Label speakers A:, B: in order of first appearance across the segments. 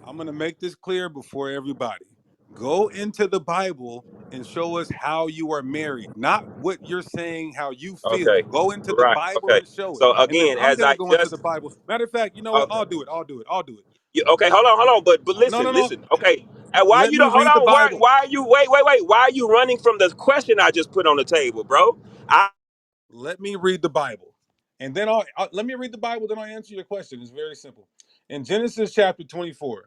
A: I'm going to make this clear before everybody. Go into the Bible and show us how you are married, not what you're saying, how you feel.
B: Okay.
A: Go into the
B: Right.
A: Bible
B: Okay.
A: and show it.
B: So
A: And then
B: again,
A: I'm
B: as
A: going to
B: I
A: go into the
B: just
A: Bible. Matter of fact, you know what?
B: okay.
A: I'll do it. I'll do it. I'll do it.
B: Okay, hold on, but
A: No, no,
B: listen,
A: no.
B: listen. Okay, and why
A: Let
B: you
A: me
B: don't hold
A: read the
B: on?
A: Bible.
B: Why are you wait? Why are you running from the question I just put on the table, bro? I
A: Let me read the Bible. And then let me read the Bible, then I'll answer your question. It's very simple. In Genesis chapter 24,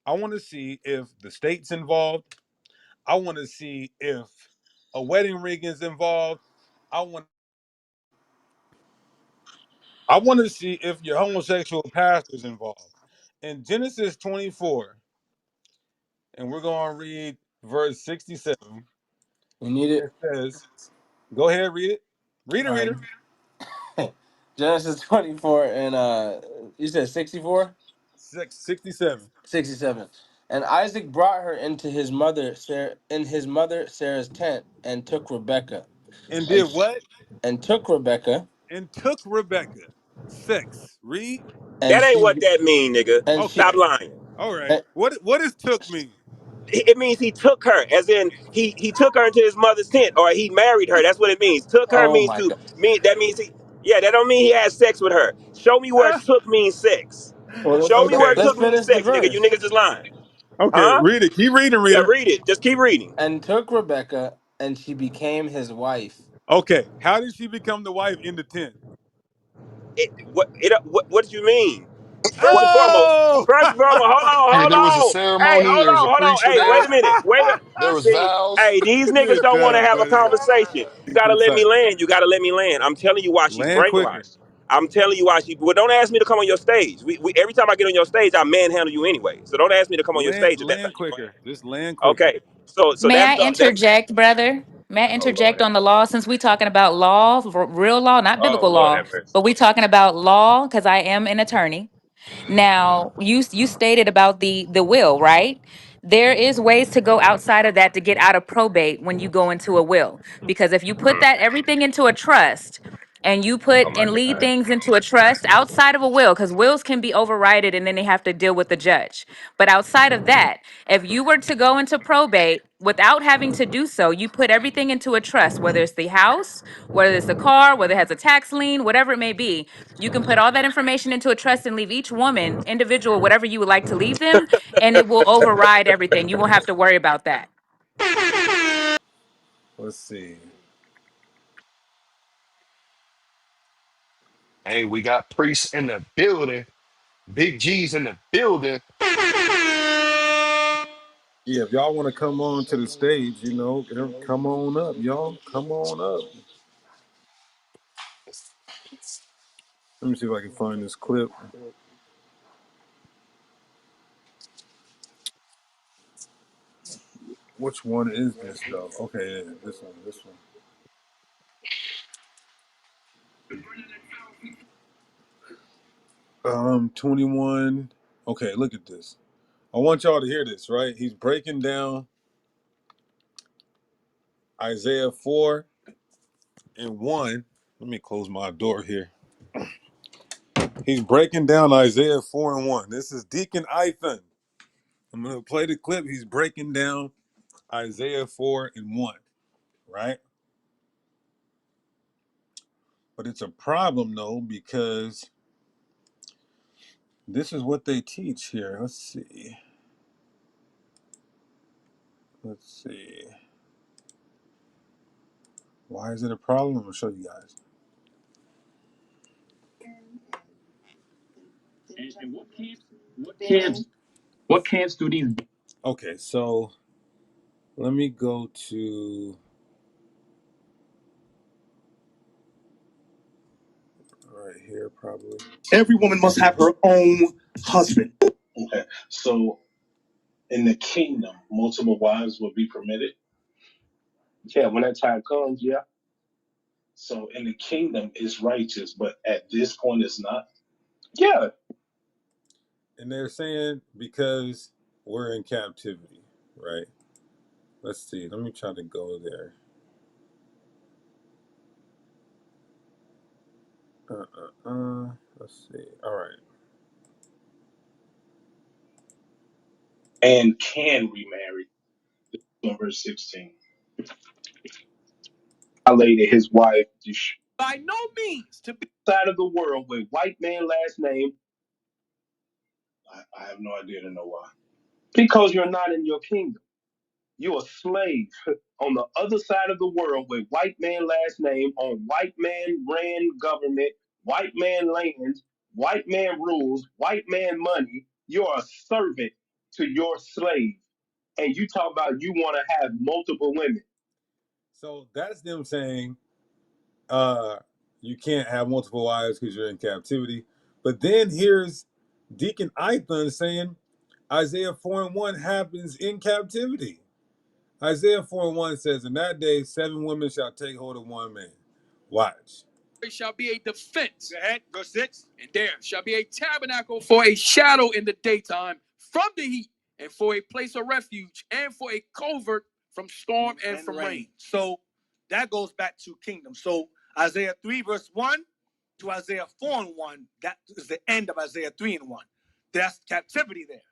A: I want to see if the state's involved. I want to see if a wedding ring is involved. I want I want to see if your homosexual pastor's involved. In Genesis 24, and we're going to read verse 67.
C: You need it?
A: It says, go ahead, read it. Read it,
C: All
A: reader.
C: right. Genesis 24 and you said 64?
A: 67.
C: 67. And Isaac brought her into his mother Sarah, in his mother Sarah's tent, and took Rebekah.
A: And
C: And
A: did what?
C: and took Rebekah,
A: And took Rebecca. 6. Read.
C: and
B: that ain't
C: she
B: what that mean, nigga.
C: and
A: Okay.
C: she
B: Stop lying.
A: All right.
C: and,
A: What does took mean?
B: It means he took her, as in he took her into his mother's tent, or he married her. That's what it means. Took her
C: oh
B: means
C: my
B: to
C: god.
B: mean that means he. Yeah, that don't mean he had sex with her. Show me where took means sex.
C: Well,
B: Show me where
A: Okay.
C: let's
B: took means
C: finish the
B: sex, nigga. You
C: verse.
B: niggas is lying,
A: Okay.
B: huh?
A: Read it. Keep reading,
B: Yeah,
A: reader.
B: read it. Just keep reading.
C: And took Rebekah, and she became his wife.
A: Okay. How did she become the wife in the tent?
B: What did you mean?
A: Oh!
B: First and foremost,
D: Hey, there was a
B: hey,
D: ceremony. There was a
B: hold on,
D: priest
B: hey, wait
D: there.
B: a minute,
D: There was
B: see,
D: vows.
B: hey, these niggas
A: Good
B: don't want to
A: job,
B: have a
A: buddy.
B: conversation. You
A: Be
B: gotta let me
A: concise.
B: land. You gotta let me land. I'm telling you why she's
A: Land quicker.
B: brainwashed. I'm telling you why she. Well, don't ask me to come on your stage. We every time I get on your stage, I manhandle you anyway. So don't ask me to come on your stage if that's how
A: Land
B: you
A: quicker.
B: plan.
A: Just land quicker.
B: Okay, so
E: May
B: that's
E: I
B: the that's.
E: interject, brother? May I
B: Oh Lord
E: interject
B: have
E: on the
B: mercy.
E: law since we talking about law, real law, not
B: Oh
E: biblical
B: Lord
E: law,
B: have mercy.
E: but we talking about law because I am an attorney. Now, you stated about the will, right? There is ways to go outside of that to get out of probate when you go into a will. Because if you put that everything into a trust and you put
B: Oh my
E: and lead
B: God.
E: things into a trust outside of a will, because wills can be overrided and then they have to deal with the judge. But outside of that, if you were to go into probate without having to do so, you put everything into a trust, whether it's the house, whether it's the car, whether it has a tax lien, whatever it may be. You can put all that information into a trust and leave each woman, individual, whatever you would like to leave them, and it will override everything. You won't have to worry about that.
A: Let's see.
D: Hey, we got priests in the building. Big G's in the building.
A: Yeah, if y'all want to come on to the stage, come on up, y'all. Come on up. Let me see if I can find this clip. Which one is this though? Okay, yeah, this one, this one. 21. Okay, look at this. I want y'all to hear this, right? He's breaking down Isaiah 4 and 1. Let me close my door here. He's breaking down Isaiah 4 and 1. This is Deacon Ethan. I'm gonna play the clip. He's breaking down Isaiah 4 and 1, right? But it's a problem though, because this is what they teach here. Let's see. Let's see. Why is it a problem? I'm gonna show you guys. And what camps do these? Okay, so let me go to right here, probably. Every woman must have her own husband. Okay, so in the kingdom, multiple wives will be permitted. Yeah, when that time comes, yeah. So in the kingdom, it's righteous, but at this point, it's not. Yeah. And they're saying because we're in captivity, right? Let's see. Let me try to go there. Let's see. All right. and can remarry. In verse 16. Violated his wife by no means to be side of the world with white man last name. I have no idea to know why. Because you're not in your kingdom. You're a slave on the other side of the world with white man last name on white man ran government, white man lands, white man rules, white man money. You're a servant to your slave. And you talk about you want to have multiple women. So that's them saying uh you can't have multiple wives because you're in captivity. But then here's Deacon Ithon saying Isaiah 4 and 1 happens in captivity. Isaiah 4 and 1 says, in that day, 7 women shall take hold of one man. Watch. There shall be a defense. Go ahead, verse 6. And there shall be a tabernacle for a shadow in the daytime from the heat, and for a place of refuge, and for a covert from storm and from rain. So that goes back to kingdom. So Isaiah 3, verse 1 to Isaiah 4 and 1, that is the end of Isaiah 3 and 1. That's captivity there.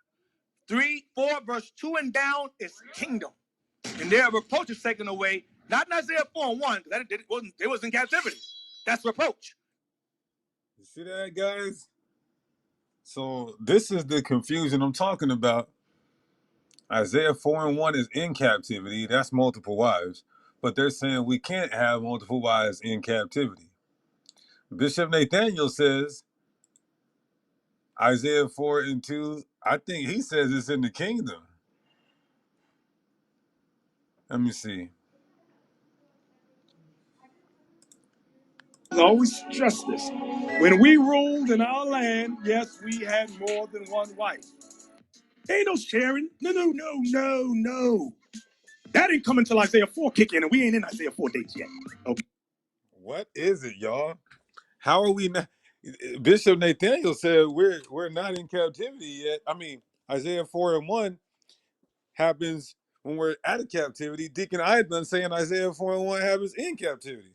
A: 3, 4, verse 2 and down is kingdom. And their reproach is taken away, not in Isaiah 4 and 1, because it was in captivity. That's reproach. You see that, guys? So this is the confusion I'm talking about. Isaiah 4 and 1 is in captivity. That's multiple wives. But they're saying we can't have multiple wives in captivity. Bishop Nathaniel says Isaiah 4 and 2, I think he says it's in the kingdom. Let me see. I always stress this. When we ruled in our land, yes, we had more than one wife. Ain't no sharing. No. That didn't come until Isaiah 4 kick in, and we ain't in Isaiah 4 days yet. Okay. What is it, y'all? How are we not? Bishop Nathaniel said we're not in captivity yet. I mean, Isaiah 4 and 1 happens when we're out of captivity. Deacon Ithon saying Isaiah 4 and 1 happens in captivity.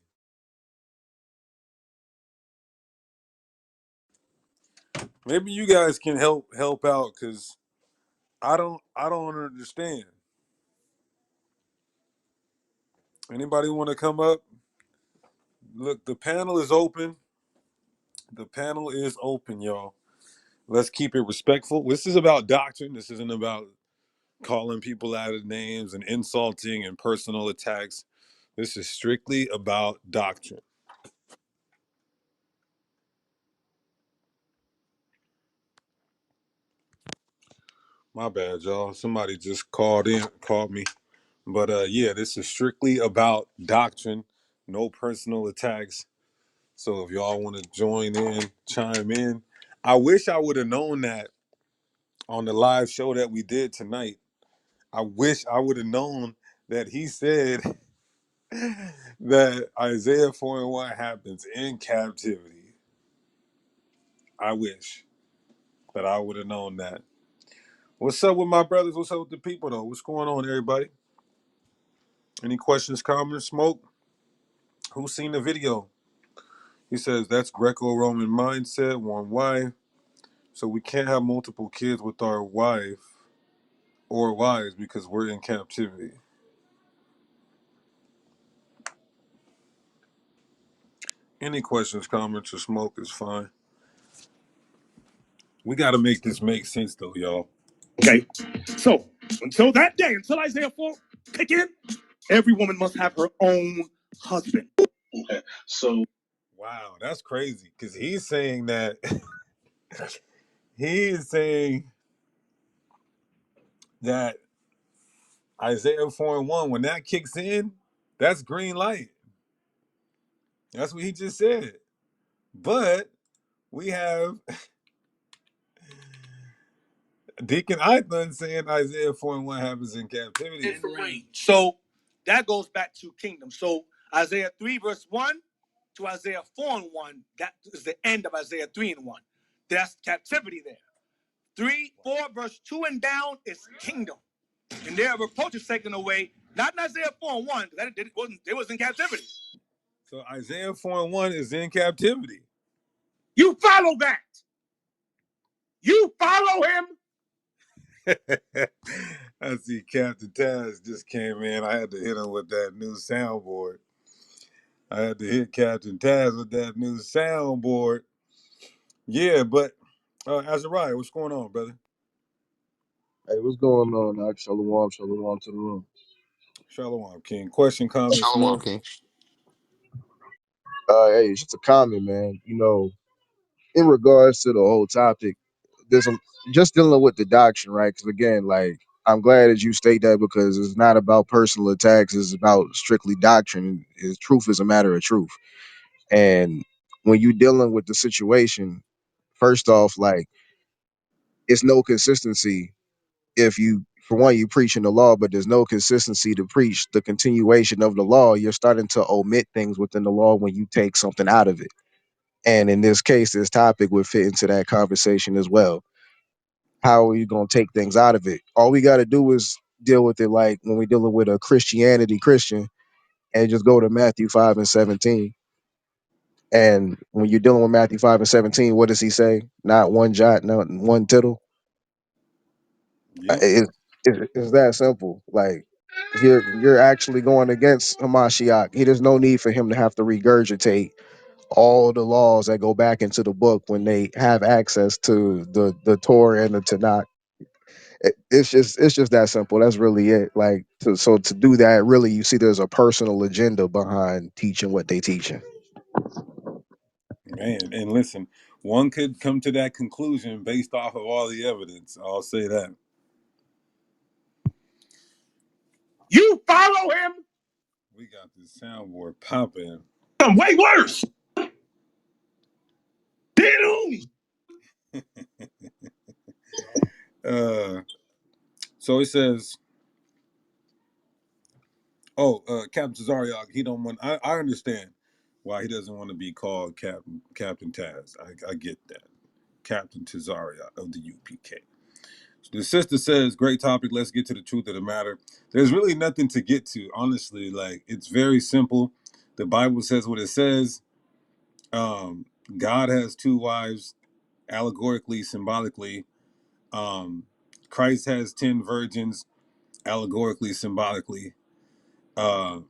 A: Maybe you guys can help out, because I don't understand. Anybody want to come up? Look, the panel is open. The panel is open, y'all. Let's keep it respectful. This is about doctrine. This isn't about calling people out of names and insulting and personal attacks. This is strictly about doctrine. My bad, y'all. Somebody just called me. But yeah, this is strictly about doctrine. No personal attacks. So if y'all want to join in, chime in. I wish I would have known that on the live show that we did tonight. I wish I would have known that he said that Isaiah 4 and 1 happens in captivity. I wish that I would have known that. What's up with my brothers? What's up with the people, though? What's going on, everybody? Any questions, comments, smoke? Who's seen the video? He says that's Greco-Roman mindset, one wife. So we can't have multiple kids with our wife or wives because we're in captivity. Any questions, comments, or smoke is fine. We got to make this make sense, though, y'all. Okay. So until that day, until Isaiah 4 kick in, every woman must have her own husband. Okay. So wow, that's crazy, because he's saying that he's saying that Isaiah 4 and 1, when that kicks in, that's green light. That's what he just said. But we have Deacon Ithon saying Isaiah 4 and 1 happens in captivity. And rain. So that goes back to kingdom. So Isaiah 3 verse 1 to Isaiah 4 and 1, that is the end of Isaiah 3 and 1. That's captivity there. 3, 4 verse 2 and down is kingdom. And their reproach is taken away, not in Isaiah 4 and 1, because it was in captivity. So Isaiah 4 and 1 is in captivity. You follow that. You follow him. I see Captain Taz just came in. I had to hit him with that new soundboard. I had to hit Captain Taz with that new soundboard. Yeah, but Azariah, what's going on, brother?
F: Hey, what's going on, Ak? Shalom, shalom to the room.
A: Shalom, King. Question, comment,
D: Shalom,
A: Smith?
D: King.
F: Hey, it's just a comment, man. You know, in regards to the whole topic, there's a, just dealing with the doctrine, right? Because again, like, I'm glad that you state that because it's not about personal attacks. It's about strictly doctrine. Truth is a matter of truth. And when you're dealing with the situation, first off, like, it's no consistency if you, for one, you preaching the law, but there's no consistency to preach the continuation of the law. You're starting to omit things within the law when you take something out of it. And in this case, this topic would fit into that conversation as well. How are you going to take things out of it? All we got to do is deal with it like when we're dealing with a Christianity Christian and just go to Matthew 5 and 17. And when you're dealing with Matthew 5 and 17, what does he say? Not one jot, not one tittle.
A: Yep.
F: It's that simple. Like you're actually going against Hamashiach. There's no need for him to have to regurgitate all the laws that go back into the book when they have access to the Torah and the Tanakh. It's just that simple. That's really it. Like so to do that, really, you see, there's a personal agenda behind teaching what they teaching.
A: Man, and listen, one could come to that conclusion based off of all the evidence. I'll say that.
B: You follow him?
A: We got this soundboard popping.
B: I'm way worse. Did on
A: Uh, so it says, "Oh, Captain Tazariak, he don't want. I understand why he doesn't want to be called Captain Taz. I get that, Captain Tazariak of the UPK." So the sister says, "Great topic. Let's get to the truth of the matter. There's really nothing to get to, honestly. Like it's very simple. The Bible says what it says. Um, God has two wives, allegorically, symbolically. Um, Christ has 10 virgins, allegorically, symbolically. Uh,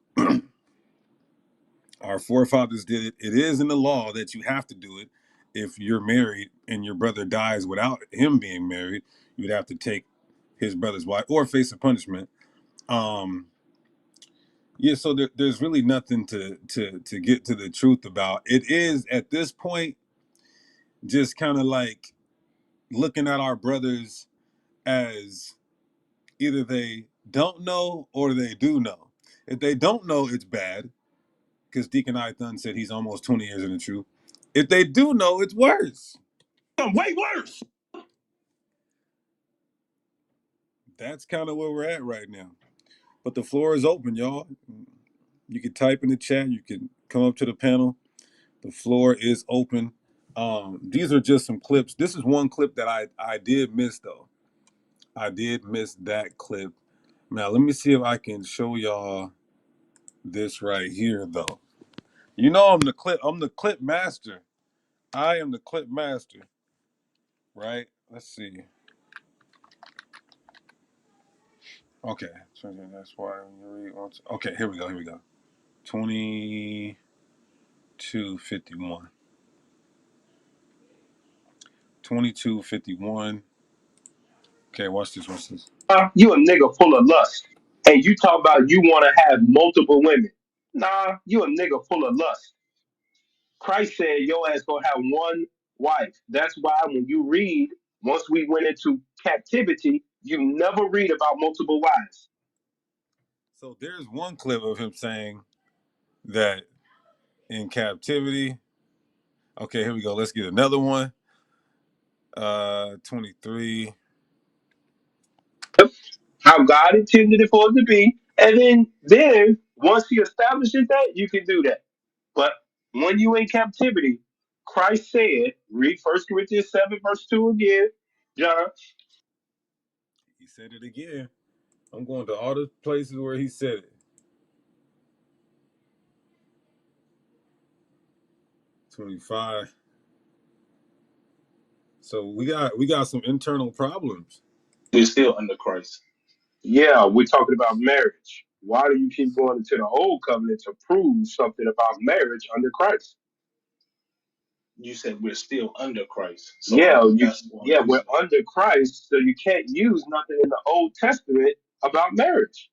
A: our forefathers did it. It is in the law that you have to do it. If you're married and your brother dies without him being married, you'd have to take his brother's wife or face a punishment. Um, yeah, so there's really nothing to get to the truth about. It is at this point just kind of like looking at our brothers as either they don't know or they do know. If they don't know, it's bad because Deacon Ithun said he's almost 20 years in the truth. If they do know, it's worse.
B: I'm way worse.
A: That's kind of where we're at right now. But the floor is open, y'all. You can type in the chat. You can come up to the panel. The floor is open. These are just some clips. This is one clip that I did miss though. I did miss that clip. Now let me see if I can show y'all this right here though. You know I'm the clip master. I am the clip master, right? Let's see. Okay. So that's why when you read once. Okay, here we go. Here we go. 2251. 2251. Okay, watch this. Watch this.
B: You a nigga full of lust. And you talk about you want to have multiple women. Nah, you a nigga full of lust. Christ said your ass gonna have one wife. That's why when you read, once we went into captivity, you never read about multiple wives.
A: So there's one clip of him saying that in captivity. Okay, here we go. Let's get another one. 23.
B: How God intended it for it to be. And then once he establishes that, you can do that. But when you in captivity, Christ said, read First Corinthians 7, verse 2 again, John.
A: He said it again. I'm going to all the places where he said it. 25. So we got some internal problems. We're still under Christ.
B: Yeah, we're talking about marriage. Why do you keep going into the old covenant to prove something about marriage under Christ?
A: You said we're still under Christ, so
B: Yeah,
A: that's one
B: we're
A: reason.
B: under Christ, so you can't use nothing in the Old Testament about marriage.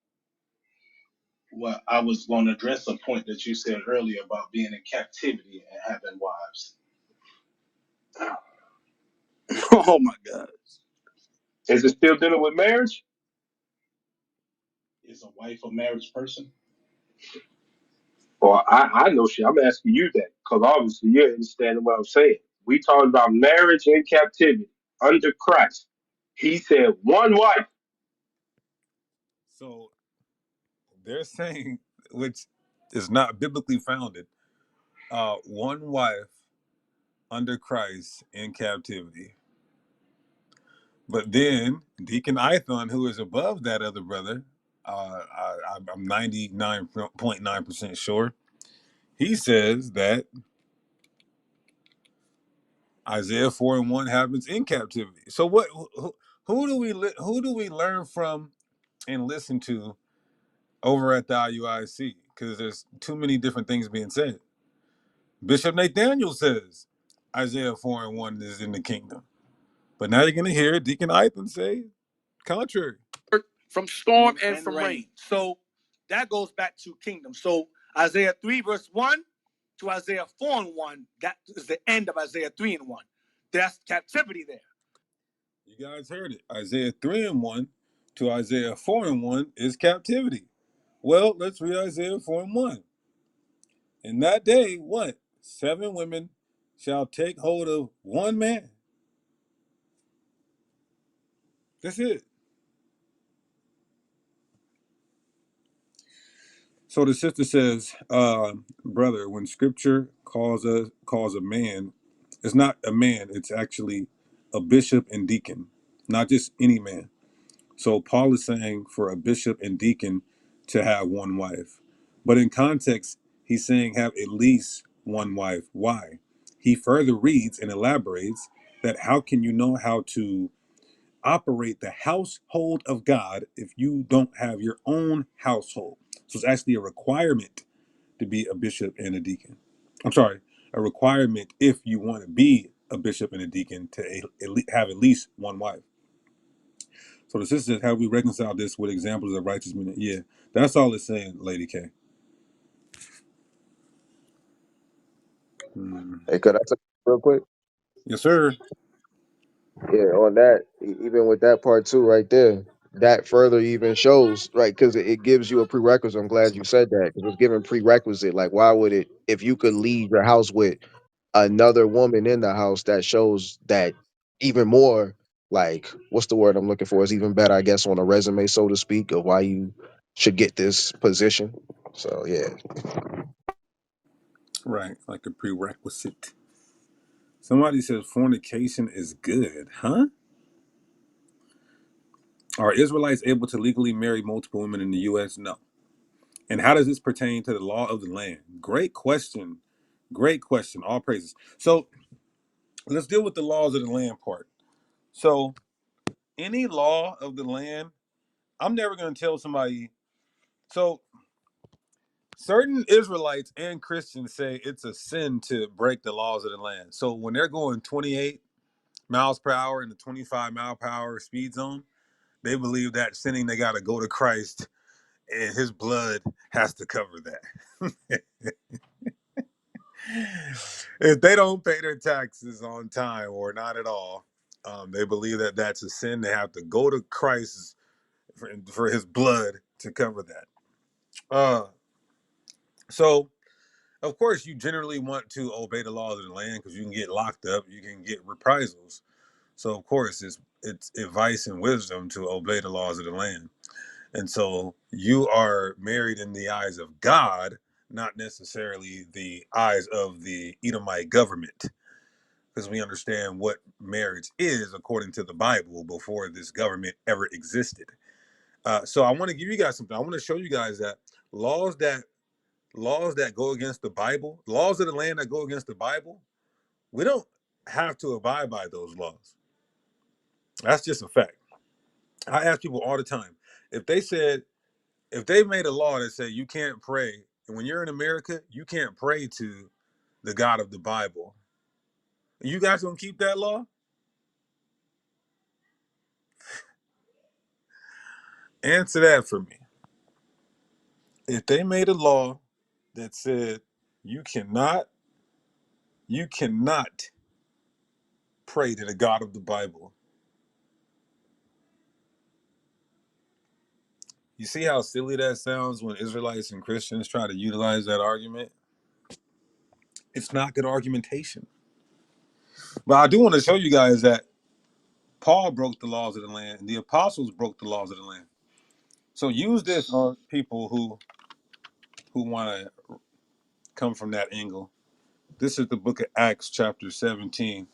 A: Well, I was going to address a point that you said earlier about being in captivity and having wives.
G: Oh my God.
B: Is it still dealing with marriage?
A: Is a wife a marriage person?
B: Or I know shit. I'm asking you that because obviously you're understanding what I'm saying. We talking about marriage in captivity under Christ. He said one wife.
H: So they're saying, which is not biblically founded, one wife under Christ in captivity. But then Deacon Ithon, who is above that other brother, I'm 99.9% sure, he says that Isaiah 4:1 happens in captivity. So what? Who do we learn from and listen to over at the IUIC? Because there's too many different things being said. Bishop Nathaniel says Isaiah 4:1 is in the kingdom, but now you're gonna hear Deacon Ithon say contrary.
G: From storm
A: Wind
G: and
A: and
G: from
A: rain.
G: rain. So that goes back to kingdom. So Isaiah 3, verse 1 to Isaiah 4 and 1, that is the end of Isaiah 3 and 1. That's captivity there.
H: You guys heard it. Isaiah 3:1 to Isaiah 4:1 is captivity. Well, let's read Isaiah 4:1. In that day, what? 7 women shall take hold of one man. That's it. So the sister says, brother, when scripture calls a man, it's not a man, it's actually a bishop and deacon, not just any man. So Paul is saying for a bishop and deacon to have one wife. But in context, he's saying have at least one wife. Why? He further reads and elaborates that how can you know how to operate the household of God if you don't have your own household? So it's actually a requirement to be a bishop and a deacon. I'm sorry, a requirement if you want to be a bishop and a deacon to have at least one wife. So the sister says, how we reconcile this with examples of righteous men? Yeah, that's all it's saying, Lady K.
F: Hey, could I say real quick?
H: Yes, sir.
F: Yeah, on that, even with that part too, right there, that further even shows, right? Because it gives you a prerequisite. I'm glad you said that because it's giving prerequisite. Like, why would it, if you could leave your house with another woman in the house, that shows that even more, like, what's the word I'm looking for? Is even better, I guess, on a resume, so to speak, of why you should get this position. So, yeah.
H: Right, like a prerequisite. Somebody says fornication is good, huh? Are Israelites able to legally marry multiple women in the U.S.? No. And how does this pertain to the law of the land? Great question. Great question. All praises. So let's deal with the laws of the land part. So any law of the land, I'm never going to tell somebody. So certain Israelites and Christians say it's a sin to break the laws of the land. So when they're going 28 miles per hour in the 25-mile-per-hour speed zone, they believe that sinning, they got to go to Christ and his blood has to cover that. If they don't pay their taxes on time or not at all, they believe that that's a sin. They have to go to Christ for his blood to cover that. So, of course, you generally want to obey the laws of the land because you can get locked up, you can get reprisals. So, of course, it's advice and wisdom to obey the laws of the land. And so you are married in the eyes of God, not necessarily the eyes of the Edomite government, because we understand what marriage is according to the Bible before this government ever existed. So I want to give you guys something. I want to show you guys that laws that laws that go against the Bible, laws of the land that go against the Bible, we don't have to abide by those laws. That's just a fact. I ask people all the time, if they said, if they made a law that said you can't pray, and when you're in America, you can't pray to the God of the Bible, you guys gonna keep that law? Answer that for me. If they made a law that said you cannot, you cannot pray to the God of the Bible, you see how silly that sounds when Israelites and Christians try to utilize that argument? It's not good argumentation. But I do want to show you guys that Paul broke the laws of the land, and the apostles broke the laws of the land. So use this on people who want to come from that angle. This is the book of Acts, chapter 17.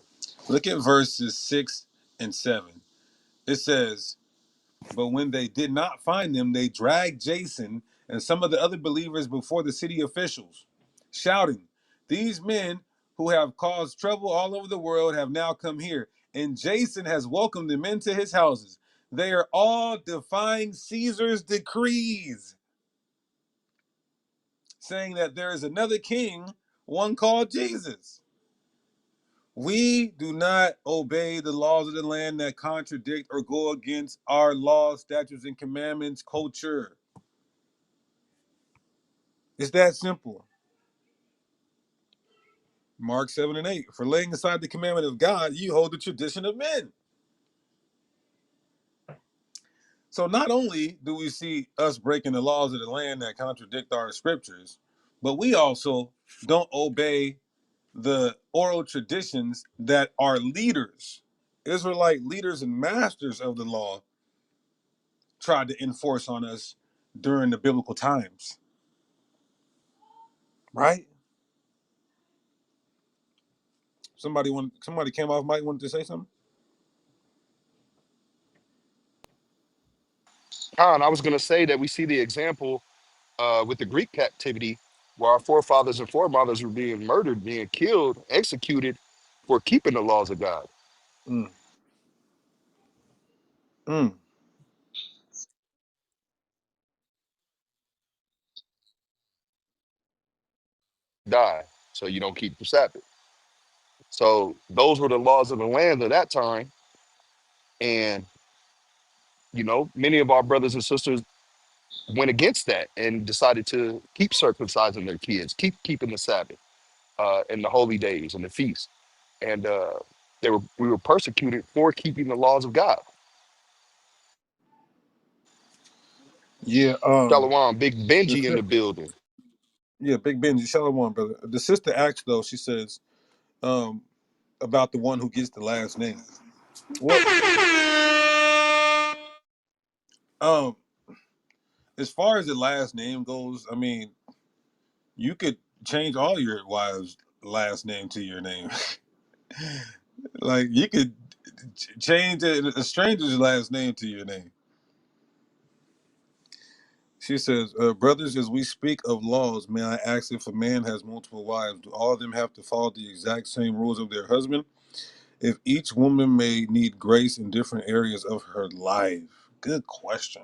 H: Look at verses 6 and 7. It says, "But when they did not find them, they dragged Jason and some of the other believers before the city officials, shouting, 'These men who have caused trouble all over the world have now come here, and Jason has welcomed them into his houses. They are all defying Caesar's decrees, saying that there is another king, one called Jesus. We do not obey the laws of the land that contradict or go against our laws, statutes, and commandments, culture.'" It's that simple. Mark 7 and 8. "For laying aside the commandment of God, you hold the tradition of men." So not only do we see us breaking the laws of the land that contradict our scriptures, but we also don't obey the oral traditions that our leaders, Israelite leaders and masters of the law, tried to enforce on us during the biblical times. Right? Somebody came off mic, wanted to say something?
D: I was going to say that we see the example with the Greek captivity, where our forefathers and foremothers were being murdered, being killed, executed for keeping the laws of God.
H: Mm, mm.
D: Die, so you don't keep the Sabbath. So those were the laws of the land of that time. And, many of our brothers and sisters went against that and decided to keep circumcising their kids, keep keeping the Sabbath and the holy days and the feasts. And we were persecuted for keeping the laws of God.
H: Yeah,
D: Shalom, Big
H: the
D: Benji in
H: sis-
D: the building.
H: yeah, Big Benji, Shalom, brother. The sister asked though, she says, um, about the one who gets the last name. Well, um, as far as the last name goes, I mean, you could change all your wives' last name to your name. Like you could change a stranger's last name to your name. She says, "Brothers, as we speak of laws, may I ask if a man has multiple wives, do all of them have to follow the exact same rules of their husband? If each woman may need grace in different areas of her life?" Good question.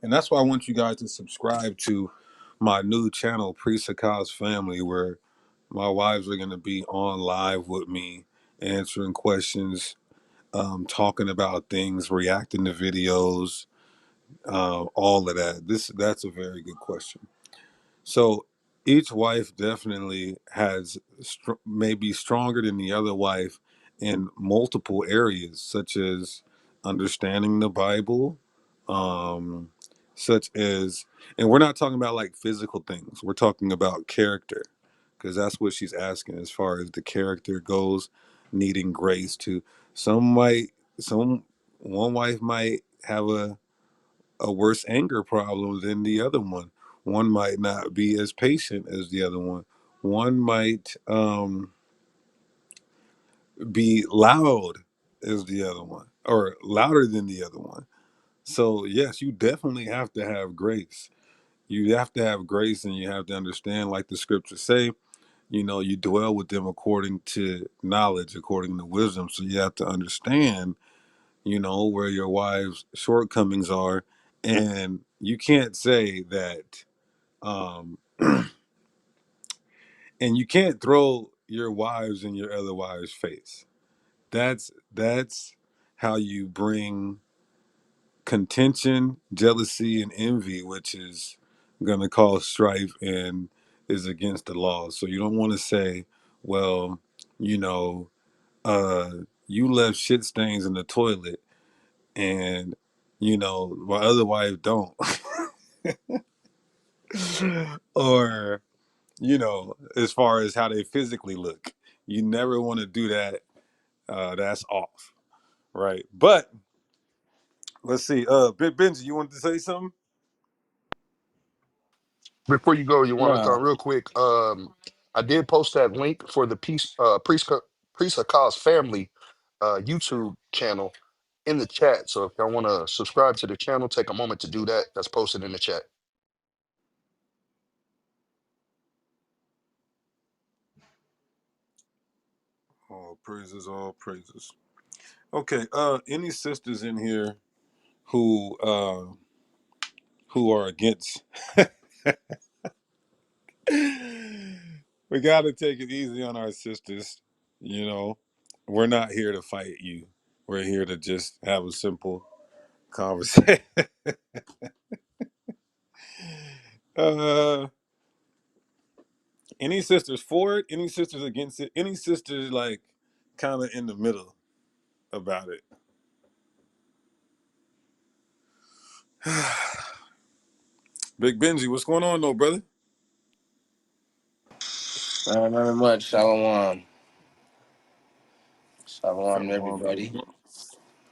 H: And that's why I want you guys to subscribe to my new channel, Priest Hakah's Family, where my wives are going to be on live with me, answering questions, talking about things, reacting to videos, all of that. That's a very good question. So each wife definitely has maybe stronger than the other wife in multiple areas, such as understanding the Bible, um, such as, and we're not talking about like physical things. We're talking about character, because that's what she's asking as far as the character goes, needing grace to. Some might, some one wife might have a worse anger problem than the other one. One might not be as patient as the other one. One might be loud as the other one, or louder than the other one. So yes, you definitely have to have grace. You have to have grace, and you have to understand, like the scriptures say, you dwell with them according to knowledge, according to wisdom. So you have to understand, where your wife's shortcomings are, and you can't say that, um, and you can't throw your wives in your other wives' face. That's how you bring contention, jealousy, and envy, which is going to cause strife and is against the law. So you don't want to say, well, you know, uh, you left shit stains in the toilet, and my other wife don't, or as far as how they physically look, you never want to do that. That's off, right? But let's see. Benji, you wanted to say something?
D: Before you go, you want to
C: Nah.
D: real quick. I did post that link for the Priest Hakah's family YouTube channel in the chat. So if y'all want to subscribe to the channel, take a moment to do that. That's posted in the chat.
H: All praises, all praises. Okay. Any sisters in here who are against? We got to take it easy on our sisters. You know, we're not here to fight you. We're here to just have a simple conversation. uh, any sisters for it? Any sisters against it? Any sisters like kind of in the middle about it? Big Benji, what's going on though, brother?
C: Not very much. Shalom. Shalom,
H: Shalom,
C: everybody.
H: shalom.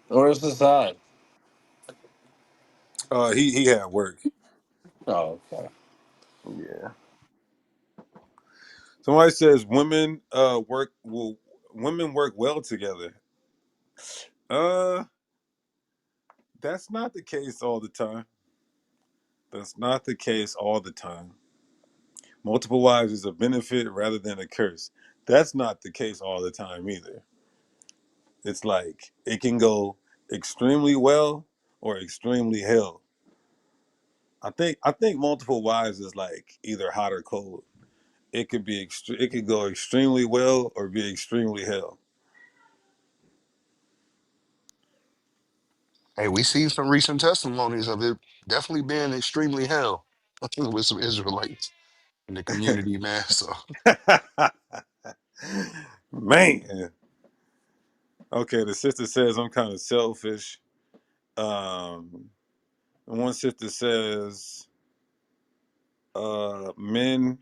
C: Where's the side?
H: He had work.
C: Oh, okay.
H: Yeah. Somebody says women work well together. Uh, that's not the case all the time. That's not the case all the time. Multiple wives is a benefit rather than a curse. That's not the case all the time either. It's like it can go extremely well or extremely hell. I think multiple wives is like either hot or cold. It could go extremely well or be extremely hell.
D: Hey, we see some recent testimonies of it definitely being extremely hell with some Israelites in the community, man. So
H: Man. Okay, the sister says I'm kind of selfish. Um, and one sister says men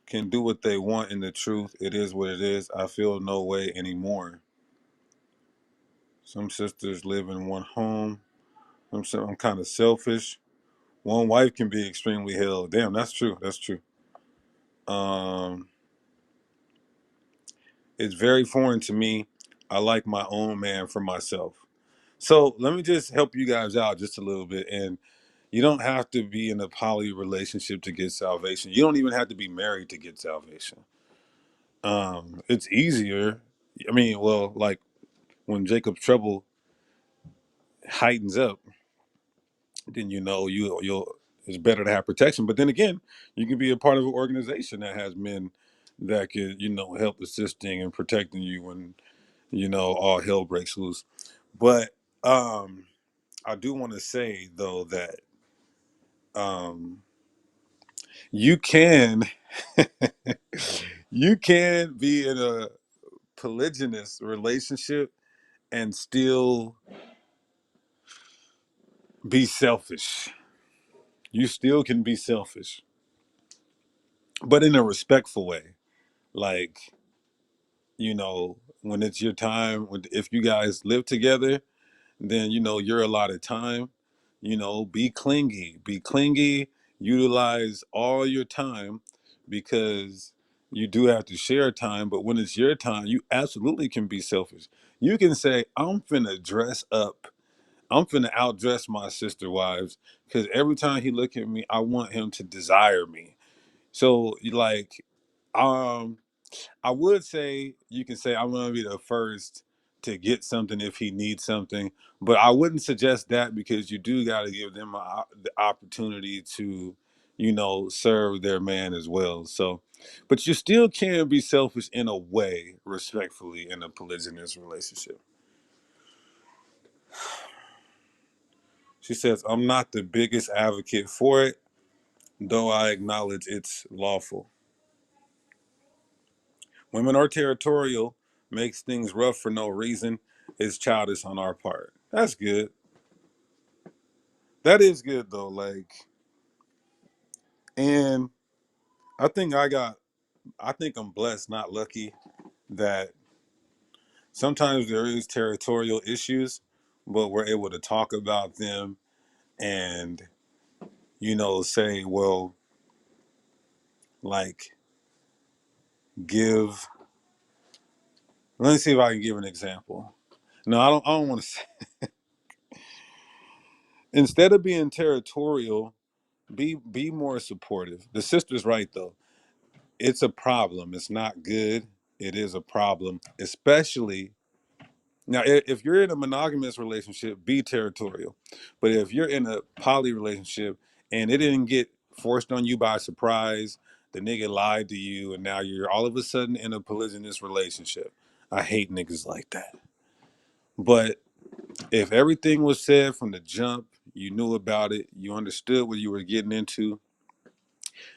H: can do what they want in the truth. It is what it is. I feel no way anymore. Some sisters live in one home. I'm kind of selfish. One wife can be extremely hell. Damn, that's true. That's true. Um, it's very foreign to me. I like my own man for myself. So let me just help you guys out just a little bit. And you don't have to be in a poly relationship to get salvation. You don't even have to be married to get salvation. It's easier. I mean, well, like when Jacob's trouble heightens up, then you'll it's better to have protection. But then again, you can be a part of an organization that has men that could help assisting and protecting you when all hell breaks loose. But I do want to say though that um, you can you can be in a polygynous relationship and still be selfish. You still can be selfish, but in a respectful way. Like, when it's your time, if you guys live together, then you're allotted time. Be clingy, utilize all your time because you do have to share time. But when it's your time, you absolutely can be selfish. You can say, I'm finna dress up. I'm finna outdress my sister wives because every time he look at me, I want him to desire me. So like, um, I would say you can say I'm gonna be the first to get something if he needs something. But I wouldn't suggest that, because you do got to give them the opportunity to, serve their man as well. So, but you still can be selfish in a way, respectfully, in a polygynous relationship. She says, I'm not the biggest advocate for it, though I acknowledge it's lawful. Women are territorial, makes things rough for no reason, is childish on our part. That's good. That is good though. Like, and I think I'm blessed, not lucky, that sometimes there is territorial issues, but we're able to talk about them and, say, well, like, give, let me see if I can give an example. No, I don't want to say, instead of being territorial, be more supportive. The sister's right though. It's a problem. It's not good. It is a problem, especially now. If you're in a monogamous relationship, be territorial. But if you're in a poly relationship and it didn't get forced on you by surprise, the nigga lied to you, and now you're all of a sudden in a polygynous relationship. I hate niggas like that. But if everything was said from the jump, you knew about it, you understood what you were getting into,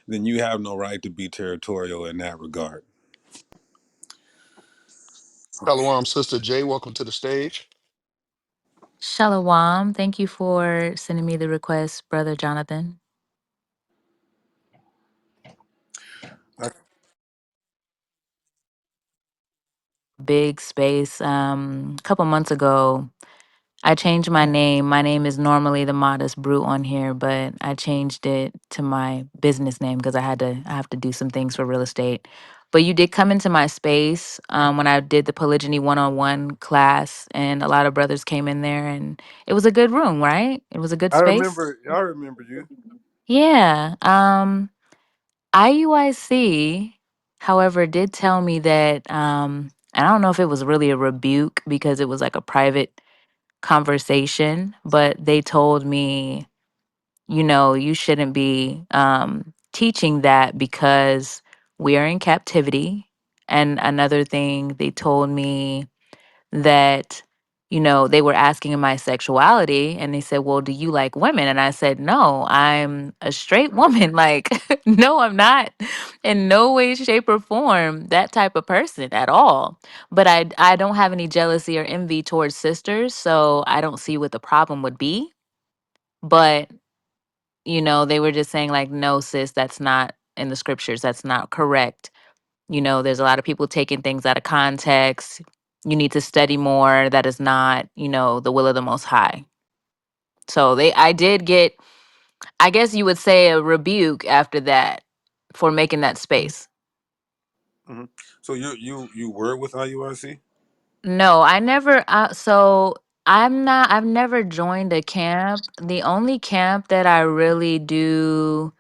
H: then you have no right to be territorial in that regard.
D: Shalom, Sister J. Welcome to the stage.
E: Shalom. Thank you for sending me the request, Brother Jonathan. Big space. A couple months ago, I changed my name. My name is normally the Modest Brute on here, but I changed it to my business name because I have to do some things for real estate. But you did come into my space when I did the polygyny one-on-one class, and a lot of brothers came in there, and it was a good room, right? It was a good space.
H: I remember you.
E: Yeah. IUIC, however, did tell me that, and I don't know if it was really a rebuke because it was like a private conversation, but they told me, you shouldn't be teaching that because we are in captivity. And another thing, they told me that, they were asking my sexuality and they said, well, do you like women? And I said, no, I'm a straight woman. Like, no, I'm not in no way, shape, or form that type of person at all. But I don't have any jealousy or envy towards sisters. So I don't see what the problem would be. But, they were just saying, like, no, sis, that's not in the scriptures. That's not correct. There's a lot of people taking things out of context. You need to study more. That is not, the will of the Most High. So I did get, I guess you would say, a rebuke after that for making that space.
H: Hmm. So you were with IUIC?
E: No, I never. So I've never joined a camp. The only camp that I really do.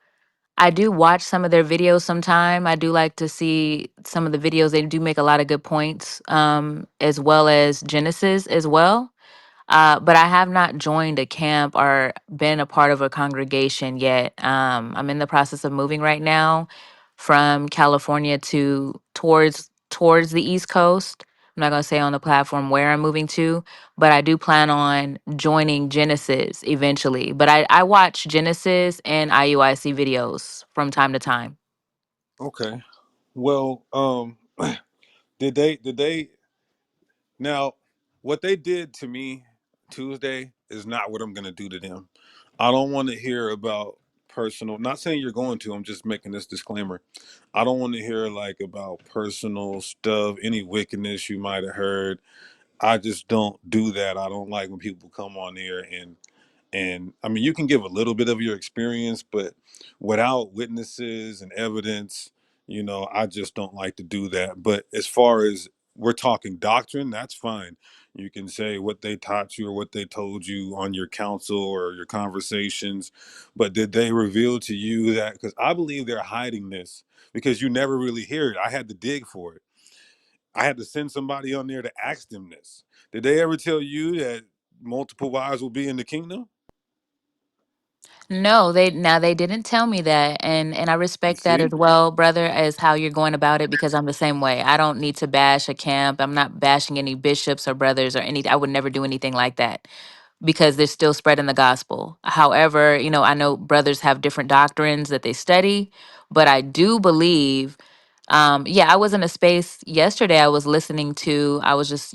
E: I do watch some of their videos sometime. I do like to see some of the videos. They do make a lot of good points, as well as Genesis as well. But I have not joined a camp or been a part of a congregation yet. I'm in the process of moving right now from California to towards the East Coast. I'm not gonna say on the platform where I'm moving to, but I do plan on joining Genesis eventually. But I watch Genesis and IUIC videos from time to time.
H: Okay. Well, did they now what they did to me Tuesday is not what I'm gonna do to them. I don't want to hear about personal, not saying you're going to, I'm just making this disclaimer. I don't want to hear like about personal stuff, any wickedness you might have heard. I just don't do that. I don't like when people come on here and I mean, you can give a little bit of your experience, but without witnesses and evidence, I just don't like to do that. But as far as we're talking doctrine, that's fine. You can say what they taught you or what they told you on your counsel or your conversations. But did they reveal to you that? Because I believe they're hiding this because you never really hear it. I had to dig for it. I had to send somebody on there to ask them this. Did they ever tell you that multiple wives will be in the kingdom?
E: No, they didn't tell me that, and I
H: You
E: respect that as
H: see?
E: well, brother, as how you're going about it, because I'm the same way. I don't need to bash a camp. I'm not bashing any bishops or brothers or any. I would never do anything like that, because they're still spreading the gospel. However, I know brothers have different doctrines that they study, but I do believe, yeah, I was in a space yesterday I was listening to, I was just,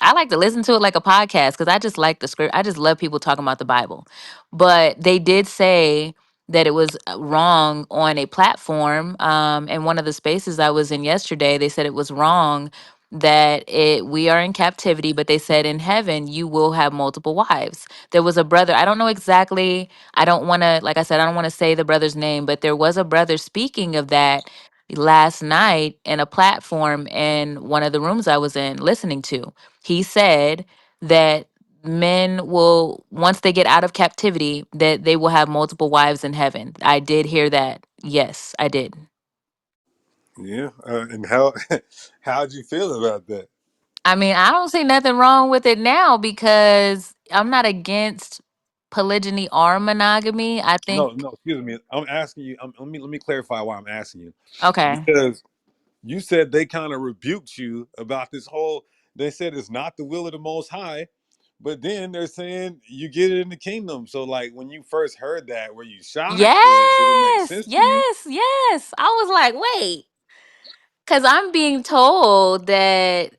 E: I like to listen to it like a podcast because I just like the script. I just love people talking about the Bible. But they did say that it was wrong on a platform. In one of the spaces I was in yesterday, they said it was wrong that we are in captivity, but they said in heaven you will have multiple wives. There was a brother, I don't know exactly, I don't want to, like I said, I don't want to say the brother's name, but there was a brother speaking of that last night in a platform in one of the rooms I was in listening to. He said that men will, once they get out of captivity, that they will have multiple wives in heaven. I did hear that. Yes, I did.
H: Yeah. And how how'd you feel about that?
E: I mean, I don't see nothing wrong with it now because I'm not against polygyny or monogamy. I think,
H: No, no, excuse me. I'm asking you. Let me clarify why I'm asking you,
E: okay.
H: because you said they kind of rebuked you about this whole. They said it's not the will of the Most High, but then they're saying you get it in the kingdom. So, like, when you first heard that, were you shocked, or did it make
E: Yes,
H: sense to you?
E: yes, yes. I was like, wait, because I'm being told that,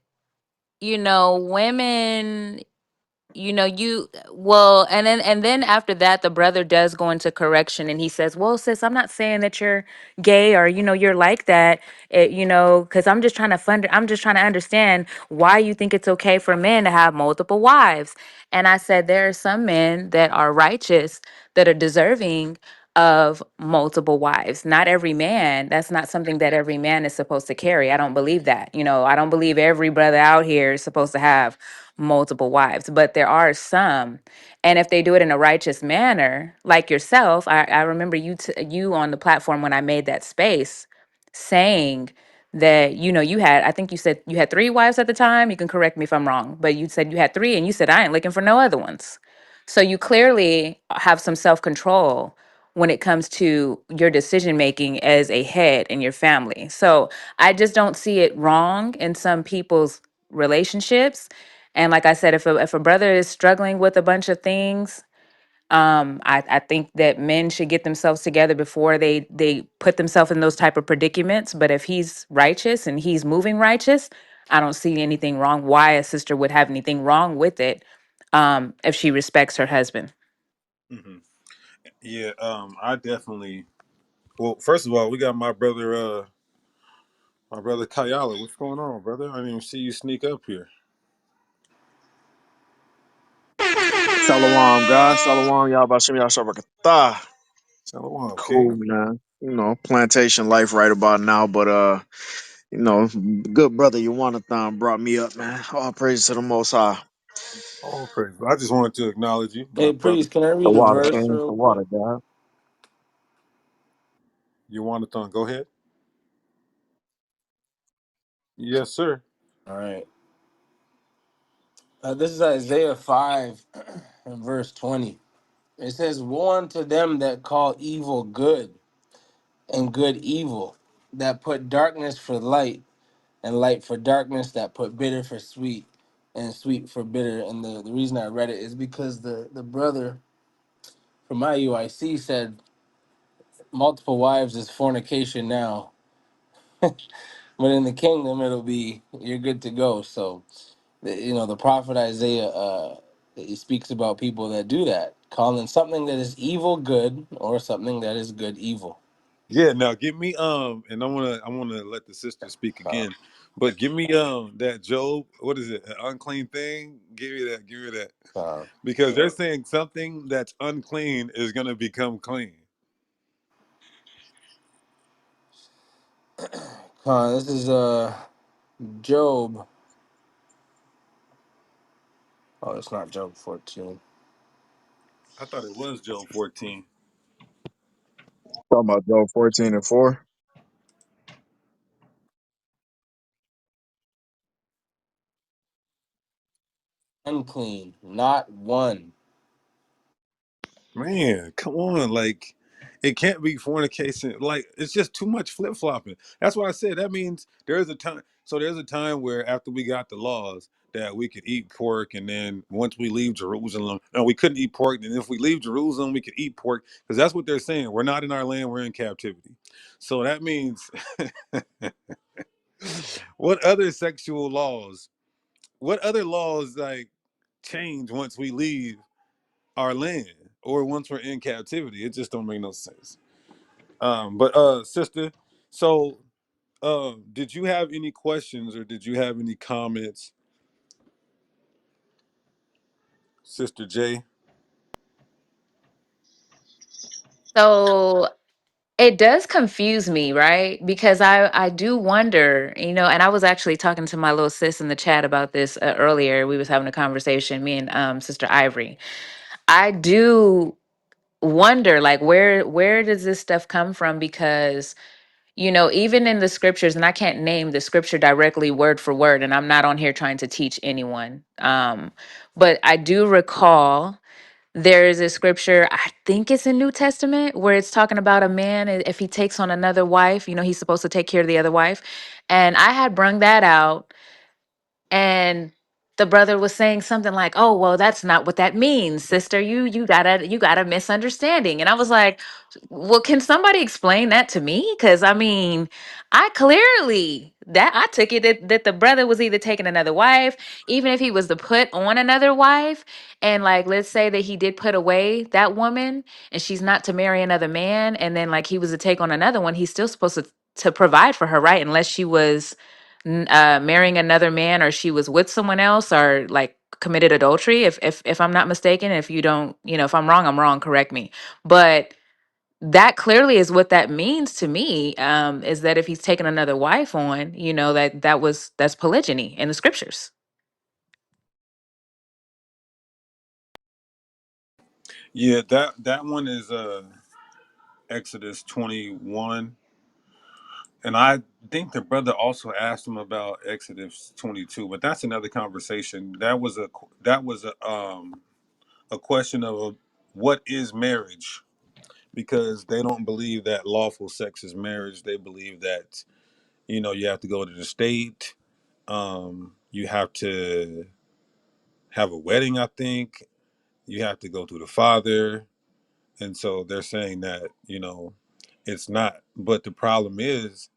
E: women, you well, and then after that the brother does go into correction and he says, well, sis, I'm not saying that you're gay or you're like that, because I'm just trying to understand why you think it's okay for men to have multiple wives. And I said there are some men that are righteous, that are deserving of multiple wives. Not every man, that's not something that every man is supposed to carry. I don't believe that. I don't believe every brother out here is supposed to have multiple wives, but there are some. And if they do it in a righteous manner, like yourself, I remember you on the platform when I made that space saying that, you had, I think you said you had three wives at the time. You can correct me if I'm wrong, but you said you had three and you said, I ain't looking for no other ones. So you clearly have some self control when it comes to your decision making as a head in your family. So I just don't see it wrong in some people's relationships. And like I said, if a brother is struggling with a bunch of things, I think that men should get themselves together before they put themselves in those type of predicaments. But if he's righteous and he's moving righteous, I don't see anything wrong. Why a sister would have anything wrong with it, if she respects her husband.
H: Hmm. Yeah. I definitely. Well, first of all, we got my brother Kayala. What's going on, brother? I didn't even see you sneak up here.
F: Shalom, God. Shalom, y'all. Bashim Yashabakata.
H: Shalom,
F: Cool,
H: King.
F: man. Plantation life right about now, but good brother Yawanathan brought me up, man. All praise to the Most High.
H: All praise. I just wanted to acknowledge you, my
C: Hey,
H: brother.
C: priest, can I
F: The
C: read a
F: water,
C: verse
F: King. The
C: real
F: water,
C: quick?
F: God.
H: Yawanathan, go ahead. Yes, sir.
C: All right. This is Isaiah 5 and verse 20. It says, woe unto them that call evil good and good evil, that put darkness for light and light for darkness, that put bitter for sweet and sweet for bitter. And the reason I read it is because the brother from my UIC said multiple wives is fornication now, but in the kingdom it'll be you're good to go. So the prophet Isaiah, he speaks about people that do that, calling something that is evil good or something that is good evil.
H: Yeah. Now, give me and I wanna let the sister speak
C: Uh,
H: again, but give me that Job. What is it? An unclean thing? Give me that. Give me that.
C: uh,
H: Because they're saying something that's unclean is gonna become clean.
C: this is Job. Oh, it's not Job 14.
H: I thought it was Job 14.
F: Talking about Job 14 and 4.
C: unclean, not one.
H: Man, come on. Like, it can't be fornication. Like, it's just too much flip flopping. That's why I said that means there's a time. So there's a time where after we got the laws that we could eat pork, and then once we leave Jerusalem, no, we couldn't eat pork. And if we leave Jerusalem, we could eat pork because that's what they're saying. We're not in our land. We're in captivity. So that means what other sexual laws? What other laws like change once we leave our land or once we're in captivity? It just don't make no sense. But sister, so did you have any questions or did you have any comments, Sister J?
E: So it does confuse me, right? Because I do wonder, and I was actually talking to my little sis in the chat about this earlier. We was having a conversation, me and Sister Ivory. I do wonder, like, where does this stuff come from? Because even in the scriptures, and I can't name the scripture directly word for word, and I'm not on here trying to teach anyone. But I do recall there is a scripture, I think it's in New Testament, where it's talking about a man, if he takes on another wife, he's supposed to take care of the other wife. And I had brung that out, and the brother was saying something like, "Oh, well, that's not what that means, sister. You got a misunderstanding." And I was like, "Well, can somebody explain that to me? Because I mean, I clearly that I took it that the brother was either taking another wife, even if he was to put on another wife, and like let's say that he did put away that woman and she's not to marry another man, and then like he was to take on another one, he's still supposed to provide for her, right? Unless she was marrying another man or she was with someone else or like committed adultery, if I'm not mistaken. If you don't, if I'm wrong, correct me. But that clearly is what that means to me, is that if he's taken another wife on, that's polygyny in the scriptures.
H: Yeah, that one is Exodus 21. And I think the brother also asked him about Exodus 22, but that's another conversation. That was a question of what is marriage, because they don't believe that lawful sex is marriage. They believe that you have to go to the state, you have to have a wedding. I think you have to go through the father, and so they're saying that it's not. But the problem is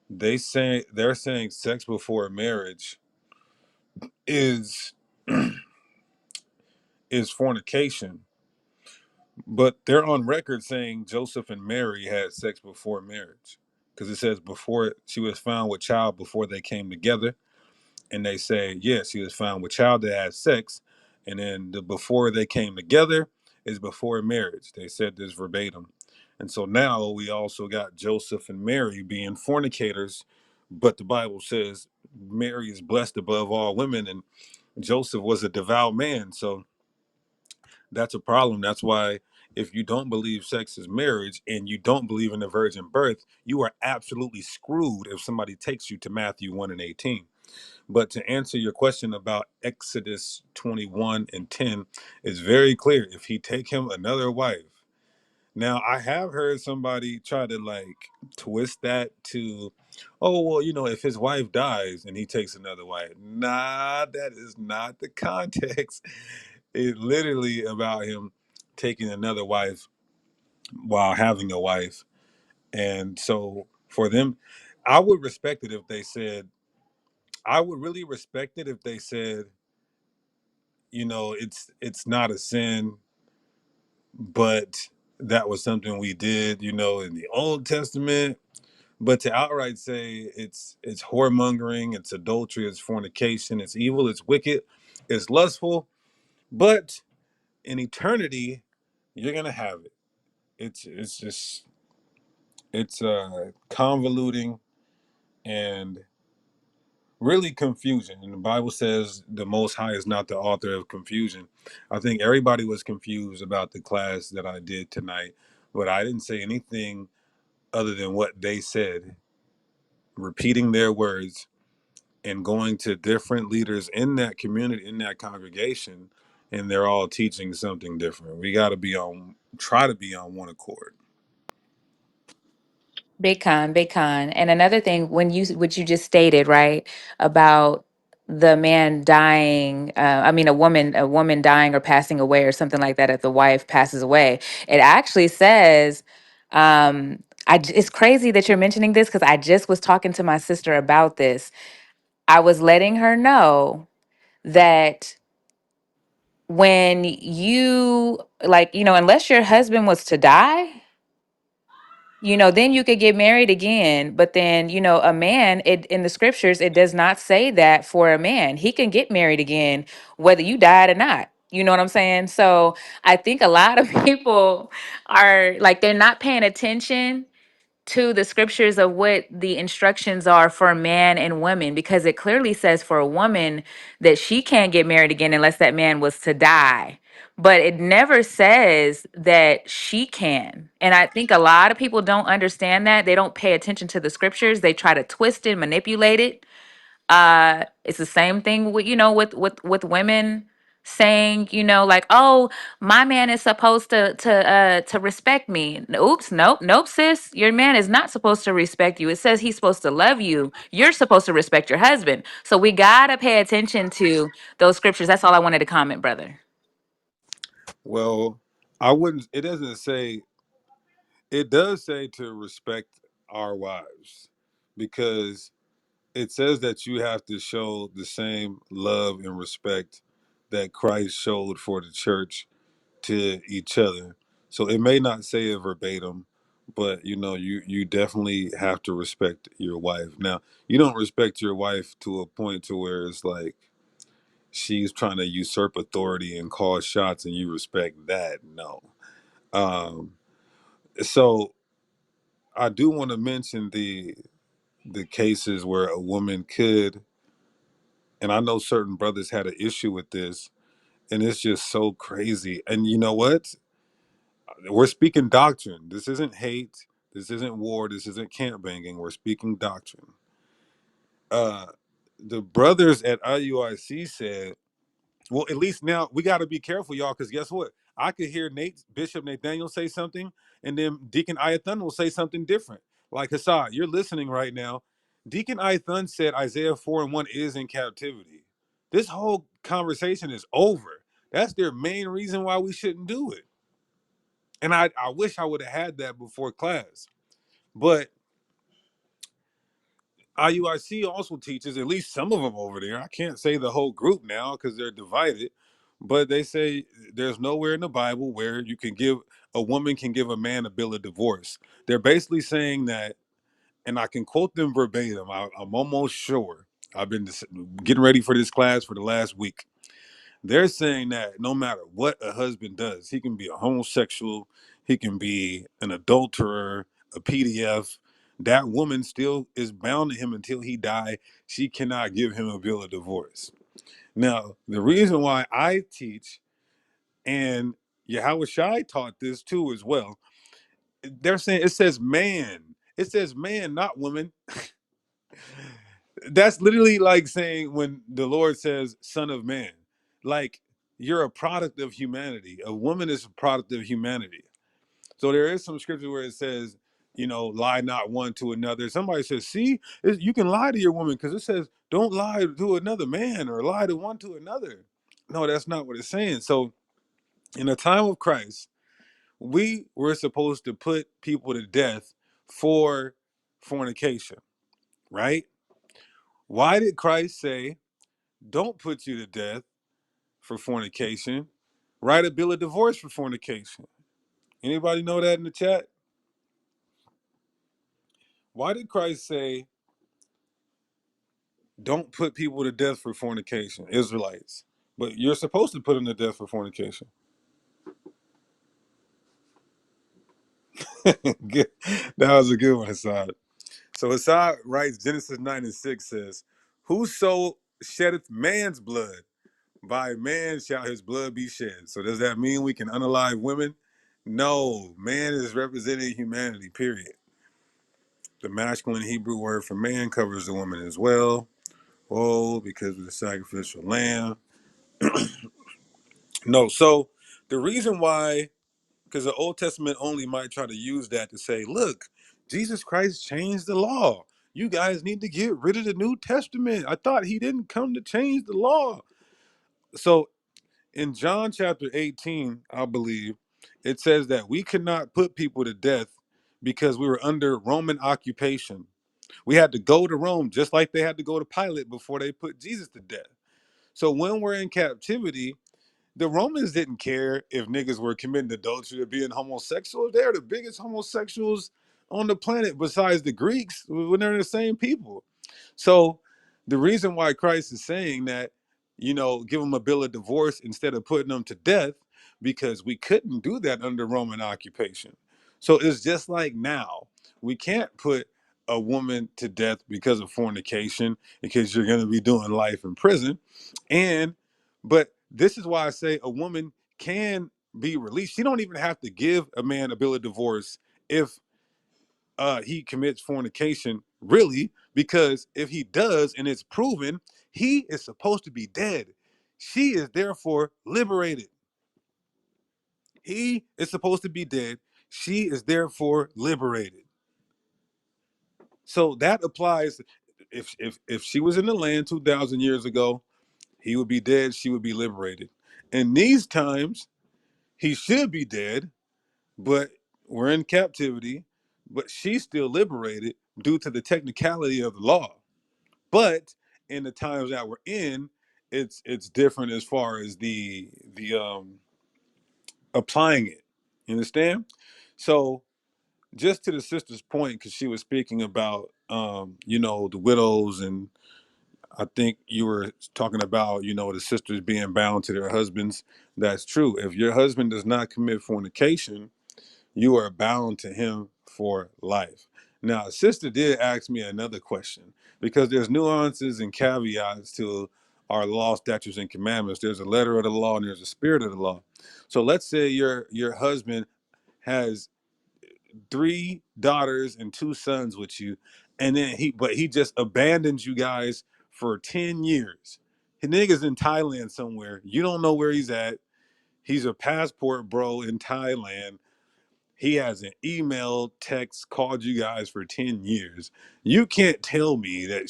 H: they're saying sex before marriage is is fornication. But they're on record saying Joseph and Mary had sex before marriage, because it says before she was found with child before they came together. And they say, yes, she was found with child that had sex. And then the before they came together is before marriage. They said this verbatim. And so now we also got Joseph and Mary being fornicators, but the Bible says Mary is blessed above all women, and Joseph was a devout man. So that's a problem. That's why if you don't believe sex is marriage and you don't believe in the virgin birth, you are absolutely screwed if somebody takes you to Matthew 1 and 18. But to answer your question about Exodus 21 and 10, it's very clear. If he take him another wife. Now, I have heard somebody try to like twist that to, oh, well, if his wife dies and he takes another wife. Nah, that is not the context. It literally about him taking another wife while having a wife. And so for them, I would respect it if they said, I would really respect it if they said, it's not a sin, but that was something we did, in the Old Testament. But to outright say it's whoremongering, it's adultery, it's fornication, it's evil, it's wicked, it's lustful, but in eternity, you're gonna have it. It's just it's convoluting and really confusion. And the Bible says the Most High is not the author of confusion. I think everybody was confused about the class that I did tonight, but I didn't say anything other than what they said, repeating their words. and going to different leaders in that community, in that congregation, and they're all teaching something different. We got to try to be on one accord.
E: Big con, big con. And another thing, when you what you just stated, right, about the man dying, I mean a woman dying or passing away or something like that if the wife passes away. It actually says, it's crazy that you're mentioning this because I just was talking to my sister about this. I was letting her know that when you like, unless your husband was to die, then you could get married again. But then, a man, it in the scriptures, it does not say that for a man. He can get married again, whether you died or not. You know what I'm saying? So I think a lot of people are like, they're not paying attention to the scriptures of what the instructions are for man and women, because it clearly says for a woman that she can't get married again unless that man was to die, but it never says that she can. And I think a lot of people don't understand that. They don't pay attention to the scriptures. They try to twist it, manipulate it. It's the same thing with, with women saying, like, oh, my man is supposed to respect me. Oops, nope, nope, sis, your man is not supposed to respect you. It says he's supposed to love you. You're supposed to respect your husband. So we gotta pay attention to those scriptures. That's all I wanted to comment, brother.
H: Well, I wouldn't. It doesn't say. It does say to respect our wives, because it says that you have to show the same love and respect that Christ showed for the church to each other. So it may not say it verbatim, but you definitely have to respect your wife. Now, you don't respect your wife to a point to where it's like she's trying to usurp authority and call shots and you respect that. No. Um so I do want to mention the cases where a woman could, and I know certain brothers had an issue with this, and it's just so crazy. And you know what? We're speaking doctrine. This isn't hate. This isn't war. This isn't camp banging. We're speaking doctrine. Uh, the brothers at IUIC said, well, at least now we got to be careful, y'all, because guess what? I could hear Bishop Nathaniel say something, and then Deacon Ayathan will say something different. Like Hassad, you're listening right now. Deacon Ayathan said Isaiah 4:1 is in captivity. This whole conversation is over. That's their main reason why we shouldn't do it. And I wish I would have had that before class. But IUIC also teaches, at least some of them over there, I can't say the whole group now because they're divided, but they say there's nowhere in the Bible where a woman can give a man a bill of divorce. They're basically saying that, and I can quote them verbatim, I'm almost sure. I've been getting ready for this class for the last week. They're saying that no matter what a husband does, he can be a homosexual, he can be an adulterer, a PDF. That woman still is bound to him until he die. She cannot give him a bill of divorce. Now, the reason why I teach, and Yahweh Shai taught this too as well, they're saying it says man. It says man, not woman. That's literally like saying when the Lord says son of man, like you're a product of humanity. A woman is a product of humanity. So there is some scripture where it says, lie not one to another. Somebody says, see, you can lie to your woman because it says don't lie to another man or lie to one to another. No, that's not what it's saying. So in the time of Christ, we were supposed to put people to death for fornication, right? Why did Christ say don't put you to death for fornication? Write a bill of divorce for fornication. Anybody know that in the chat? Why did Christ say don't put people to death for fornication, Israelites? But you're supposed to put them to death for fornication. Good. That was a good one, Hassad. So Hassad writes, Genesis 9:6 says, whoso sheddeth man's blood, by man shall his blood be shed. So does that mean we can unalive women? No, man is representing humanity, period. The masculine Hebrew word for man covers the woman as well. Oh, because of the sacrificial lamb. No, so the reason why, because the Old Testament only might try to use that to say, look, Jesus Christ changed the law. You guys need to get rid of the New Testament. I thought he didn't come to change the law. So in John chapter 18, I believe, it says that we could not put people to death because we were under Roman occupation. We had to go to Rome just like they had to go to Pilate before they put Jesus to death. So when we're in captivity, the Romans didn't care if niggas were committing adultery or being homosexual. They're the biggest homosexuals on the planet besides the Greeks when they're the same people. So the reason why Christ is saying that, give them a bill of divorce instead of putting them to death, because we couldn't do that under Roman occupation. So it's just like now, we can't put a woman to death because of fornication, because you're going to be doing life in prison. But this is why I say a woman can be released. She don't even have to give a man a bill of divorce if he commits fornication, really, because if he does and it's proven, he is supposed to be dead. She is therefore liberated. He is supposed to be dead. She is therefore liberated. So that applies. If she was in the land 2,000 years ago, he would be dead. She would be liberated. In these times, he should be dead, but we're in captivity. But she's still liberated due to the technicality of the law. But in the times that we're in, it's different as far as the applying it. You understand? So just to the sister's point, because she was speaking about the widows, and I think you were talking about the sisters being bound to their husbands. That's true. If your husband does not commit fornication, you are bound to him for life. Now, a sister did ask me another question, because there's nuances and caveats to our law, statutes, and commandments. There's a letter of the law and there's a spirit of the law. So let's say your husband has 3 daughters and 2 sons with you, and then he just abandons you guys for 10 years. His nigga's in Thailand somewhere. You don't know where he's at. He's a passport bro in Thailand. He hasn't emailed, text, called you guys for 10 years. You can't tell me that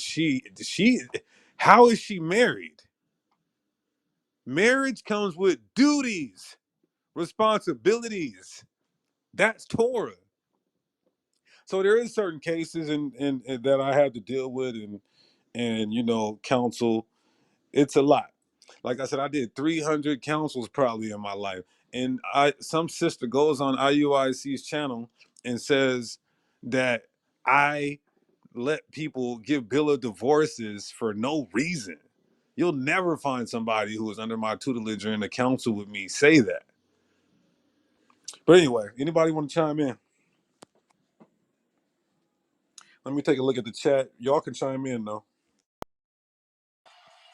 H: how is she married? Marriage comes with duties, responsibilities. That's Torah. So there is certain cases and that I have to deal with and counsel. It's a lot. Like I said, I did 300 counsels probably in my life. And some sister goes on IUIC's channel and says that I let people give bill of divorces for no reason. You'll never find somebody who is under my tutelage or in the council with me say that. But anyway, anybody want to chime in? Let me take a look at the chat. Y'all can chime in though.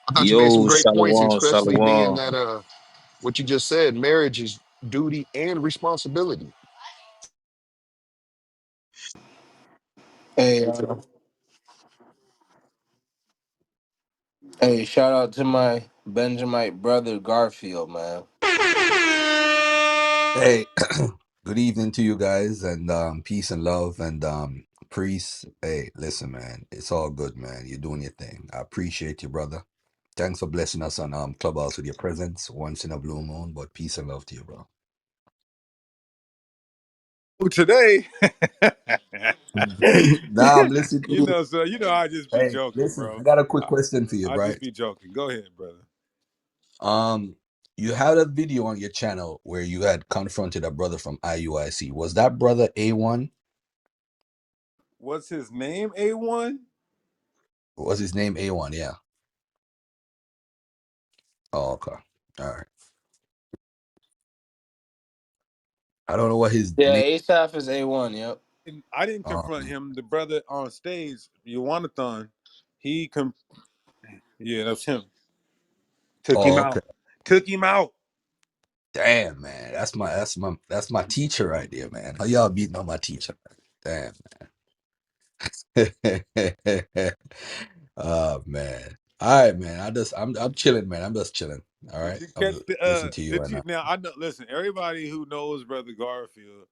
D: I thought you made some
I: Yo,
D: great points,
I: Shalom,
D: especially being
I: Shalom.
D: that what you just said, marriage is duty and responsibility.
C: Hey, hey, shout out to my Benjamite brother Garfield, man.
J: Hey, good evening to you guys, and peace and love, and priest. Hey, listen, man, it's all good, man. You're doing your thing. I appreciate you, brother. Thanks for blessing us on Clubhouse with your presence once in a blue moon. But peace and love to you, bro.
H: Today,
J: Nah, I'm listening to you.
H: so I just be
J: Hey,
H: joking,
J: listen,
H: bro.
J: I got a quick
H: I,
J: question for you,
H: I just
J: right?
H: be joking. Go ahead, brother.
J: Um, you had a video on your channel where you had confronted a brother from IUIC. Was that brother A1?
H: What's his name? A1?
J: Was his name A1? Yeah. Oh, okay. All right. I don't know what his
C: Yeah,
J: name.
C: Asaph is A1, yep.
H: I didn't confront him. The brother on stage, Yawanathan, he yeah, that's him. Took him
J: Oh, okay.
H: out. Took him out.
J: Damn, man. That's my teacher right there, man. How y'all beating on my teacher? Damn. Oh man. All right, man. I'm chilling, man. I'm just chilling. All
H: Did
J: right.
H: you
J: I'm
H: catch
J: listen to you
H: did
J: right
H: you
J: now.
H: now I know listen, everybody who knows Brother Garfield,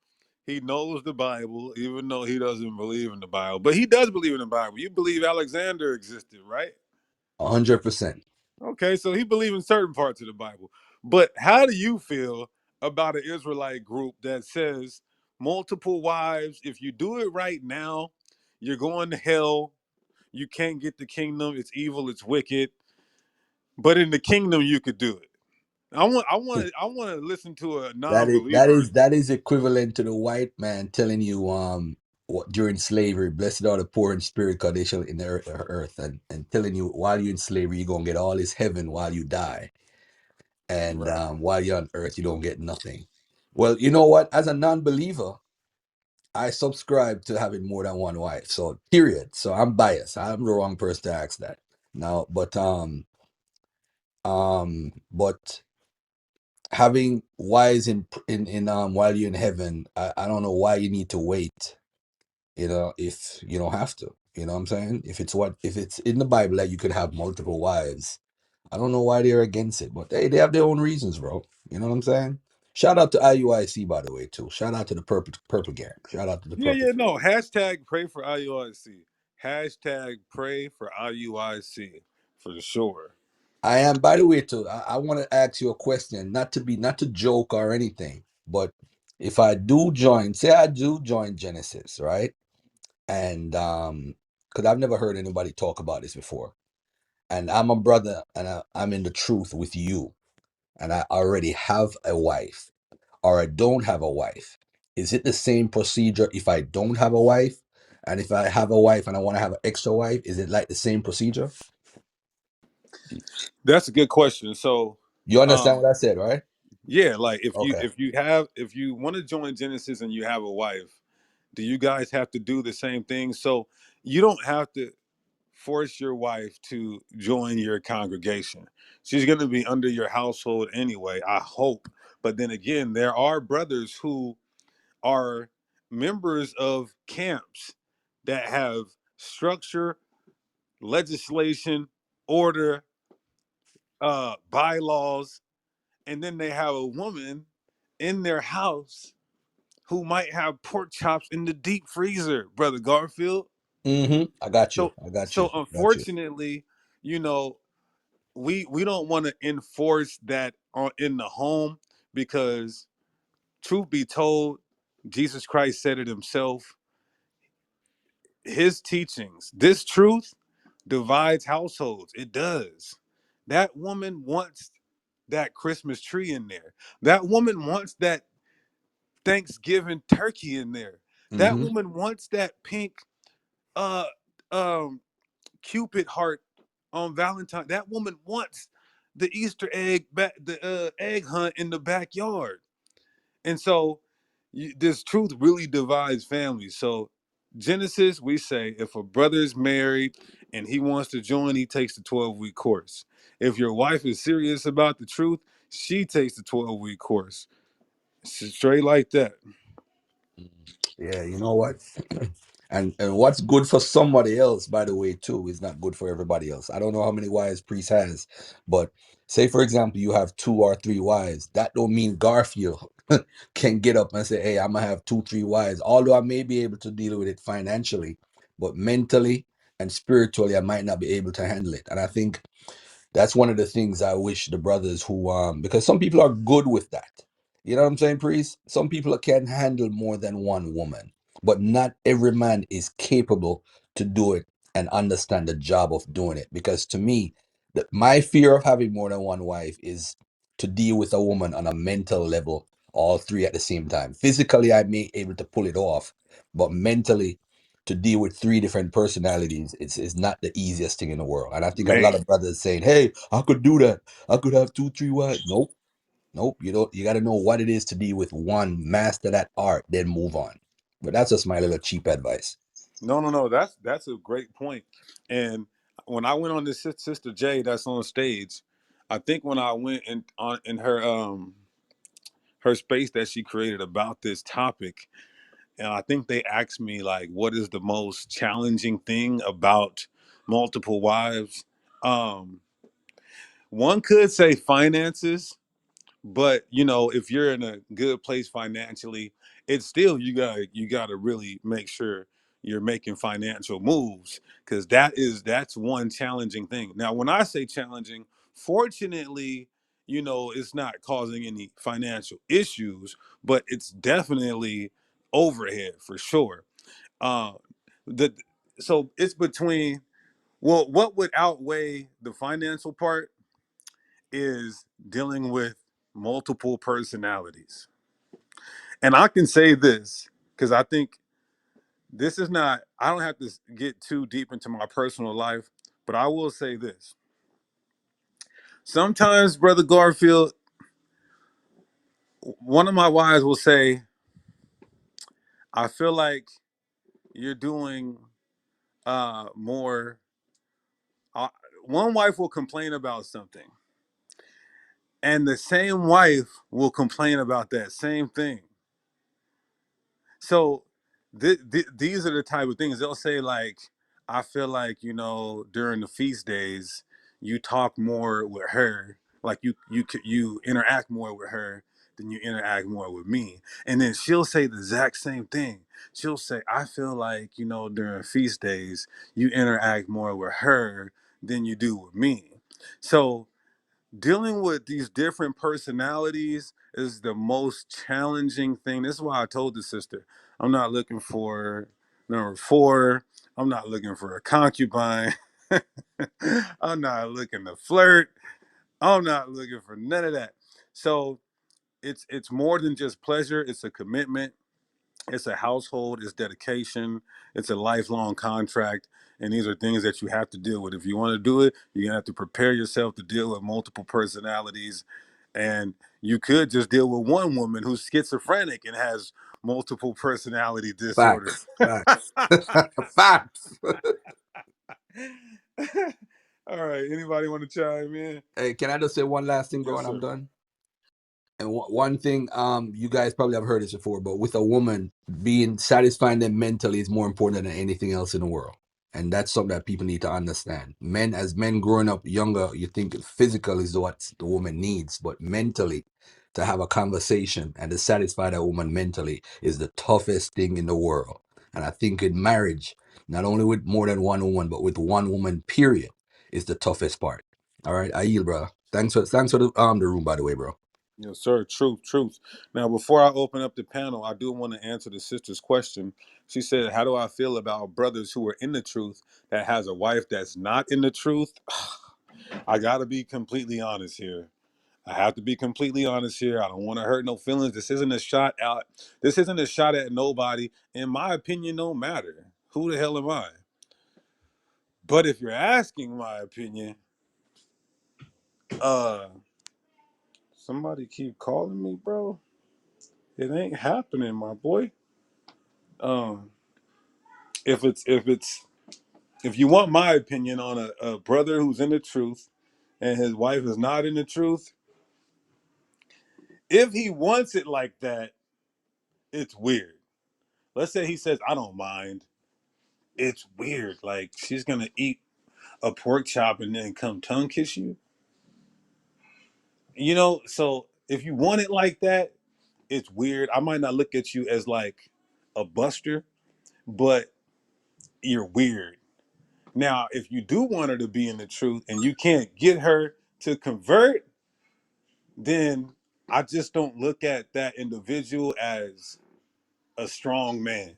H: he knows the Bible, even though he doesn't believe in the Bible. But he does believe in the Bible. You believe Alexander existed, right?
J: 100%.
H: Okay, so he believes in certain parts of the Bible. But how do you feel about an Israelite group that says multiple wives, if you do it right now, you're going to hell, you can't get the kingdom, it's evil, it's wicked, but in the kingdom you could do it. I want to listen to a
J: That is that
H: non-believer.
J: is that is equivalent to the white man telling you during slavery, blessed are the poor in spirit, because they shall inherit the earth, and telling you while you're in slavery, you're gonna get all this heaven while you die. And
H: Right.
J: while you're on earth, you don't get nothing. Well, you know what? As a non-believer, I subscribe to having more than one wife. So period. So I'm biased. I'm the wrong person to ask that. Now, but having wives in while you're in heaven, I don't know why you need to wait, if you don't have to. You know what I'm saying? If it's in the Bible that you could have multiple wives, I don't know why they're against it, but they have their own reasons, bro. You know what I'm saying? Shout out to IUIC, by the way, too. Shout out to the Purple Gang. Shout out to the
H: Yeah,
J: Purple.
H: yeah, no. Hashtag pray for IUIC. Hashtag pray for IUIC for sure.
J: I am, by the way, too. I want to ask you a question, not to joke or anything, but if I do join, say I do join Genesis, right? And because I've never heard anybody talk about this before, and I'm a brother, and I'm in the truth with you, and I already have a wife, or I don't have a wife. Is it the same procedure if I don't have a wife? And if I have a wife and I want to have an extra wife, is it like the same procedure?
H: That's a good question. So,
J: You understand
H: um,
J: what I said, right?
H: yeah, like
J: Okay.
H: if you want to join Genesis and you have a wife, do you guys have to do the same thing? So you don't have to force your wife to join your congregation. She's going to be under your household anyway, I hope. But then again, there are brothers who are members of camps that have structure, legislation, order, bylaws, and then they have a woman in their house who might have pork chops in the deep freezer, Brother Garfield.
J: I got you.
H: So
J: I got you.
H: so
J: Got you.
H: unfortunately, you know, we don't want to enforce that in the home because truth be told, Jesus Christ said it himself. His teachings, this truth divides households. It does. That woman wants that Christmas tree in there. That woman wants that Thanksgiving turkey in there. That
J: hmm
H: woman wants that pink uh um Cupid heart on Valentine. That woman wants the Easter egg the egg hunt in the backyard. And so this truth really divides families. So Genesis, we say if a brother is married and he wants to join, he takes the 12-week course. If your wife is serious about the truth, she takes the 12-week course. Straight like that.
J: Yeah, you know what? And what's good for somebody else, by the way, too, is not good for everybody else. I don't know how many wives Priest has, but say for example you have 2 or 3 wives. That don't mean Garfield can get up and say, "Hey, I'm gonna have 2, 3 wives." Although I may be able to deal with it financially, but mentally and spiritually, I might not be able to handle it. And I think that's one of the things I wish the brothers who because some people are good with that. You know what I'm saying, priest? Some people can handle more than one woman, but not every man is capable to do it and understand the job of doing it. Because to me, my fear of having more than one wife is to deal with a woman on a mental level, all 3 at the same time. Physically, I may able to pull it off, but mentally to deal with 3 different personalities, it's not the easiest thing in the world. And I think a lot
H: Man.
J: of brothers saying, "Hey, I could do that. I could have 2, 3 wives." Nope, nope. You don't. You got to know what it is to deal with one, master that art, then move on. But that's just my little cheap advice.
H: No, no, no. That's a great point. And when I went on this Sister J that's on stage, I think when I went in her space that she created about this topic, and I think they asked me like, what is the most challenging thing about multiple wives? Um, one could say finances, but you know, if you're in a good place financially, it's still you gotta really make sure you're making financial moves, because that's one challenging thing. Now when I say challenging, fortunately, you know, it's not causing any financial issues, but it's definitely overhead for sure. uh the so it's between, well, what would outweigh the financial part is dealing with multiple personalities. And I can say this because I think this is not, I don't have to get too deep into my personal life, but I will say this. Sometimes, Brother Garfield, one of my wives will say, I feel like you're doing more. Uh, one wife will complain about something, and the same wife will complain about that same thing. So these are the type of things they'll say, like, I feel like, you know, during the feast days you talk more with her, like you interact more with her than you interact more with me. And then she'll say the exact same thing. She'll say, I feel like, you know, during feast days you interact more with her than you do with me. So dealing with these different personalities is the most challenging thing. This is why I told the sister, I'm not looking for number four. I'm not looking for a concubine. I'm not looking to flirt. I'm not looking for none of that. So it's more than just pleasure. It's a commitment. It's a household, it's dedication, it's a lifelong contract. And these are things that you have to deal with. If you want to do it, you're gonna have to prepare yourself to deal with multiple personalities. And you could just deal with one woman who's schizophrenic and has multiple personality disorders.
J: Facts, facts, facts.
H: All right, anybody want to chime in?
J: Hey, can I just say one last thing, bro,
H: Yes,
J: and I'm
H: sir.
J: done? And one thing, you guys probably have heard this before, but with a woman, being satisfying them mentally is more important than anything else in the world. And that's something that people need to understand. Men, as men growing up younger, you think physical is what the woman needs, but mentally, to have a conversation and to satisfy that woman mentally is the toughest thing in the world. And I think in marriage, not only with more than one woman, but with one woman, period, is the toughest part. All right, I yield, bro. Thanks for the room, by the way, bro.
H: Yes, sir. Truth, truth. Now, before I open up the panel, I do want to answer the sister's question. She said, how do I feel about brothers who are in the truth that has a wife that's not in the truth? I got to be completely honest here. I have to be completely honest here. I don't want to hurt no feelings. This isn't a shot out. This isn't a shot at nobody. In my opinion, don't matter. Who the hell am I? But if you're asking my opinion, uh, somebody keep calling me, bro. It ain't happening, my boy. Um, if you want my opinion on a brother who's in the truth and his wife is not in the truth, if he wants it like that, it's weird. Let's say he says, I don't mind. It's weird. Like, she's gonna eat a pork chop and then come tongue kiss you. You know, so if you want it like that, it's weird. I might not look at you as like a buster, but you're weird. Now, if you do want her to be in the truth and you can't get her to convert, then I just don't look at that individual as a strong man.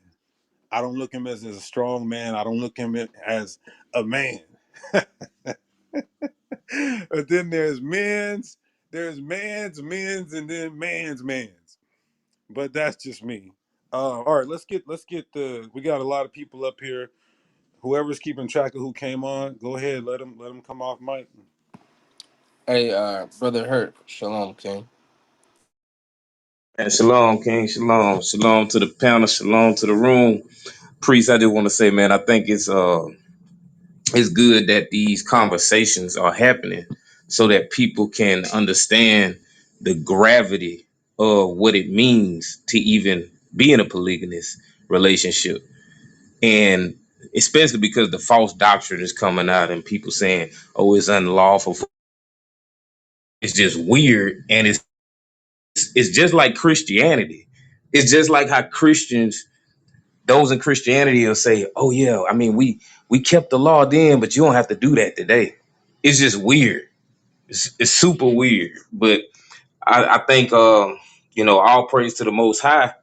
H: I don't look him as a strong man. I don't look him as a man. But then there's men's, and then man's. But that's just me. All right, let's get we got a lot of people up here. Whoever's keeping track of who came on, go ahead, let them come off mic.
C: Hey, brother Hurt, Shalom, King.
I: And shalom, King. Shalom. Shalom to the panel. Shalom to the room. Priest, I just want to say, man, I think it's good that these conversations are happening so that people can understand the gravity of what it means to even be in a polygamous relationship. And especially because the false doctrine is coming out and people saying, "Oh, it's unlawful." It's just weird, and it's just like Christianity. It's just like how Christians, those in Christianity, will say, "Oh yeah, I mean we kept the law then, but you don't have to do that today." It's just weird. It's super weird. But I think all praise to the Most High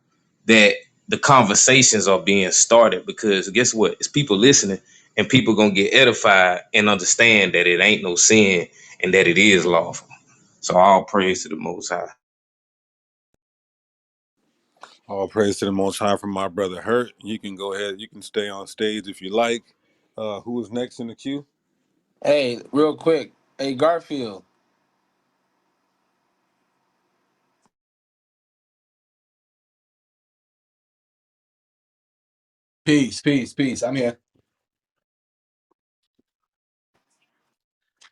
I: that the conversations are being started, because guess what? It's people listening, and people gonna get edified and understand that it ain't no sin and that it is lawful. So all praise to the Most High.
H: All praise to the Most High from my brother Hurt. You can go ahead. You can stay on stage if you like. Who is next in the queue?
C: Hey, real quick. Hey, Garfield.
J: Peace, peace, peace. I'm here.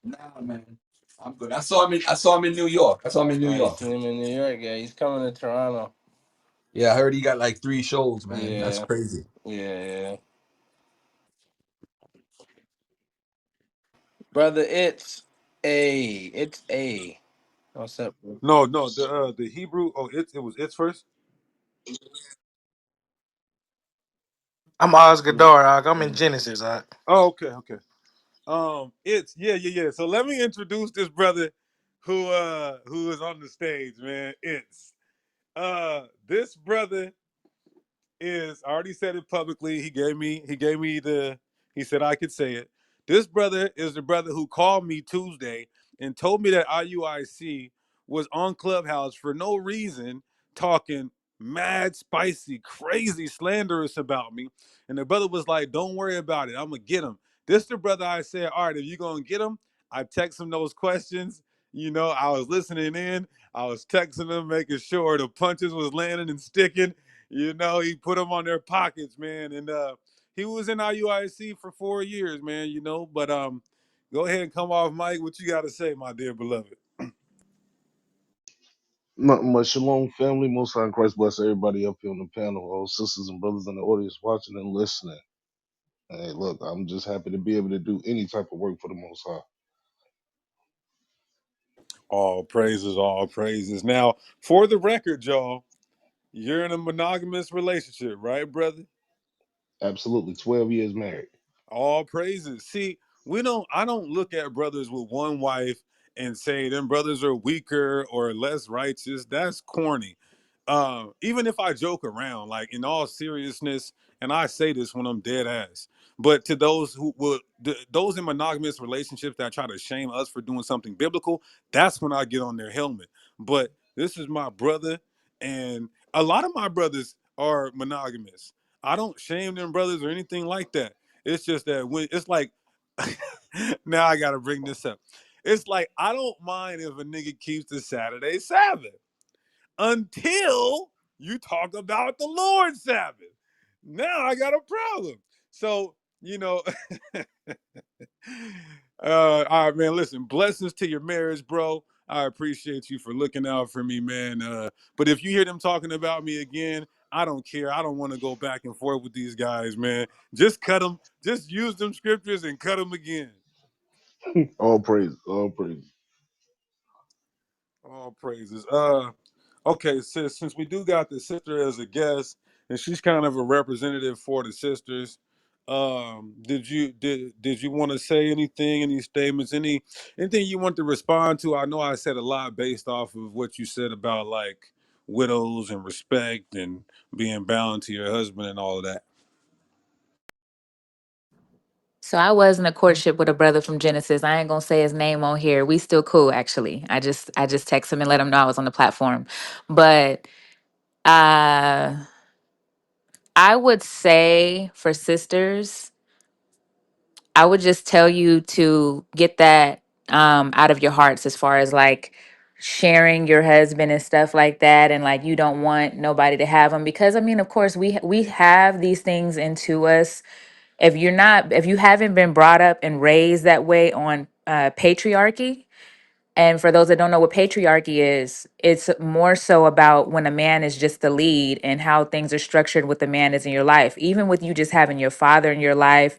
J: Nah, man. I'm good. I saw him in New York. I saw him in New
C: Oh, you
J: York.
C: seen him in New York? Yeah, he's coming to Toronto.
J: Yeah, I heard he got like 3 shows, man. That's
C: Yeah,
J: crazy.
C: yeah. Brother, it's a. What's up, bro?
H: No, no. The Hebrew. Oh, it was it's first.
K: I'm Oz
H: Yeah.
K: Gadar. I'm in Genesis.
H: Oh, okay, okay. It's yeah. So let me introduce this brother who is on the stage, man. It's this brother is, I already said it publicly. He said I could say it. This brother is the brother who called me Tuesday and told me that IUIC was on Clubhouse for no reason, talking mad spicy, crazy, slanderous about me. And the brother was like, "Don't worry about it. I'm gonna get him." This the brother I said, "All right, if you gonna get him," I text him those questions. I was listening in. I was texting him, making sure the punches was landing and sticking. He put them on their pockets, man. And he was in IUIC for 4 years, man, But go ahead and come off, Mike. What you got to say, my dear beloved?
L: Nothing much. Shalom, family. Most High in Christ bless everybody up here on the panel, all sisters and brothers in the audience watching and listening. Hey, look, I'm just happy to be able to do any type of work for the Most High.
H: All praises, all praises. Now, for the record, y'all, you're in a monogamous relationship, right, brother?
L: Absolutely. 12 years married.
H: All praises. See, I don't look at brothers with one wife and say them brothers are weaker or less righteous. That's corny. Even if I joke around, like in all seriousness, and I say this when I'm dead ass, but to those those in monogamous relationships that try to shame us for doing something biblical, that's when I get on their helmet. But this is my brother, and a lot of my brothers are monogamous. I don't shame them brothers or anything like that. It's just that when it's like, now I gotta bring this up. It's like I don't mind if a nigga keeps the Saturday Sabbath until you talk about the Lord's Sabbath. Now I got a problem. So, all right, man. Listen, blessings to your marriage, bro. I appreciate you for looking out for me, man. But if you hear them talking about me again, I don't care. I don't want to go back and forth with these guys, man. Just cut them. Just use them scriptures and cut them again.
L: All praise. All praise.
H: All praises. Okay, sis, since we do got the sister as a guest, and she's kind of a representative for the sisters, did you want to say anything, any statements, anything you want to respond to? I know I said a lot based off of what you said about like widows and respect and being bound to your husband and all of that.
E: So I was in a courtship with a brother from Genesis. I ain't gonna say his name on here. We still cool, actually. I just text him and let him know I was on the platform. But uh I would say for sisters, I would just tell you to get that out of your hearts as far as like sharing your husband and stuff like that, and like you don't want nobody to have them, because I mean, of course, we have these things into us. If you haven't been brought up and raised that way on patriarchy, And for those that don't know what patriarchy is, it's more so about when a man is just the lead and how things are structured with the man is in your life. Even with you just having your father in your life,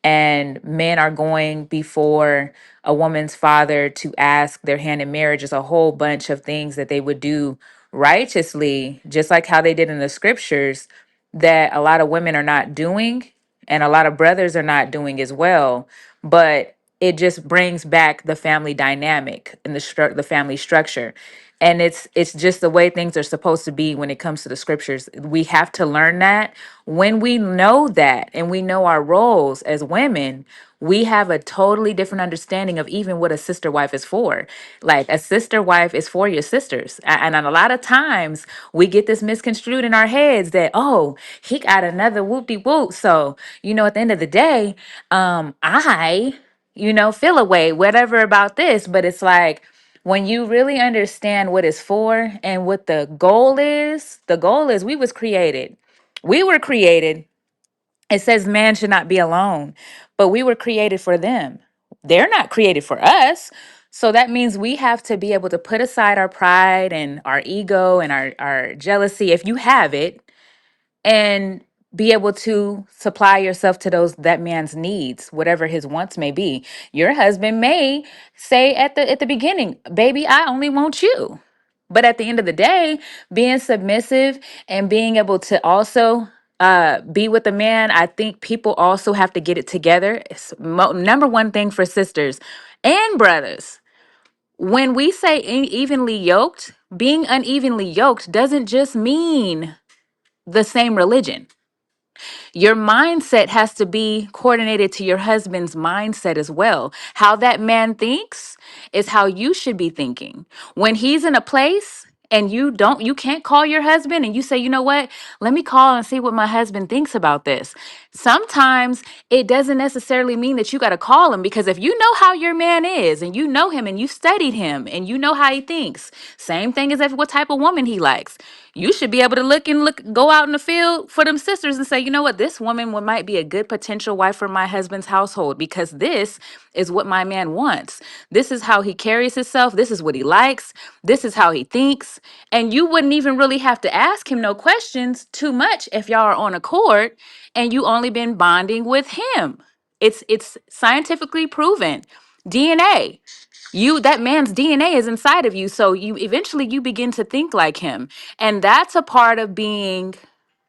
E: and men are going before a woman's father to ask their hand in marriage, is a whole bunch of things that they would do righteously, just like how they did in the scriptures, that a lot of women are not doing and a lot of brothers are not doing as well. But it just brings back the family dynamic and the family structure. And it's just the way things are supposed to be when it comes to the scriptures. We have to learn that. When we know that and we know our roles as women, we have a totally different understanding of even what a sister wife is for. Like, a sister wife is for your sisters. And a lot of times we get this misconstrued in our heads that, oh, he got another whoop de whoop. So, at the end of the day, feel a way, whatever about this. But it's like, when you really understand what it's for and what the goal is we were created. It says man should not be alone, but we were created for them. They're not created for us. So that means we have to be able to put aside our pride and our ego and our jealousy, if you have it, and be able to supply yourself to that man's needs, whatever his wants may be. Your husband may say at the beginning, baby, I only want you. But at the end of the day, being submissive and being able to also be with a man, I think people also have to get it together. It's number one thing for sisters and brothers. When we say evenly yoked, being unevenly yoked doesn't just mean the same religion. Your mindset has to be coordinated to your husband's mindset as well. How that man thinks is how you should be thinking. When he's in a place and you can't call your husband and you say, you know what, let me call and see what my husband thinks about this. Sometimes it doesn't necessarily mean that you got to call him, because if you know how your man is and you know him and you studied him and you know how he thinks, same thing as if what type of woman he likes. You should be able to go out in the field for them sisters and say, you know what, this woman might be a good potential wife for my husband's household, because this is what my man wants. This is how he carries himself. This is what he likes. This is how he thinks. And you wouldn't even really have to ask him no questions too much if y'all are on accord and you only been bonding with him. It's scientifically proven. DNA. That man's DNA is inside of you, so you eventually you begin to think like him, and that's a part of being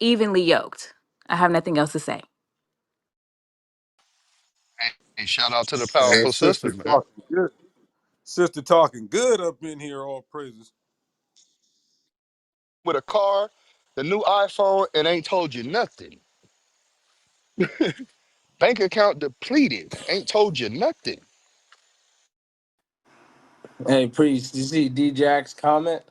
E: evenly yoked. I have nothing else to say.
D: Hey, shout out to the
H: And
D: powerful
H: sister
D: sister, man.
H: talking good. Sister talking good up in here, all praises.
D: With a car, the new iPhone, and ain't told you nothing. Bank account depleted, ain't told you nothing.
C: Hey, priest, you see D Jack's comment?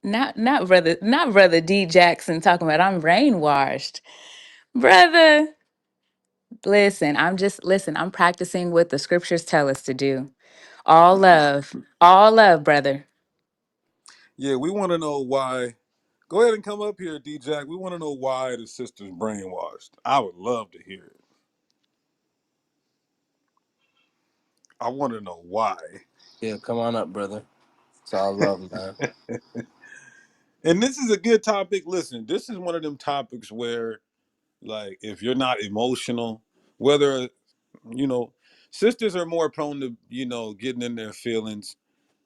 E: Not brother D Jackson talking about I'm brainwashed. Brother, listen, I'm practicing what the scriptures tell us to do. All love, brother.
H: Yeah, we want to know why. Go ahead and come up here, D Jack. We want to know why the sister's brainwashed. I would love to hear it. I want to know why.
C: Yeah, come on up, brother. It's all love, man.
H: And this is a good topic. Listen, this is one of them topics where, like, if you're not emotional, whether, you know, sisters are more prone to, getting in their feelings.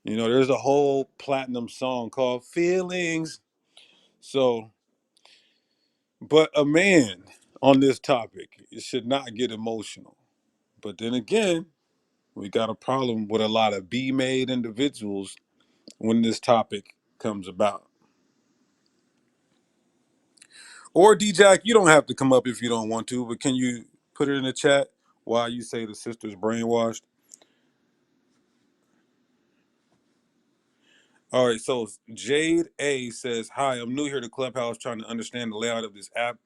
H: There's a whole platinum song called Feelings. So, but a man on this topic should not get emotional. But then again, we got a problem with a lot of be-made individuals when this topic comes about. Or D-Jack, you don't have to come up if you don't want to, but can you put it in the chat why you say the sister's brainwashed? All right, so Jade A says, "Hi, I'm new here to Clubhouse trying to understand the layout of this app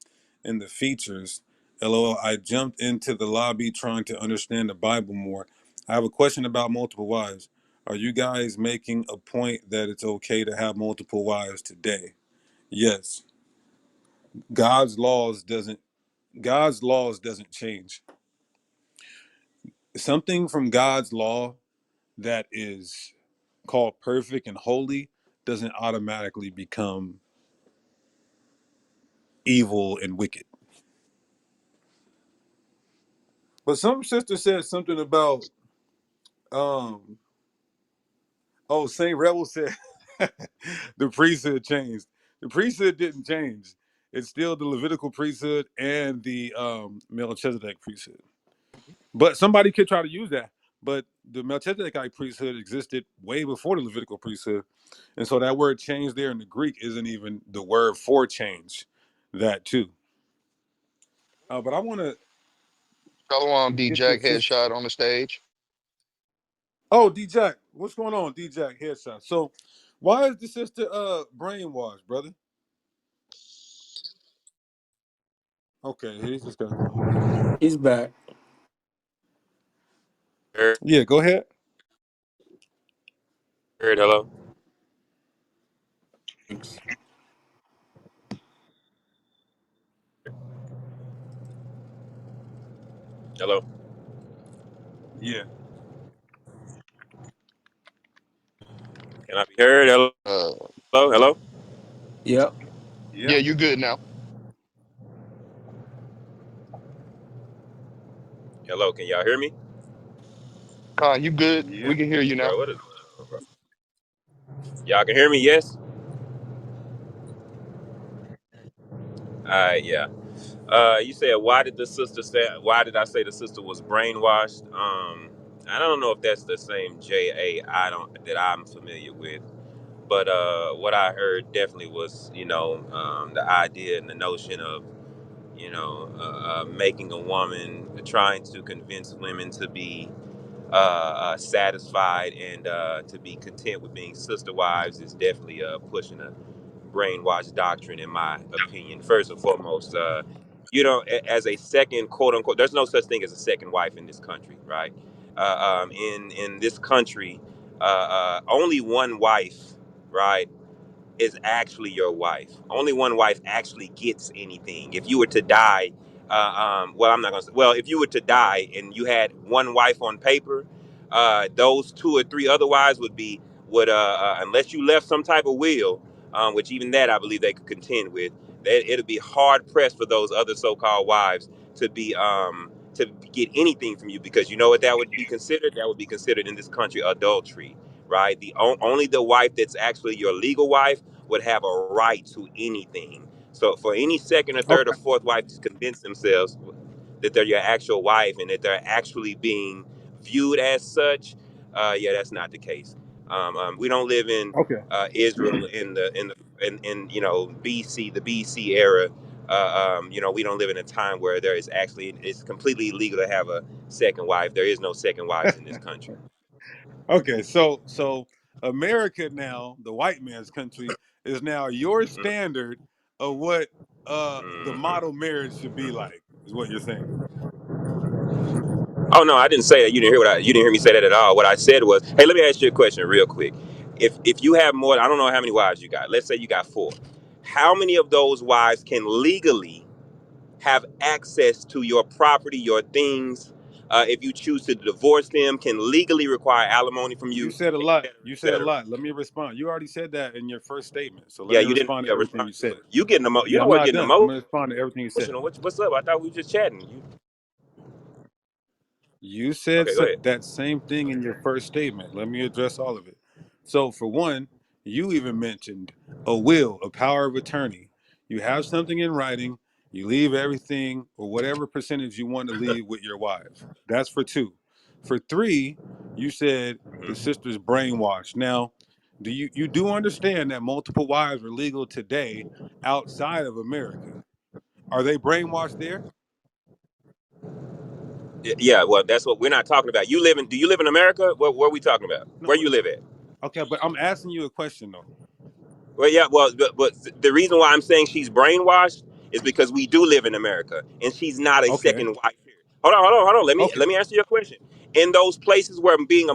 H: and the features. LOL, I jumped into the lobby trying to understand the Bible more. I have a question about multiple wives. Are you guys making a point that it's okay to have multiple wives today? Yes. God's laws doesn't God's laws doesn't change. Something from God's law that is called perfect and holy doesn't automatically become evil and wicked. But some sister said something about um oh, Saint Rebel said the priesthood changed. The priesthood didn't change. It's still the Levitical priesthood and the Melchizedek priesthood. But somebody could try to use that. But the Melchizedekite priesthood existed way before the Levitical priesthood. And so that word change there in the Greek isn't even the word for change. That too. But I want to
D: Shalom, D
H: get
D: Jack
H: this sister.
D: headshot on the stage.
H: Oh, D Jack. What's going on, D Jack? Headshot. So why is the sister brainwashed, brother? Okay, he's just got to go.
C: He's back.
M: Heard,
H: Yeah, go ahead.
M: hello,
C: Thanks.
M: hello.
H: Yeah.
M: Can I be heard? Hello,
D: Uh,
M: hello.
C: Yep.
H: Yeah.
D: yeah, you good now.
M: Hello, can y'all hear me?
D: Khan, you good?
H: Yeah.
D: We can hear you now.
M: Bro, what is y'all can hear me? Yes. All right, yeah. You said why did the sister say? Why did I say the sister was brainwashed? I don't know if that's the same J A. I don't that I'm familiar with, but what I heard definitely was the idea and the notion of making a woman, trying to convince women to be satisfied and to be content with being sister wives is definitely pushing a brainwashed doctrine, in my opinion. First and foremost, as a second quote unquote, there's no such thing as a second wife in this country, right? In this country, only one wife, right, is actually your wife. Only one wife actually gets anything. If you were to die, well, I'm not gonna say. Well, if you were to die and you had one wife on paper, those two or three other wives would unless you left some type of will, which even that I believe they could contend with. That it'll be hard pressed for those other so-called wives to get anything from you, because you know what that would be considered. That would be considered in this country adultery, right? Only the wife that's actually your legal wife would have a right to anything. So for any second or third or
H: Okay.
M: fourth wife to convince themselves that they're your actual wife and that they're actually being viewed as such, yeah, that's not the case. We don't live in
H: Okay.
M: Israel in BC, the BC era. We don't live in a time where there is actually, it's completely illegal to have a second wife. There is no second wives in this country.
H: Okay. So America now, the white man's country, is now your standard of what the
M: Mhm.
H: model marriage should be like, is what you're saying.
M: Oh no, I didn't say that. You didn't hear me say that at all. What I said was, hey, let me ask you a question real quick. If you have more, I don't know how many wives you got. Let's say you got four. How many of those wives can legally have access to your property, your things? If you choose to divorce them, can legally require alimony from
H: You
M: you,
H: said a
M: et
H: lot.
M: cetera,
H: You
M: et
H: said a
M: cetera.
H: lot. Let me respond. You already said that in your first statement. So let
M: Yeah,
H: me
M: you didn't.
H: respond to
M: Yeah,
H: everything
M: respond.
H: you said.
M: You getting you
H: Yeah,
M: the
H: I'm
M: one
H: not
M: getting
H: done. I'm
M: emotional.
H: gonna respond to everything you said.
M: What's up? I thought we were just chatting.
H: You said
M: Okay, go ahead.
H: that same thing in your first statement. Let me address all of it. So, for one, you even mentioned a will, a power of attorney. You have something in writing, you leave everything or whatever percentage you want to leave with your wife. That's for two. For three, you said the
M: Mhm.
H: sister's brainwashed. Now, you do understand that multiple wives are legal today outside of America? Are they brainwashed there?
M: Yeah, well, that's what we're not talking about. Do you live in America? What are we talking about?
H: No.
M: Where you live at?
H: Okay, but I'm asking you a question though.
M: Well, yeah, well, but the reason why I'm saying she's brainwashed is because we do live in America, and she's not a
H: Okay.
M: second wife here. Hold on. Let me
H: Okay.
M: let me answer your question. in those places where being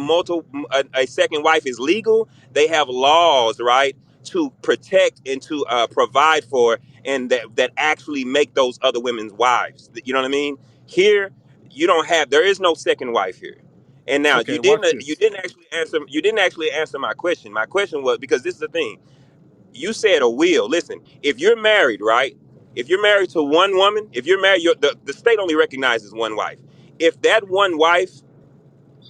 M: a second wife is legal, they have laws, right, to protect and to provide for, and that actually make those other women's wives. You know what I mean? Here, you don't have. There is no second wife here. And now
H: Okay, watch
M: you
H: this.
M: didn't actually answer my question. My question was, because this is the thing. You said a will. Listen, if you're married, right? If you're married to one woman, if you're married, the state only recognizes one wife. If that one wife,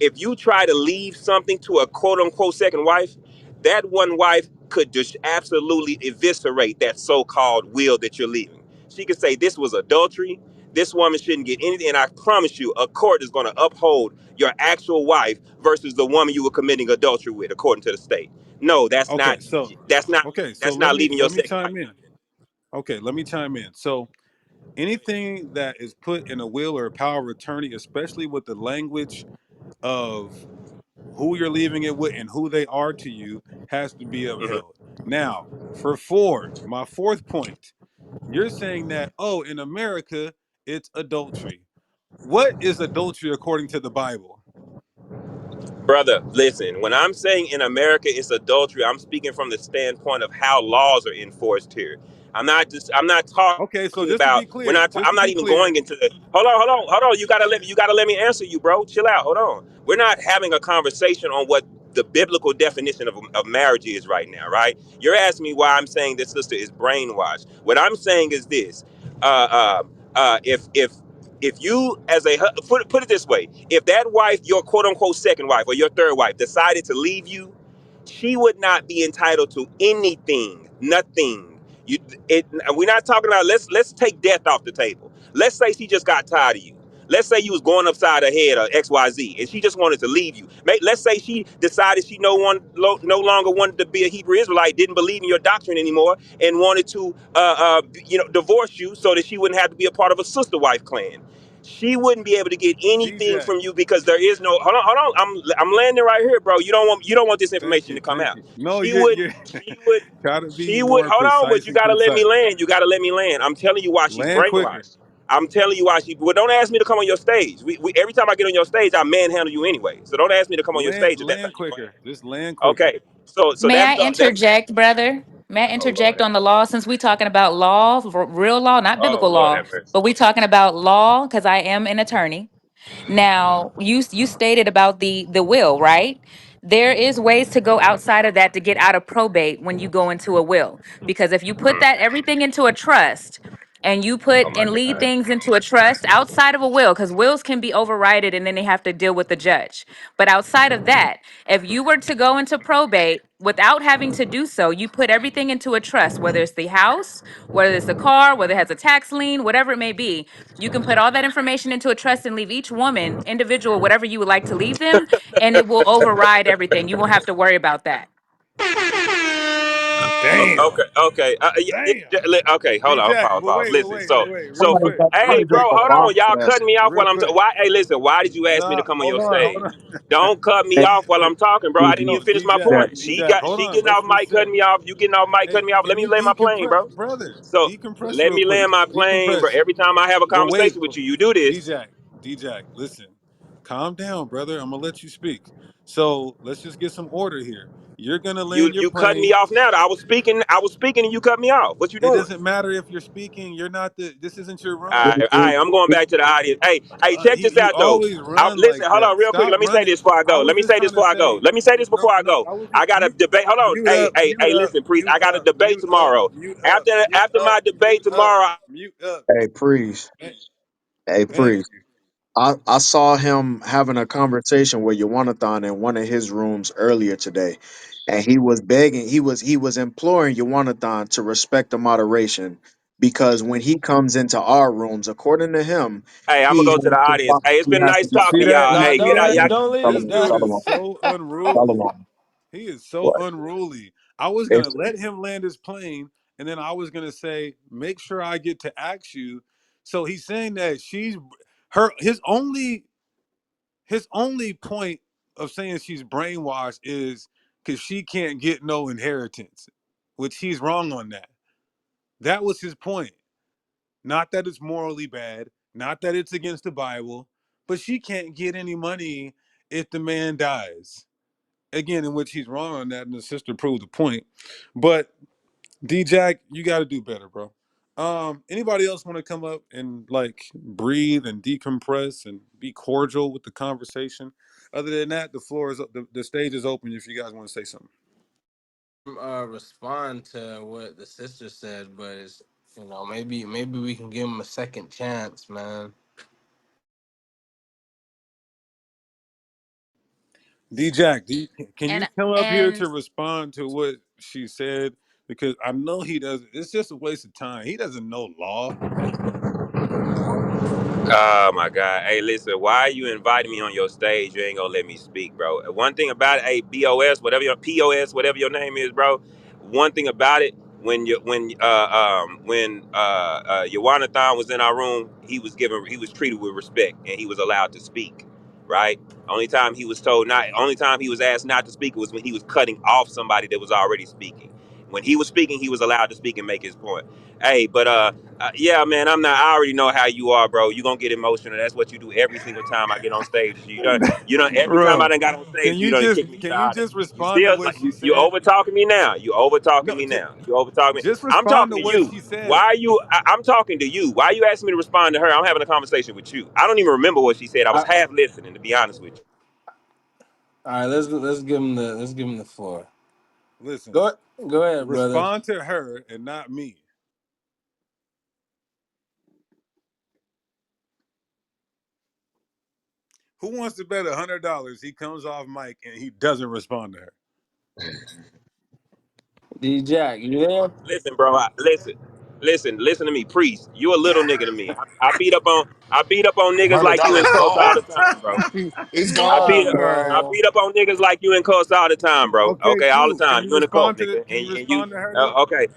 M: if you try to leave something to a quote unquote second wife, that one wife could just absolutely eviscerate that so-called will that you're leaving. She could say this was adultery. This woman shouldn't get anything. And I promise you, a court is going to uphold your actual wife versus the woman you were committing adultery with, according to the state. No,
H: Okay, so
M: that's not
H: okay, so
M: that's not leaving your
H: let me
M: second wife.
H: chime in. Okay, let me chime in. So anything that is put in a will or a power of attorney, especially with the language of who you're leaving it with and who they are to you, has to be
M: Mhm.
H: upheld. Now, for four, my fourth point, you're saying that, oh, in America, it's adultery. What is adultery according to the Bible?
M: Brother, listen, when I'm saying in America it's adultery, I'm speaking from the standpoint of how laws are enforced here. I'm not
H: Okay, so
M: talking about, I'm not even going into the, hold on. You gotta let me answer you, bro. Chill out, hold on. We're not having a conversation on what the biblical definition of marriage is right now, right? You're asking me why I'm saying this sister is brainwashed. What I'm saying is this. If you as a put it this way, if that wife, your quote unquote second wife or your third wife, decided to leave you, she would not be entitled to anything, nothing. You, we're not talking about, let's take death off the table. Let's say she just got tired of you. Let's say you was going upside her head or XYZ, and she just wanted to leave you. Let's say she decided she no longer wanted to be a Hebrew Israelite, didn't believe in your doctrine anymore, and wanted to divorce you so that she wouldn't have to be a part of a sister wife clan. She wouldn't be able to get anything
H: DJ,
M: from you because there is no, hold on. I'm landing right here, bro. You don't want this
H: thank
M: information
H: you,
M: to come
H: thank
M: out.
H: you. No,
M: She
H: you're
M: wouldn't
H: you're
M: she would
H: try to be
M: she would
H: more
M: hold on, but
H: precise
M: you
H: and
M: gotta let me
H: concise.
M: land. You gotta let me land. I'm telling you why she's
H: Land quicker.
M: brainwashed. I'm telling you why she, well, don't ask me to come on your stage. Every time I get on your stage, I manhandle you anyway. So don't ask me to come on your stage if that's how
H: Land
M: you
H: quicker.
M: plan.
H: Just land quicker.
M: Okay. So
E: May
M: that's
E: I
M: the
E: interject, brother? May I
M: oh Lord
E: interject
M: have
E: on the
M: mercy.
E: law since we talking about law, real law, not
M: Oh
E: biblical
M: Lord
E: law,
M: have mercy.
E: but we talking about law because I am an attorney. Now, you stated about the will, right? There is ways to go outside of that to get out of probate when you go into a will. Because if you put
M: Mhm.
E: that everything into a trust and you
M: Oh
E: put
M: my
E: and leave
M: God.
E: things into a trust outside of a will, because wills can be overridden and then they have to deal with the judge. But outside of that, if you were to go into probate without having to do so, you put everything into a trust, whether it's the house, whether it's the car, whether it has a tax lien, whatever it may be. You can put all that information into a trust and leave each woman, individual, whatever you would like to leave them, and it will override everything. You won't have to worry about that.
H: Damn.
M: Okay.
H: Damn.
M: Okay. Hold on.
H: DJ,
M: Pause.
H: but
M: Pause.
H: wait, but
M: Listen.
H: wait, but
M: So,
H: wait, real
M: so,
F: Somebody
H: quick,
F: got
M: hey,
H: real
M: bro,
F: somebody
H: quick,
F: got a
M: hold on.
F: box
M: Y'all cutting
F: passing.
M: me off
H: real
M: while
H: quick.
M: why? Hey, listen. Why did you ask me to
H: Nah,
M: come on your
H: hold on, hold
M: stage?
H: on.
M: Don't cut me
F: Hey,
M: off while I'm talking, bro. I didn't
H: No,
M: even finish my point.
H: hold
M: She
H: on.
M: getting
H: Let's
M: off mic
H: reset.
M: cutting me off. You getting off mic
H: Hey,
M: cutting me off.
H: can
M: Let me
H: you
M: land my plane,
H: decompress,
M: bro.
H: brother?
M: So
H: Decompress
M: let
H: real
M: me
H: quick.
M: land my plane, bro.
H: Decompress.
M: Every time I have a
H: But wait,
M: conversation with you, you do this.
H: DJ, DJ, listen. Calm down, brother. I'm gonna let you speak. So let's just get some order here. You're gonna land your
M: You cut me
H: plane.
M: off now. I was speaking, and you cut me off. What you
H: It
M: doing?
H: doesn't matter if you're speaking. You're not the. This isn't your
M: All
H: room.
M: right, all right. I'm going back to the audience. Hey, check this
H: You
M: out though.
H: always run
M: Listen,
H: like
M: hold on,
H: that.
M: real quick.
H: Stop
M: Let me say
H: running.
M: this before I
H: I
M: go.
H: was just trying to say,
M: Let me say this
H: no,
M: before I
H: no.
M: go.
H: I was
M: I
H: just
M: got a debate. Hold on.
H: mute up,
M: Hey, listen, priest. I
H: mute
M: got a
H: up,
M: debate
H: mute up,
M: tomorrow.
H: mute up, mute
M: After
H: up,
M: my debate
H: mute up,
M: tomorrow.
H: mute up.
F: hey, priest.
H: Thank
F: Hey,
H: thank
F: priest.
H: you.
F: I saw him having a conversation with Yawanathan in one of his rooms earlier today, and he was begging, he was imploring Yawanathan to respect the moderation because when he comes into our rooms, according to him,
M: Hey, I'm gonna
F: he
M: go to the
F: has to
M: audience.
F: follow,
M: Hey, it's
F: he
M: been
F: has to
M: nice
F: be
H: You see
M: talking,
H: that?
M: y'all.
H: You
C: Nah,
M: Hey,
H: see
C: don't
M: get out,
C: leave.
H: that?
M: y'all.
C: Don't
H: This
C: leave.
H: dude
C: Nah.
H: is
F: Solomon.
H: so unruly.
F: Solomon.
H: He is so
F: What?
H: unruly. I was gonna
F: It's
H: let him land his plane, and then I was gonna say, make sure I get to ask you. So he's saying that she's her his only point of saying she's brainwashed is because she can't get no inheritance, which he's wrong on that. That was his point. Not that it's morally bad, not that it's against the Bible, but she can't get any money if the man dies. Again, in which he's wrong on that, and the sister proved the point. But D-Jack, you got to do better, bro. Anybody else want to come up and like breathe and decompress and be cordial with the conversation? Other than that, the floor is the stage is open if you guys want to say something.
C: Respond to what the sister said, but it's, maybe we can give him a second chance, man.
H: D-Jack, can you
E: And
H: come up here to
E: and
H: respond to what she said? Because I know he does. It's just a waste of time. He doesn't know law.
M: Oh my God. Hey, listen, why you inviting me on your stage? You ain't gonna let me speak, bro. One thing about it, hey, BOS, whatever your POS, whatever your name is, bro. One thing about it, when Yawanathan was in our room, he was treated with respect and he was allowed to speak. Right? Only time he was asked not to speak was when he was cutting off somebody that was already speaking. When he was speaking, he was allowed to speak and make his point. Hey, but yeah, man, I'm not. I already know how you are, bro. You gonna get emotional. That's what you do every single time I get on stage. You done. Every time I
H: Bro,
M: done got on stage, you done kick me to
H: can
M: the
H: you
M: audience.
H: just
M: You
H: respond to
M: still
H: what
M: like
H: she
M: you
H: said?
M: over talking me now. You over talking
H: No,
M: me now. You over talking me.
H: just
M: I'm
H: respond
M: talking
H: to
M: to
H: what
M: you.
H: she said.
M: Why are you? I'm talking to you. Why are you asking me to respond to her? I'm having a conversation with you. I don't even remember what she said. I was
C: I,
M: half listening, to be honest with you.
C: all right, let's give him the floor.
H: Listen,
C: Go go ahead, brother.
H: respond to her and not me. Who wants to bet $100? He comes off mic and he doesn't respond to her.
C: D Jack, you there?
M: Listen, bro. Listen to me, priest. You a little nigga to me. I beat up on niggas
D: $100
M: like you in Coast all the
D: gone.
M: time, bro.
D: It's
M: I
D: gone.
M: beat
C: Nah,
M: up, I
C: bro.
M: beat up on niggas like you in Coast all the time, bro.
H: Okay,
M: Okay, all the
H: cool. Can
M: time.
H: you
M: You in the cult,
H: respond to
M: nigga,
H: Can you
M: and you
H: respond to her then?
M: okay.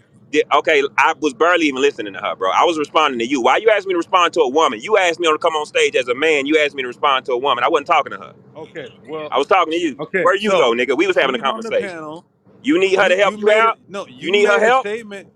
M: Okay, I was barely even listening to her, bro. I was responding to you. Why you asked me to respond to a woman? You asked me to come on stage as a man. You asked me to respond to a woman. I wasn't talking to her.
H: Okay, well,
M: I was talking to you.
H: okay.
M: Where you
H: So
M: go, nigga? We was having a
H: she's on the
M: conversation.
H: panel.
M: You need her to help
H: You
M: you
H: made it.
M: out?
H: No,
M: You
H: you
M: need her
H: made a
M: help?
H: statement,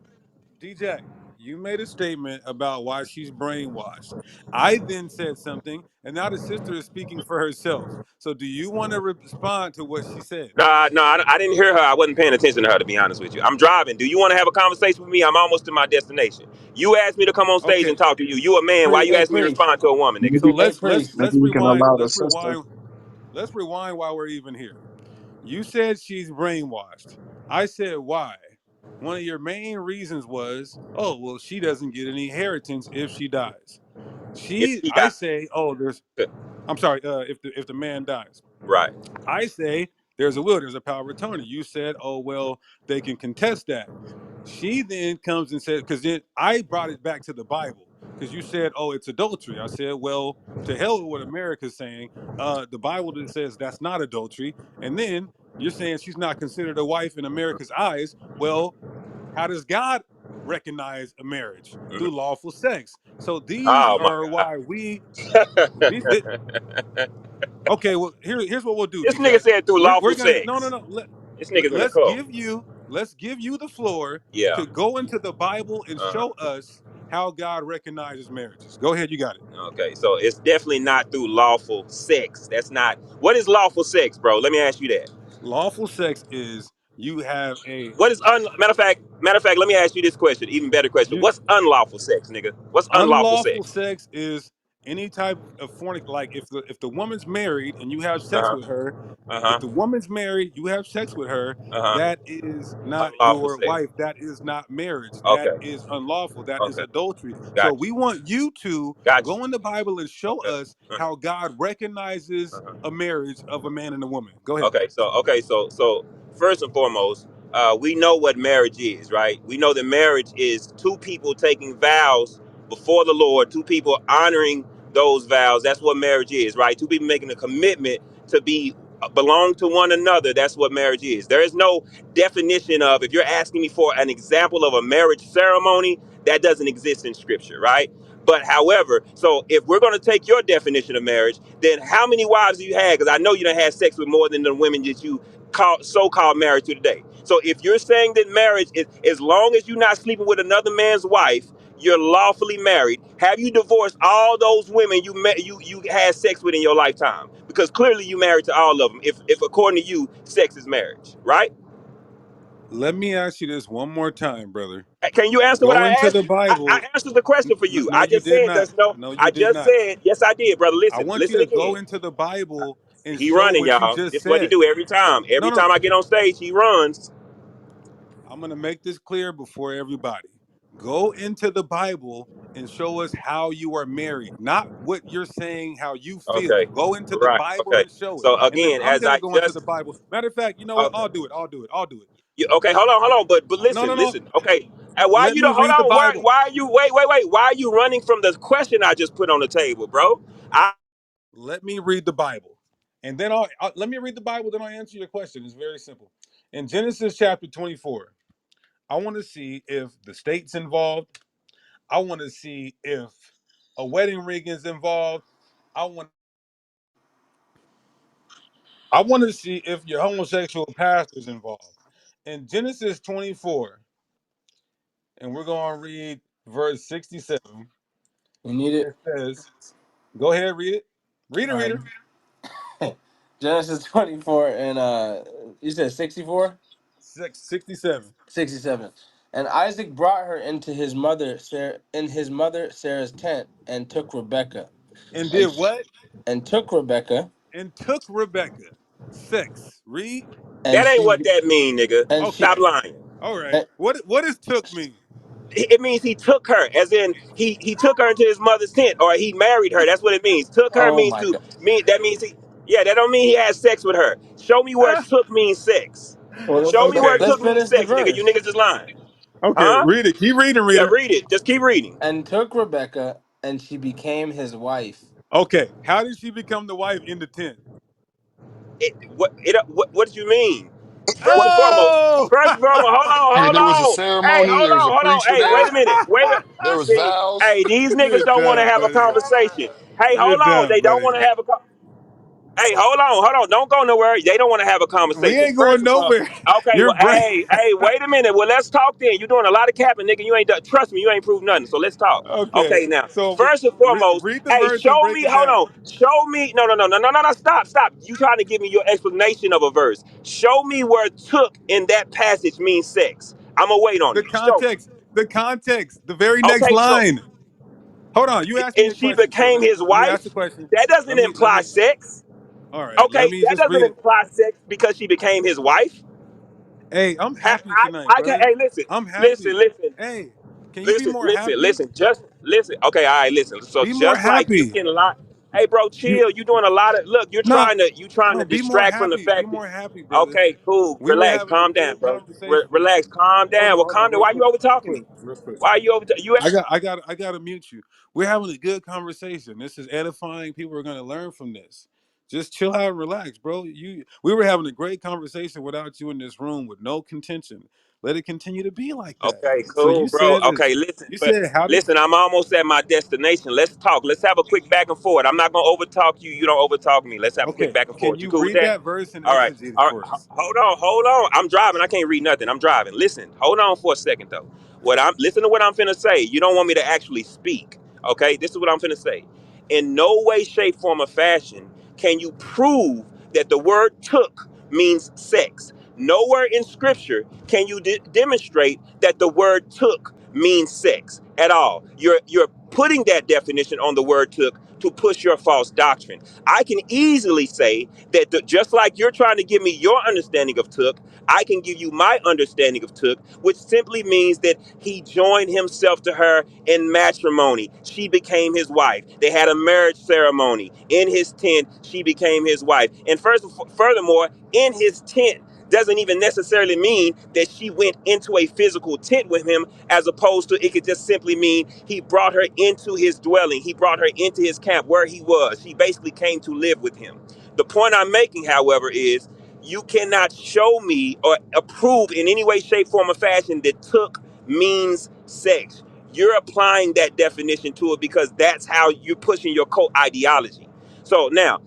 H: DJ. You made a statement about why she's brainwashed. I then said something, and now the sister is speaking for herself. So, do you want to respond to what she said?
M: Nah, no, I didn't hear her. I wasn't paying attention to her, to be honest with you. I'm driving. Do you want to have a conversation with me? I'm almost to my destination. You asked me to come on stage
H: Okay,
M: and talk to you. You a man. Why you
C: Hey,
M: ask me to
C: priest.
M: respond to a woman, nigga?
H: so
F: Maybe,
C: Hey,
H: let's
C: priest.
F: maybe you can allow the
H: let's
F: sister.
H: rewind. Let's rewind while we're even here. You said she's brainwashed. I said why. One of your main reasons was, oh, well, she doesn't get any inheritance if she dies.
M: If he
H: I
M: got
H: say, oh, I'm sorry, if the man dies.
M: right.
H: I say there's a will, there's a power of attorney. You said, oh, well, they can contest that. She then comes and said, because then I brought it back to the Bible, because you said, oh, it's adultery. I said, well, to hell with what America's saying. The Bible that says that's not adultery. And then you're saying she's not considered a wife in America's eyes. Well, how does God recognize a marriage?
M: Mhm.
H: Through lawful sex. So these
M: Oh my
H: are
M: god.
H: why these, okay, well, here's what we'll do,
M: This nigga
H: DJ.
M: said through
H: We're
M: lawful
H: gonna no no
M: sex.
H: no
M: This nigga's in the
H: let's
M: cult.
H: give you the floor
M: Yeah.
H: to go into the Bible and
M: Uh-huh.
H: show us how God recognizes marriages. Go ahead, you got it.
M: Okay. So it's definitely not through lawful sex. That's not. What is lawful sex, bro? Let me ask you that.
H: Lawful sex is you have a
M: What is matter of fact, let me ask you this question, even better question.
H: you
M: What's unlawful sex, nigga? What's unlawful
H: unlawful
M: sex?
H: sex is any type of fornic, like if the woman's married and you have sex
M: Uh-huh.
H: with her. If
M: Uh-huh.
H: the woman's married, you have sex with her,
M: Uh-huh.
H: that is not
M: Unlawful
H: your
M: sex.
H: wife. That is not marriage. That
M: Okay.
H: is unlawful. That is
M: Okay.
H: adultery. So
M: Got
H: we
M: you.
H: want you to
M: Got you.
H: go in the Bible and show
M: Okay.
H: us
M: Uh-huh.
H: how God recognizes
M: Uh-huh.
H: a marriage of a man and a woman. Go ahead.
M: Okay, so first and foremost, we know what marriage is, right? We know that marriage is two people taking vows before the Lord, two people honoring those vows. That's what marriage is, right? Two people making a commitment to be belong to one another. That's what marriage is. There is no definition of, if you're asking me for an example of a marriage ceremony, that doesn't exist in scripture, right? But however, so if we're going to take your definition of marriage, then how many wives do you have? Because I know you don't have sex with more than the women that you call so-called married to today. So if you're saying that marriage is, as long as you're not sleeping with another man's wife, You're lawfully married. Have you divorced all those women you had sex with in your lifetime? Because clearly you married to all of them. If according to you, sex is marriage, right?
H: Let me ask you this one more time, brother.
M: Can you answer what
H: Go
M: I
H: into
M: asked
H: the
M: you? I
H: Bible.
M: answered the question for you.
H: No,
M: I
H: you
M: just
H: did
M: said
H: not.
M: there's no.
H: No, you
M: I
H: did
M: just
H: not.
M: said yes, I did, brother.
H: I
M: Listen,
H: want you
M: listen
H: to go
M: again.
H: into the Bible and
M: He
H: show
M: running,
H: what you
M: y'all.
H: just
M: This is what he
H: said.
M: do every time.
H: No,
M: Every
H: no.
M: time I get on stage, he runs.
H: I'm going to make this clear before everybody. Go into the Bible and show us how you are married, not what you're saying, how you feel.
M: Okay.
H: Go into the
M: Right.
H: Bible
M: Okay.
H: and show it.
M: So
H: And then
M: again,
H: I'm
M: as
H: going to
M: I
H: go into the
M: just
H: Bible. Matter of fact, you know what?
M: okay.
H: I'll do it. I'll do it.
M: Okay, hold on. But
H: No,
M: listen,
H: no, no.
M: listen. Okay. And why
H: Let
M: you
H: me
M: don't hold
H: read the
M: on?
H: Bible.
M: Why are you wait? Why are you running from the question I just put on the table, bro? I
H: Let me read the Bible. And then let me read the Bible, then I'll answer your question. It's very simple. In Genesis chapter 24, I want to see if the state's involved. I want to see if a wedding ring is involved. I want I want to see if your homosexual pastor's involved. In Genesis 24, and we're going to read verse 67,
C: You need it.
H: it says, go ahead, read it. Read it,
C: All
H: reader.
C: right. Genesis 24 and you said 64?
H: 67.
C: 67. And Isaac brought her into his mother Sarah, in his mother Sarah's tent, and took Rebekah,
H: And did
C: and
H: what?
C: and took Rebekah,
H: And took Rebecca. Sex. Read.
C: and
M: that ain't what
C: she
M: that mean, nigga.
C: and she
M: Stop
H: Okay.
M: lying.
H: All right.
C: and,
H: What does took mean?
M: It means he took her, as in he took her into his mother's tent, or he married her. That's what it means. Took her
C: oh
M: means
C: my
M: to
C: god.
M: mean that means he. Yeah, that don't mean he had sex with her. Show me where
H: Ah,
M: took means sex.
C: Well,
M: Show me where
H: okay.
C: let's
M: took means
C: finish the
M: sex, nigga. You
C: verse.
M: niggas is lying,
H: Okay.
M: huh?
H: Read it. Keep reading,
M: Yeah,
H: reader.
M: read it. Just keep reading.
C: And took Rebekah, and she became his wife.
H: Okay. How did she become the wife in the tent?
M: What did you mean? First and foremost,
H: Oh!
D: Hey, there was a
M: Hey,
D: ceremony. There was a
M: hold on.
D: priest
M: Hey, wait
D: there.
M: a minute.
D: There was
M: See,
D: vows.
M: hey, these
H: You're
M: niggas don't want to
H: done,
M: have a
H: buddy.
M: conversation. Hey,
H: You're
M: hold on.
H: done,
M: They don't
H: buddy.
M: want to have a Hey, hold on. Don't go nowhere. They don't want to have a
H: We
M: conversation.
H: ain't
M: First
H: going
M: of all,
H: nowhere.
M: okay,
H: Your
M: well,
H: brain.
M: wait a minute. Well, let's talk then. You're doing a lot of capping, nigga. You ain't done, trust me, you ain't proved nothing. So let's talk.
H: Okay.
M: Okay, now,
H: So
M: first and foremost,
H: read the
M: hey,
H: verse and
M: show
H: break
M: me,
H: it
M: hold
H: down.
M: on. Show me, no, stop. You trying to give me your explanation of a verse. Show me where took in that passage means sex. I'm gonna wait on
H: The
M: you. Show me.
H: context. The context. The very next
M: Okay, so,
H: line. Hold on. You asked me
M: and
H: a
M: she
H: question,
M: became
H: Triller.
M: his
H: You asked a
M: wife?
H: question.
M: That doesn't
H: Let
M: imply
H: me
M: sex.
H: all right. Let
M: Okay,
H: me
M: that
H: just
M: doesn't
H: read it.
M: imply sex because she became his wife.
H: Hey, I'm happy tonight,
M: I can.
H: brother.
M: Hey,
H: I'm happy. Hey, can you be more happy?
M: Just listen. Okay, all right, listen. So
H: Be more
M: just like you
H: happy.
M: can lie. Hey, bro,
H: You
M: chill. You doing a lot of look.
H: no
M: You trying
H: no.
M: to
H: Be more
M: distract from the
H: happy. Be
M: fact that.
H: more happy, brother.
M: Okay, cool.
H: We were
M: Relax.
H: having a
M: Calm down,
H: good
M: bro.
H: conversation.
M: Relax. Calm down. Well,
H: Hold on,
M: calm down.
H: real
M: Why you
H: quick,
M: over talking me?
H: real quick.
M: Why are you over? You
H: I gotta mute you. We're having a good conversation. This is edifying. People are gonna learn from this. Just chill out and relax, bro. We were having a great conversation without you in this room with no contention. Let it continue to be like that.
M: Okay,
H: So
M: cool, bro. Okay,
H: you said how did
M: listen. I'm almost at my destination. Let's talk. Let's have a quick back and forth. I'm not gonna overtalk you. You don't overtalk me. Let's have a quick
H: okay,
M: back and
H: can
M: forth. You
H: you
M: cool with
H: read
M: that?
H: that verse and
M: All right.
H: exegete it
M: All right.
H: for us?
M: Hold on. I'm driving. I can't read nothing. I'm driving. Listen. Hold on for a second though. Listen to what I'm finna say. You don't want me to actually speak. Okay. This is what I'm finna say. In no way, shape, form, or fashion can you prove that the word took means sex. Nowhere in scripture can you demonstrate that the word took means sex at all. You're putting that definition on the word took to push your false doctrine. I can easily say that just like you're trying to give me your understanding of took, I can give you my understanding of took, which simply means that he joined himself to her in matrimony. She became his wife. They had a marriage ceremony. In his tent, she became his wife. And furthermore, in his tent doesn't even necessarily mean that she went into a physical tent with him, as opposed to it could just simply mean he brought her into his dwelling. He brought her into his camp where he was. She basically came to live with him. The point I'm making, however, is you cannot show me or approve in any way, shape, form, or fashion that took means sex. You're applying that definition to it because that's how you're pushing your cult ideology. So now,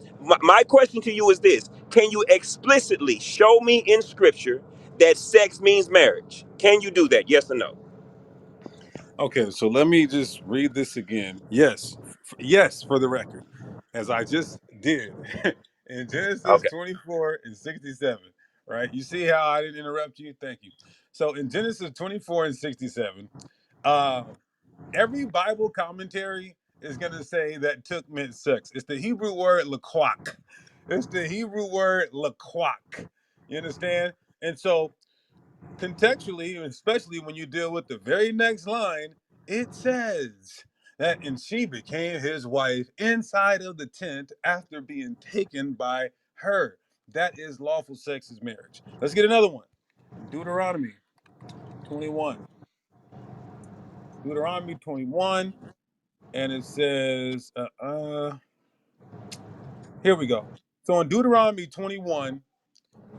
M: my question to you is this: can you explicitly show me in scripture that sex means marriage? Can you do that? Yes or no?
H: Okay, so let me just read this again. Yes, yes, for the record, as I just did in Genesis
M: Okay.
H: 24 and 67, right? You see how I didn't interrupt you? Thank you. So in Genesis 24 and 67, uh, every Bible commentary is going to say that took meant sex. It's the Hebrew word laquak. It's the Hebrew word laquak. You understand? And so contextually, especially when you deal with the very next line, it says that, and she became his wife inside of the tent after being taken by her. That is lawful sex is marriage. Let's get another one. Deuteronomy 21. Deuteronomy 21, and it says, here we go. So in Deuteronomy 21,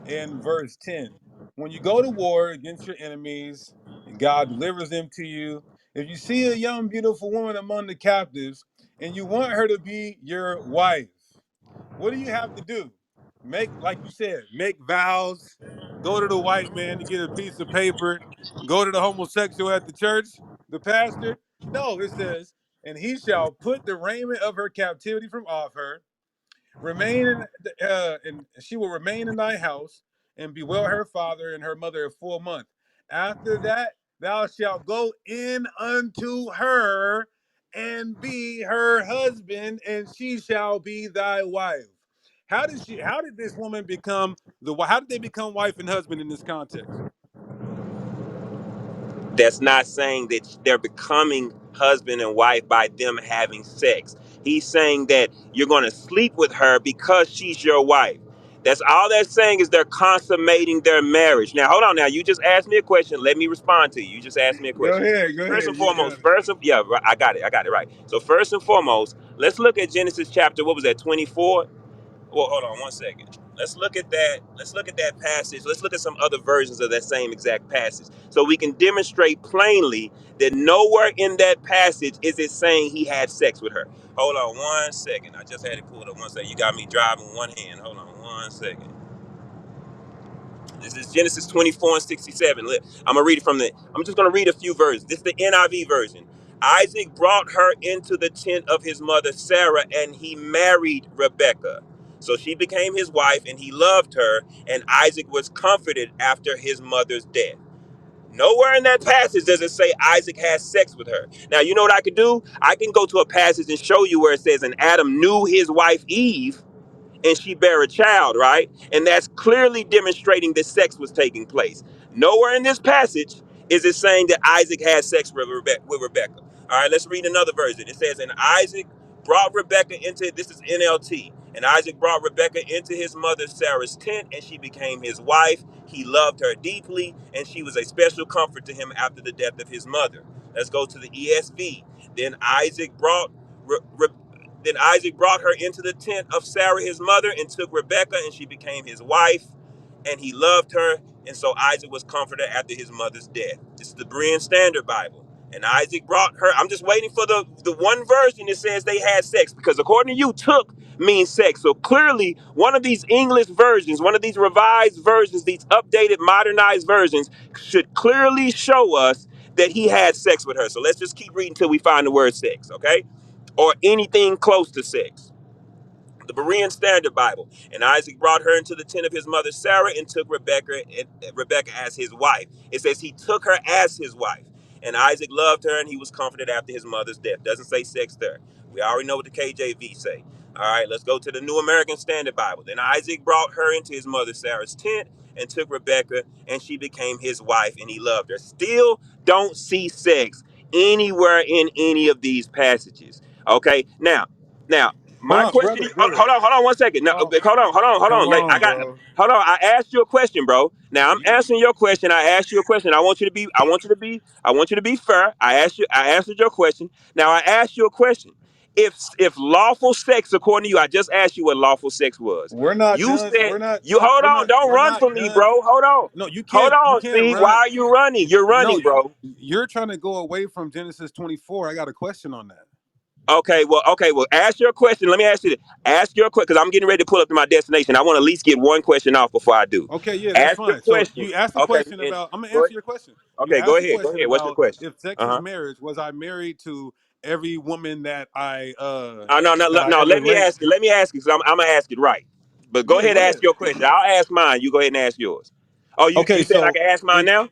H: in verse 10. When you go to war against your enemies and God delivers them to you, if you see a young, beautiful woman among the captives and you want her to be your wife, what do you have to do? Make, like you said, make vows, go to the white man to get a piece of paper, go to the homosexual at the church, the pastor. No, it says, and he shall put the raiment of her captivity from off her, remain and she will remain in thy house and be well her father and her mother a full month. After that, thou shalt go in unto her and be her husband, and she shall be thy wife. How did this woman become how did they become wife and husband in this context?
M: That's not saying that they're becoming husband and wife by them having sex. He's saying that you're going to sleep with her because she's your wife. That's all that's saying is they're consummating their marriage. Now, hold on. Now, you just asked me a question. Let me respond to you. You just asked me a
H: Go
M: question.
H: ahead, go
M: First
H: ahead.
M: and
H: You
M: foremost,
H: got it.
M: yeah, I got it. I got it right. So, first and foremost, let's look at Genesis chapter, what was that, 24? Well, hold on one second. Let's look at that. Let's look at that passage. Let's look at some other versions of that same exact passage so we can demonstrate plainly that nowhere in that passage is it saying he had sex with her. Hold on one second. I just had it pulled up one second. You got me driving with one hand. Hold on one second. This is Genesis 24 and 67. I'm gonna read it I'm just gonna read a few verses. This is the NIV version. Isaac brought her into the tent of his mother Sarah, and he married Rebekah. So she became his wife, and he loved her, and Isaac was comforted after his mother's death. Nowhere in that passage does it say Isaac has sex with her. Now, you know what I could do? I can go to a passage and show you where it says, and Adam knew his wife Eve, and she bare a child, right? And that's clearly demonstrating that sex was taking place. Nowhere in this passage is it saying that Isaac had sex with Rebekah. All right, let's read another version. It says, and Isaac brought Rebekah into, this is NLT, and Isaac brought Rebekah into his mother Sarah's tent, and she became his wife. He loved her deeply, and she was a special comfort to him after the death of his mother. Let's go to the ESV. Then Isaac brought Re- then Isaac brought her into the tent of Sarah his mother and took Rebekah, and she became his wife, and he loved her. And so Isaac was comforted after his mother's death. This is the Berean Standard Bible. And Isaac brought her. I'm just waiting for the one version that says they had sex, because according to you, took means sex. So clearly, one of these English versions, one of these revised versions, these updated, modernized versions, should clearly show us that he had sex with her. So let's just keep reading until we find the word sex, okay? Or anything close to sex. The Berean Standard Bible. And Isaac brought her into the tent of his mother Sarah and took Rebekah as his wife. It says he took her as his wife. And Isaac loved her, and he was comforted after his mother's death. Doesn't say sex there. We already know what the KJV say. All right, let's go to the New American Standard Bible. Then Isaac brought her into his mother Sarah's tent and took Rebekah, and she became his wife, and he loved her. Still don't see sex anywhere in any of these passages. Okay, now,
H: Hold
M: my
H: on,
M: question,
H: brother, brother.
M: hold on one second. No,
H: Oh,
M: hold on.
H: come
M: Like
H: on, bro.
M: hold on. I asked you a question, bro. Now I'm
H: You,
M: answering your question. I asked you a question. I want you to be fair. I answered your question. Now I asked you a question. If lawful sex, according to you, I just asked you what lawful sex was.
H: we're not
M: You
H: done.
M: said you hold on. Don't
H: We're
M: run
H: not
M: from me,
H: done.
M: bro. Hold on.
H: No,
M: Hold
H: you
M: on.
H: can't
M: See, why
H: run.
M: are you running? You're
H: No,
M: running, bro.
H: you're trying to go away from Genesis 24. I got a question on that.
M: Okay. Well, ask your question. Let me ask you this. Ask your question because I'm getting ready to pull up to my destination. I want to at least get one question off before I do.
H: Okay, yeah, that's
M: Ask your
H: fine. So
M: question.
H: you asked a
M: Okay,
H: question
M: and
H: about. I'm gonna
M: go
H: answer
M: ahead.
H: your question. You
M: Okay, go
H: asked a
M: ahead. Go
H: question
M: ahead. What's your
H: about
M: question?
H: if sex
M: Uh
H: is
M: huh.
H: marriage. Was I married to every woman
M: No, no.
H: that I
M: No.
H: ever
M: Let me
H: laid?
M: ask you. Let me ask you because I'm gonna ask it right. But go
H: Yeah,
M: ahead
H: go
M: and ask
H: ahead.
M: your question. I'll ask mine. You go ahead and ask yours. Oh, you
H: Okay,
M: said I
H: so
M: can ask mine
H: it
M: now?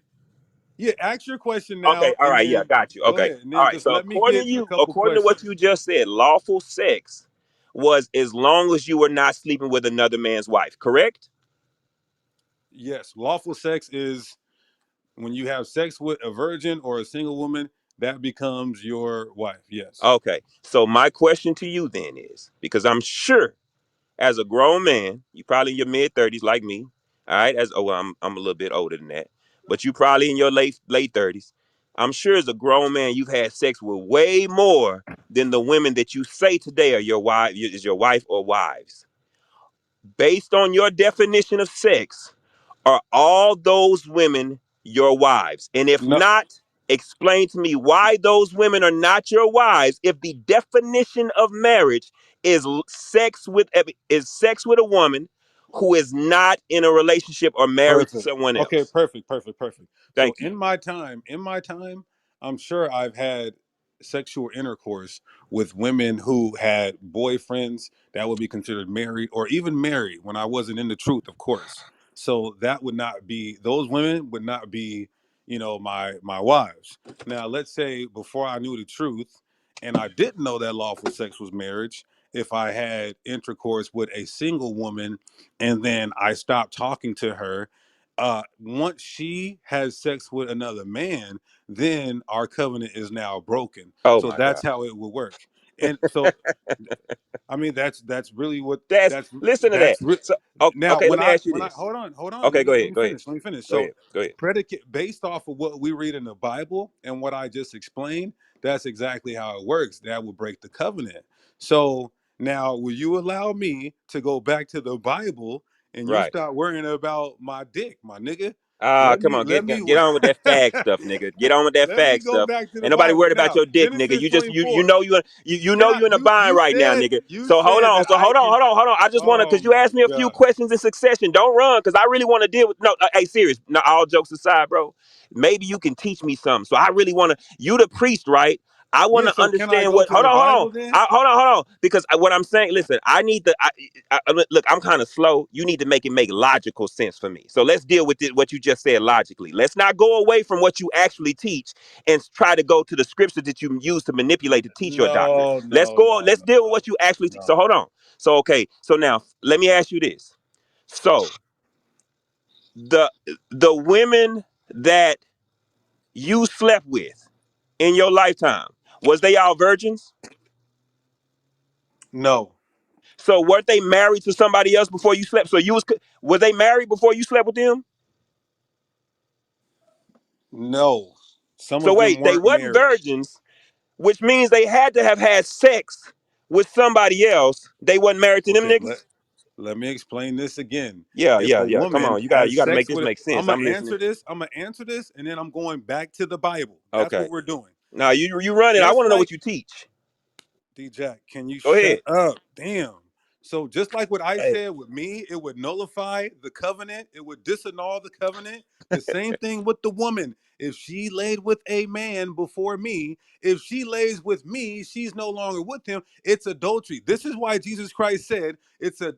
H: yeah, ask your question
M: Okay.
H: now,
M: All
H: and
M: right. Yeah.
H: then
M: Got you.
H: go
M: Okay.
H: ahead, and
M: All
H: then
M: right.
H: just
M: So
H: let me get a couple
M: according to what
H: questions.
M: you just said, lawful sex was as long as you were not sleeping with another man's wife. Correct?
H: Yes, lawful sex is when you have sex with a virgin or a single woman, that becomes your wife. Yes.
M: Okay. So my question to you then is because I'm sure as a grown man, you probably in your mid 30s like me. All right. I'm a little bit older than that, but you probably in your late 30s. I'm sure as a grown man, you've had sex with way more than the women that you say today are your wife is your wife or wives. Based on your definition of sex, are all those women your wives? And if
H: No,
M: not, explain to me why those women are not your wives if the definition of marriage is sex with a woman who is not in a relationship or married to
H: perfect.
M: someone
H: Okay,
M: else.
H: perfect. So
M: Thank you.
H: in my time, I'm sure I've had sexual intercourse with women who had boyfriends that would be considered married or even married when I wasn't in the truth, of course. So that would not be those women would not be, my wives. Now, let's say before I knew the truth and I didn't know that lawful sex was marriage, if I had intercourse with a single woman and then I stopped talking to her. Once she has sex with another man, then our covenant is now broken.
M: Oh
H: So
M: my
H: that's
M: God.
H: how it would work. And so, I mean, that's really what
M: That's
H: that's
M: listen to that.
H: that's re-
M: So
H: now
M: okay, let me ask you
H: when I
M: this.
H: hold on,
M: Okay,
H: let me finish. Let me finish.
M: Go
H: So
M: ahead, go ahead.
H: predicate based off of what we read in the Bible and what I just explained, that's exactly how it works. That will break the covenant. So now will you allow me to go back to the Bible and you
M: Right.
H: start worrying about my dick, my nigga?
M: Ah, come on,
H: Let me
M: get on with that fag stuff, nigga. Get on with that
H: let me
M: fag
H: go
M: stuff.
H: back to the
M: Ain't nobody
H: Bible.
M: worried about
H: Now,
M: your dick, nigga.
H: Genesis 24.
M: You
H: Can
M: know
H: I
M: you in a bind right now, nigga.
H: you
M: So hold
H: said
M: on,
H: that I can
M: hold on. I just wanna
H: oh
M: cause you
H: my
M: asked me a few
H: god.
M: questions in succession. Don't run, cause I really want to deal with no. Hey, serious. No, all jokes aside, bro. Maybe you can teach me something. So I really wanna. You the priest, right? I want
H: Yeah,
M: to
H: so can I
M: understand
H: go
M: what.
H: to the
M: Hold on.
H: Bible then?
M: Hold on. Because what I'm saying, listen, I need the. Look, I'm kind of slow. You need to make logical sense for me. So let's deal with it, what you just said logically. Let's not go away from what you actually teach and try to go to the scriptures that you use to manipulate to teach your doctrine.
H: No,
M: Let's
H: no,
M: go.
H: no,
M: Let's
H: no,
M: deal with
H: no,
M: what you actually teach. So
H: no.
M: hold on. So okay. So now let me ask you this. So the the women that you slept with in your lifetime, was they all virgins?
H: No.
M: So weren't they married to somebody else before you slept? So were they married before you slept with them?
H: No. Some
M: So
H: of them
M: wait, they
H: weren't
M: wasn't
H: married.
M: virgins, which means they had to have had sex with somebody else. They wasn't married to them
H: Okay,
M: niggas.
H: let me explain this again.
M: Yeah,
H: If
M: yeah,
H: a
M: yeah. Come
H: woman
M: on, you
H: has
M: got to make
H: sex
M: this
H: with
M: make sense. I'm listening.
H: I'm gonna answer this, and then I'm going back to the Bible. That's what
M: Okay.
H: we're doing.
M: Now you running. I
H: Just
M: want to know
H: like
M: what you teach.
H: D Jack, can you
M: Go
H: shut
M: ahead.
H: up? Damn. So just like what I
M: Hey.
H: said with me, it would nullify the covenant, it would disannul the covenant. The same thing with the woman. If she laid with a man before me, if she lays with me, she's no longer with him. It's adultery. This is why Jesus Christ said it's a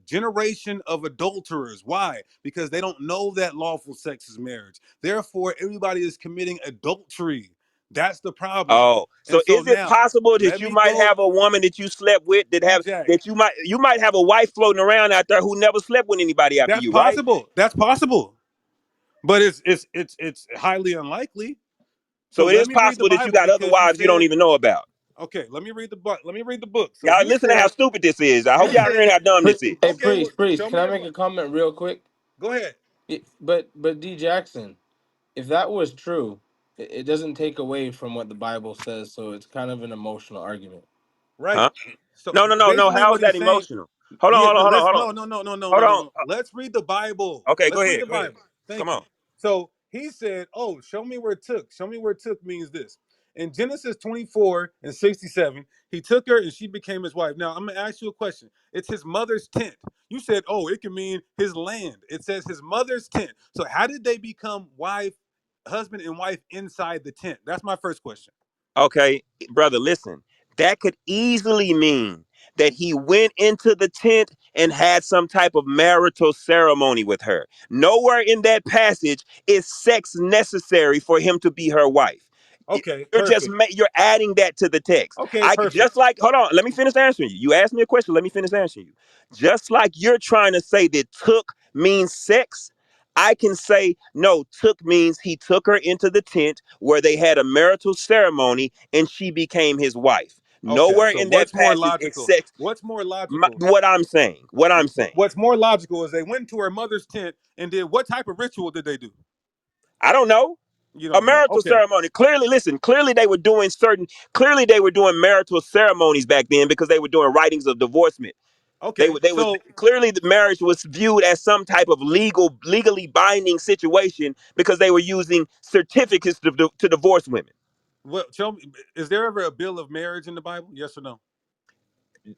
H: generation of adulterers. Why? Because they don't know that lawful sex is marriage. Therefore, everybody is committing adultery. That's the problem.
M: Oh,
H: And
M: so
H: so
M: is it
H: now,
M: possible that
H: let
M: you
H: me
M: might
H: go,
M: have a woman that you slept with
H: DJ.
M: that you might have a wife floating around out there who never slept with anybody after
H: That's
M: you, right?
H: possible. That's possible. But it's highly unlikely. So
M: So it
H: let
M: is
H: me read the
M: possible that you
H: Bible
M: got other
H: because you
M: wives you don't
H: said,
M: even know about.
H: okay, let me read the book. Let me read the book. So
M: Y'all
H: you
M: listen to how
H: said,
M: stupid this is. I
H: you
M: hope y'all hearing
H: said,
M: how dumb this is.
C: Hey,
H: okay, well,
C: priest,
H: show
C: can
H: me
C: I
H: the
C: make a
H: book.
C: comment real quick?
H: Go ahead.
C: But D Jackson, if that was true, it doesn't take away from what the Bible says. So it's kind of an emotional argument.
H: Right.
M: Huh?
H: So
M: No.
H: basically
M: How
H: what
M: is that
H: he's saying,
M: emotional?
H: yeah, let's
M: Hold on.
H: no,
M: Hold on.
H: Let's read the Bible.
M: Okay, go
H: Let's read
M: ahead.
H: the
M: Go ahead.
H: Bible.
M: Come
H: Thank you.
M: on.
H: So he said, oh, show me where took. Show me where took means this. In Genesis 24 and 67, he took her and she became his wife. Now, I'm going to ask you a question. It's his mother's tent. You said, oh, it can mean his land. It says his mother's tent. So, how did they become husband and wife inside the tent? That's my first question.
M: Okay, brother, listen. That could easily mean that he went into the tent and had some type of marital ceremony with her. Nowhere in that passage is sex necessary for him to be her wife.
H: Okay,
M: You're just
H: perfect.
M: you're adding that to the text.
H: Okay,
M: I
H: perfect.
M: just like hold on, let me finish answering you. You asked me a question, let me finish answering you. Just like you're trying to say that took means sex, I can say no, took means he took her into the tent where they had a marital ceremony and she became his wife.
H: Okay,
M: Nowhere
H: so
M: in that
H: what's more
M: passage is
H: logical?
M: sex.
H: What's more logical?
M: What I'm saying, what I'm saying.
H: What's more logical is they went to her mother's tent and did what type of ritual did they do?
M: I don't know.
H: You
M: A
H: don't know.
M: marital
H: Okay.
M: ceremony. Clearly, listen, clearly they were doing marital ceremonies back then because they were doing writings of divorcement.
H: Okay.
M: They was
H: So
M: clearly the marriage was viewed as some type of legally binding situation because they were using certificates to divorce women.
H: what tell me, is there ever a bill of marriage in the Bible? Yes or no?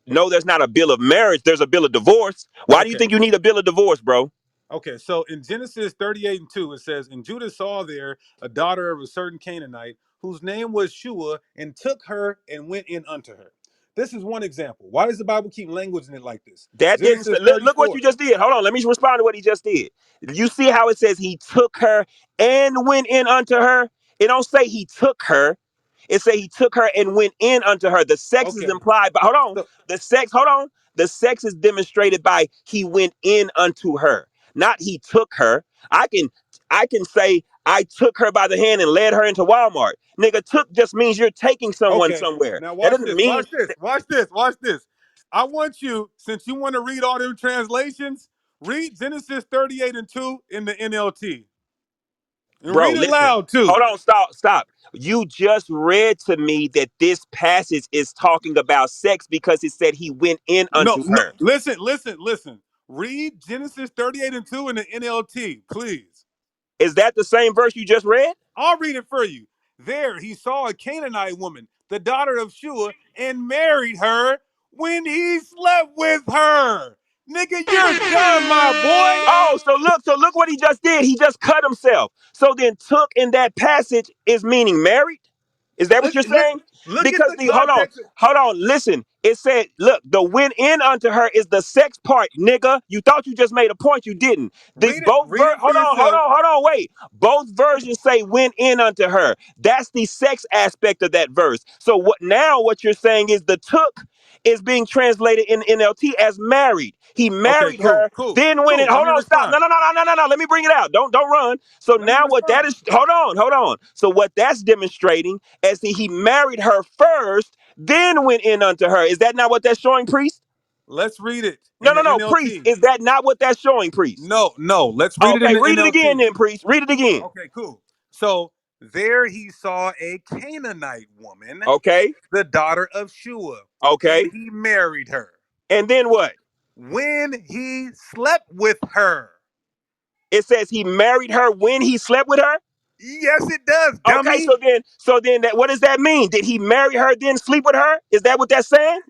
M: No, there's not a bill of marriage. There's a bill of divorce. Why do you
H: Okay.
M: think you need a bill of divorce, bro?
H: Okay. So in Genesis 38 and 2, it says, and Judah saw there a daughter of a certain Canaanite whose name was Shua, and took her and went in unto her. This is one example. Why does the Bible keep language in it like this?
M: That didn't say,
H: Genesis
M: look what
H: 34.
M: you just did. Hold on, let me respond to what he just did. You see how it says he took her and went in unto her? It don't say he took her. It say he took her and went in unto her. The sex is
H: Okay.
M: implied, but hold on.
H: So
M: Hold on. The sex is demonstrated by he went in unto her, not he took her. I can say I took her by the hand and led her into Walmart. Nigga, took just means you're taking someone
H: okay.
M: somewhere.
H: Now
M: That
H: watch
M: doesn't
H: this.
M: mean
H: Watch this. Watch this. Watch this. I want you, since you want to read all them translations, read Genesis 38 and 2 in the NLT. And
M: bro,
H: read it
M: listen.
H: loud
M: Hold
H: too.
M: on, stop. You just read to me that this passage is talking about sex because it said he went in
H: No,
M: unto
H: no,
M: her.
H: listen. Read Genesis 38 and 2 in the NLT, please.
M: Is that the same verse you just read?
H: I'll read it for you. There he saw a Canaanite woman, the daughter of Shua, and married her when he slept with her. Nigga, you're done, my boy.
M: Oh, so look what he just did. He just cut himself. So then took in that passage is meaning married? Is that what
H: Look,
M: you're
H: look,
M: saying?
H: look at
M: Because
H: the
M: the
H: context.
M: hold on, listen. It said, look, the went in unto her is the sex part, nigga. You thought you just made a point, you didn't.
H: Read it for yourself.
M: Hold on, wait. Both versions say went in unto her. That's the sex aspect of that verse. So what you're saying is the took is being translated in NLT as married. He
H: Okay,
M: married
H: cool,
M: her,
H: cool,
M: then went in.
H: cool. Let
M: Hold
H: me
M: on, stop.
H: respond.
M: No. Let me bring it out. Don't run. So
H: Let me
M: now what that
H: respond.
M: is, hold on. So what that's demonstrating is that he married her first, then went in unto her. Is that not what that's showing, priest?
H: Let's read it in the
M: No, priest.
H: NLT.
M: Is that not what that's showing, priest?
H: No. Let's read it in
M: Okay,
H: the
M: read it again
H: NLT.
M: then, priest. Read it again.
H: Okay, cool. So there he saw a Canaanite woman,
M: Okay,
H: the daughter of Shua, and
M: okay.
H: he married her.
M: And then what?
H: When he slept with her.
M: It says he married her when he slept with her.
H: Yes, it does,
M: Okay,
H: dummy.
M: so then that what does that mean? Did he marry her then sleep with her? Is that what that's saying?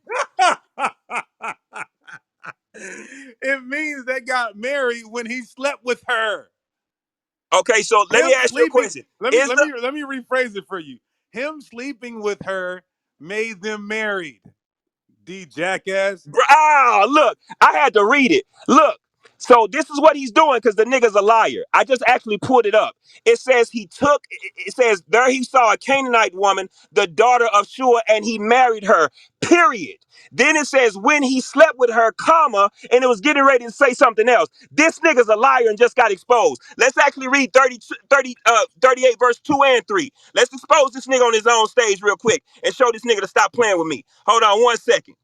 H: It means they got married when he slept with her.
M: Okay, so let me
H: Him
M: ask you a
H: sleeping.
M: question.
H: Let me
M: Is
H: let
M: the
H: me let me rephrase it for you. Him sleeping with her made them married. D jackass.
M: Look, I had to read it. Look, so this is what he's doing because the nigga's a liar. I just actually pulled it up. It says it says there he saw a Canaanite woman, the daughter of Shua, and he married her, period. Then it says when he slept with her, comma, and it was getting ready to say something else. This nigga's a liar and just got exposed. Let's actually read 38 verse 2 and 3. Let's expose this nigga on his own stage real quick and show this nigga to stop playing with me. Hold on 1 second.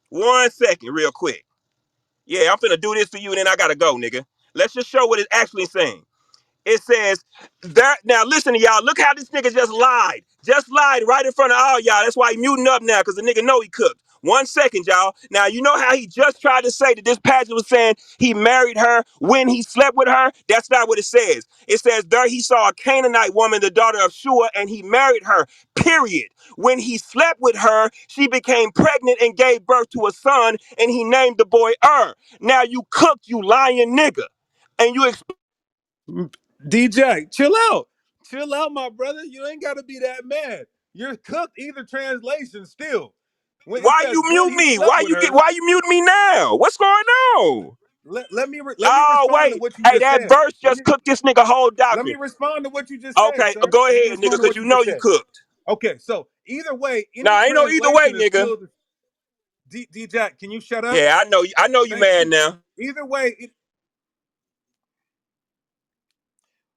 M: 1 second, real quick. Yeah, I'm finna do this to you, and then I gotta go, nigga. Let's just show what it's actually saying. It says there. Now listen to y'all. Look how this nigga just lied. Just lied right in front of all y'all. That's why he muting up now, cause the nigga know he cooked. 1 second, y'all. Now, you know how he just tried to say that this passage was saying he married her when he slept with her? That's not what it says. It says there he saw a Canaanite woman, the daughter of Shua, and he married her, period. When he slept with her, she became pregnant and gave birth to a son, and he named the boy Now you cooked, you lying nigga. And you
H: DJ, chill out, my brother. You ain't got to be that mad. You're cooked either translation still. When it
M: why
H: says
M: you
H: when
M: mute
H: he
M: me?
H: slept with her,
M: Why you mute me now? What's going on?
H: let me
M: Oh,
H: respond to
M: wait.
H: what you
M: Hey,
H: just
M: that
H: said.
M: verse
H: Let
M: just
H: me
M: cooked this nigga whole
H: let me
M: doctrine.
H: respond to what you just said,
M: Okay,
H: sir.
M: go
H: Let me
M: ahead, nigga,
H: respond to
M: because
H: what
M: you
H: you
M: know
H: just
M: you
H: said.
M: cooked.
H: Okay, so either way, any
M: Nah, ain't no either way,
H: translation is
M: nigga.
H: still D Jack. Can you shut up?
M: Yeah, I know you
H: Thank
M: mad
H: you.
M: now.
H: Either way,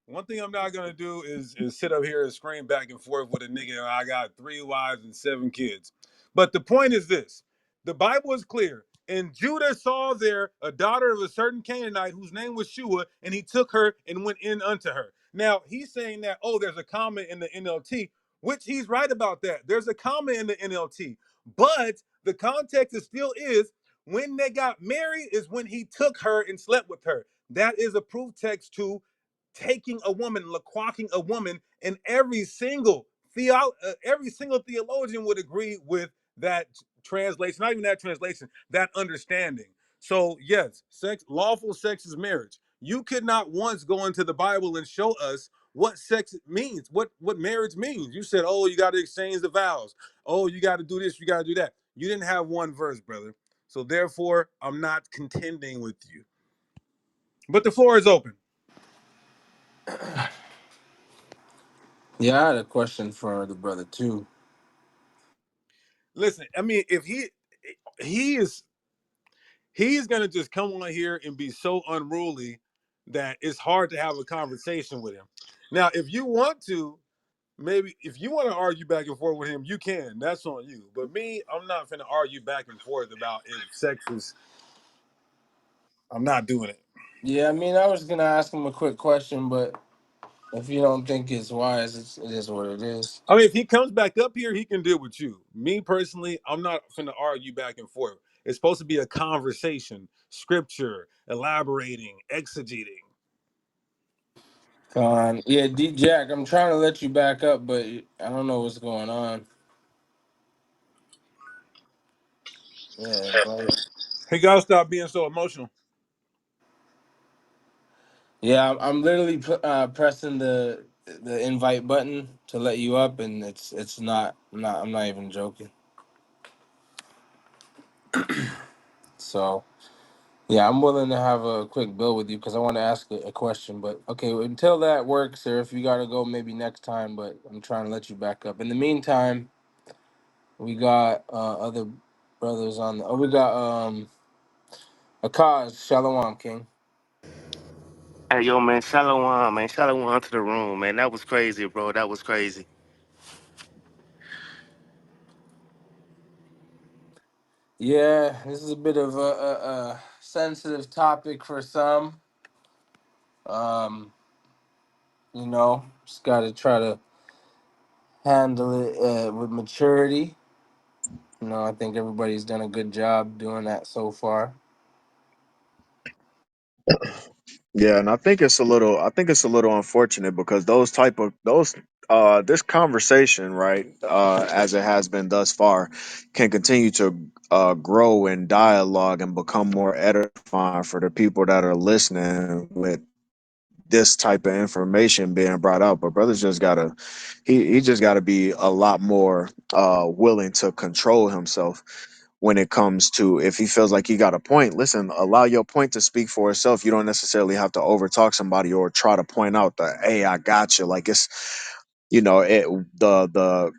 H: one thing I'm not gonna do is sit up here and scream back and forth with a nigga. I got 3 wives and 7 kids. But the point is this: the Bible is clear. And Judah saw there a daughter of a certain Canaanite whose name was Shua, and he took her and went in unto her. Now he's saying that, oh, there's a comma in the NLT, which he's right about that. There's a comma in the NLT, but the context is still is when they got married is when he took her and slept with her. That is a proof text to taking a woman, laquaking a woman, and every single theologian would agree with that translation, not even that translation, that understanding. So yes, lawful sex is marriage. You could not once go into the Bible and show us what sex means, what marriage means. You said, oh, you got to exchange the vows. Oh, you got to do this, you got to do that. You didn't have one verse, brother. So therefore, I'm not contending with you. But the floor is open.
C: Yeah, I had a question for the brother too.
H: Listen, I mean, if he is he's gonna just come on here and be so unruly that it's hard to have a conversation with him. Now, if you want to, maybe if you want to argue back and forth with him, you can. That's on you. But me, I'm not gonna argue back and forth about if sex is. I'm not doing it.
C: Yeah, I mean, I was gonna ask him a quick question, but if you don't think it's wise, it is what it is.
H: I mean, if he comes back up here, he can deal with you. Me personally, I'm not finna argue back and forth. It's supposed to be a conversation, scripture, elaborating, exegeting.
C: Yeah, D Jack, I'm trying to let you back up, but I don't know what's going on. Yeah, but
H: He gotta stop being so emotional.
C: yeah, I'm literally pressing the invite button to let you up, and it's not. I'm not even joking. So yeah, I'm willing to have a quick bill with you because I want to ask a question. But okay, until that works, or if you gotta go, maybe next time. But I'm trying to let you back up. In the meantime, we got other brothers on the. Oh, we got Akaz Shalom King.
N: Hey, yo, man, Shalom, man. Shalom to the room, man. That was crazy, bro. That was crazy.
C: Yeah, this is a bit of a sensitive topic for some. Um, just got to try to handle it with maturity. I think everybody's done a good job doing that so far.
F: Yeah, and I think it's a little unfortunate because those this conversation, right, as it has been thus far, can continue to grow in dialogue and become more edifying for the people that are listening with this type of information being brought out. But brothers just gotta he just gotta be a lot more willing to control himself when it comes to, if he feels like he got a point, listen, allow your point to speak for itself. You don't necessarily have to overtalk somebody or try to point out that, hey, I got you. Like, it's, it the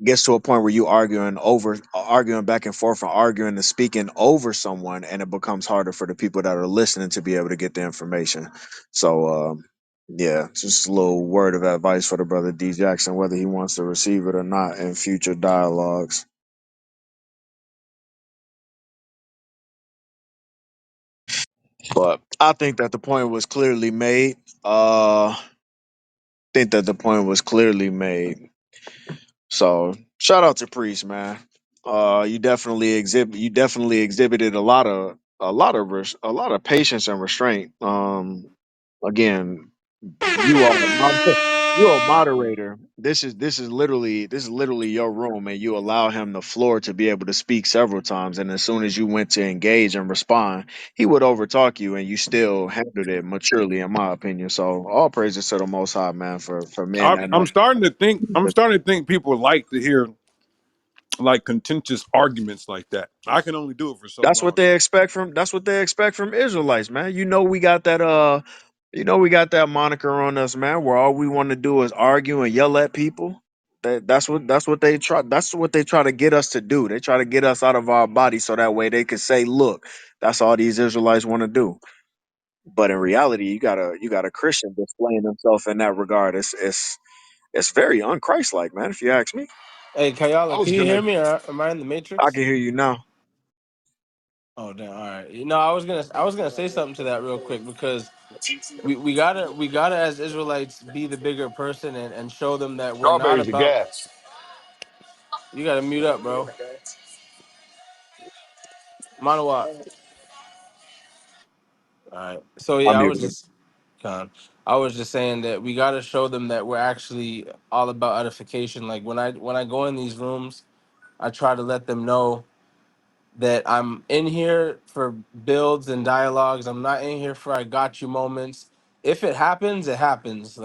F: gets to a point where you arguing back and forth and arguing and speaking over someone, and it becomes harder for the people that are listening to be able to get the information. So yeah, just a little word of advice for the brother D Jackson, whether he wants to receive it or not in future dialogues. But I think that the point was clearly made. Think that the point was clearly made. So shout out to Priest, man. You definitely exhibited a lot of patience and restraint. Again, you are a you're a moderator. This is literally your room, and you allow him the floor to be able to speak several times. And as soon as you went to engage and respond, he would overtalk you, and you still handled it maturely, in my opinion. So all praises to the Most High, man, for men that
H: I'm
F: know.
H: starting to think. I'm starting to think people like to hear like contentious arguments like that. I can only do it for so long.
F: That's what they expect from Israelites, man. You know we got that moniker on us, man, where all we want to do is argue and yell at people. That's what they try to get us to do. They try to get us out of our body so that way they could say, look, that's all these Israelites want to do. But in reality, you got a Christian displaying himself in that regard. It's very unchristlike, man, if you ask me.
C: Hey,
D: I
C: Kayala,
D: was
C: can you hear
D: gonna
C: me? Or am I in the
F: I
C: Matrix?
F: can hear you now.
C: Oh, damn. All right. You know, I was gonna say something to that real quick because we gotta as Israelites be the bigger person and show them that we're not
D: strawberries are
C: about.
D: gas.
C: You gotta mute up, bro. Manawat. All right. So
F: I
C: yeah,
F: muted him.
C: I was just saying that we gotta show them that we're actually all about edification. Like when I go in these rooms, I try to let them know that I'm in here for builds and dialogues. I'm not in here for I got you moments. If it happens, it happens.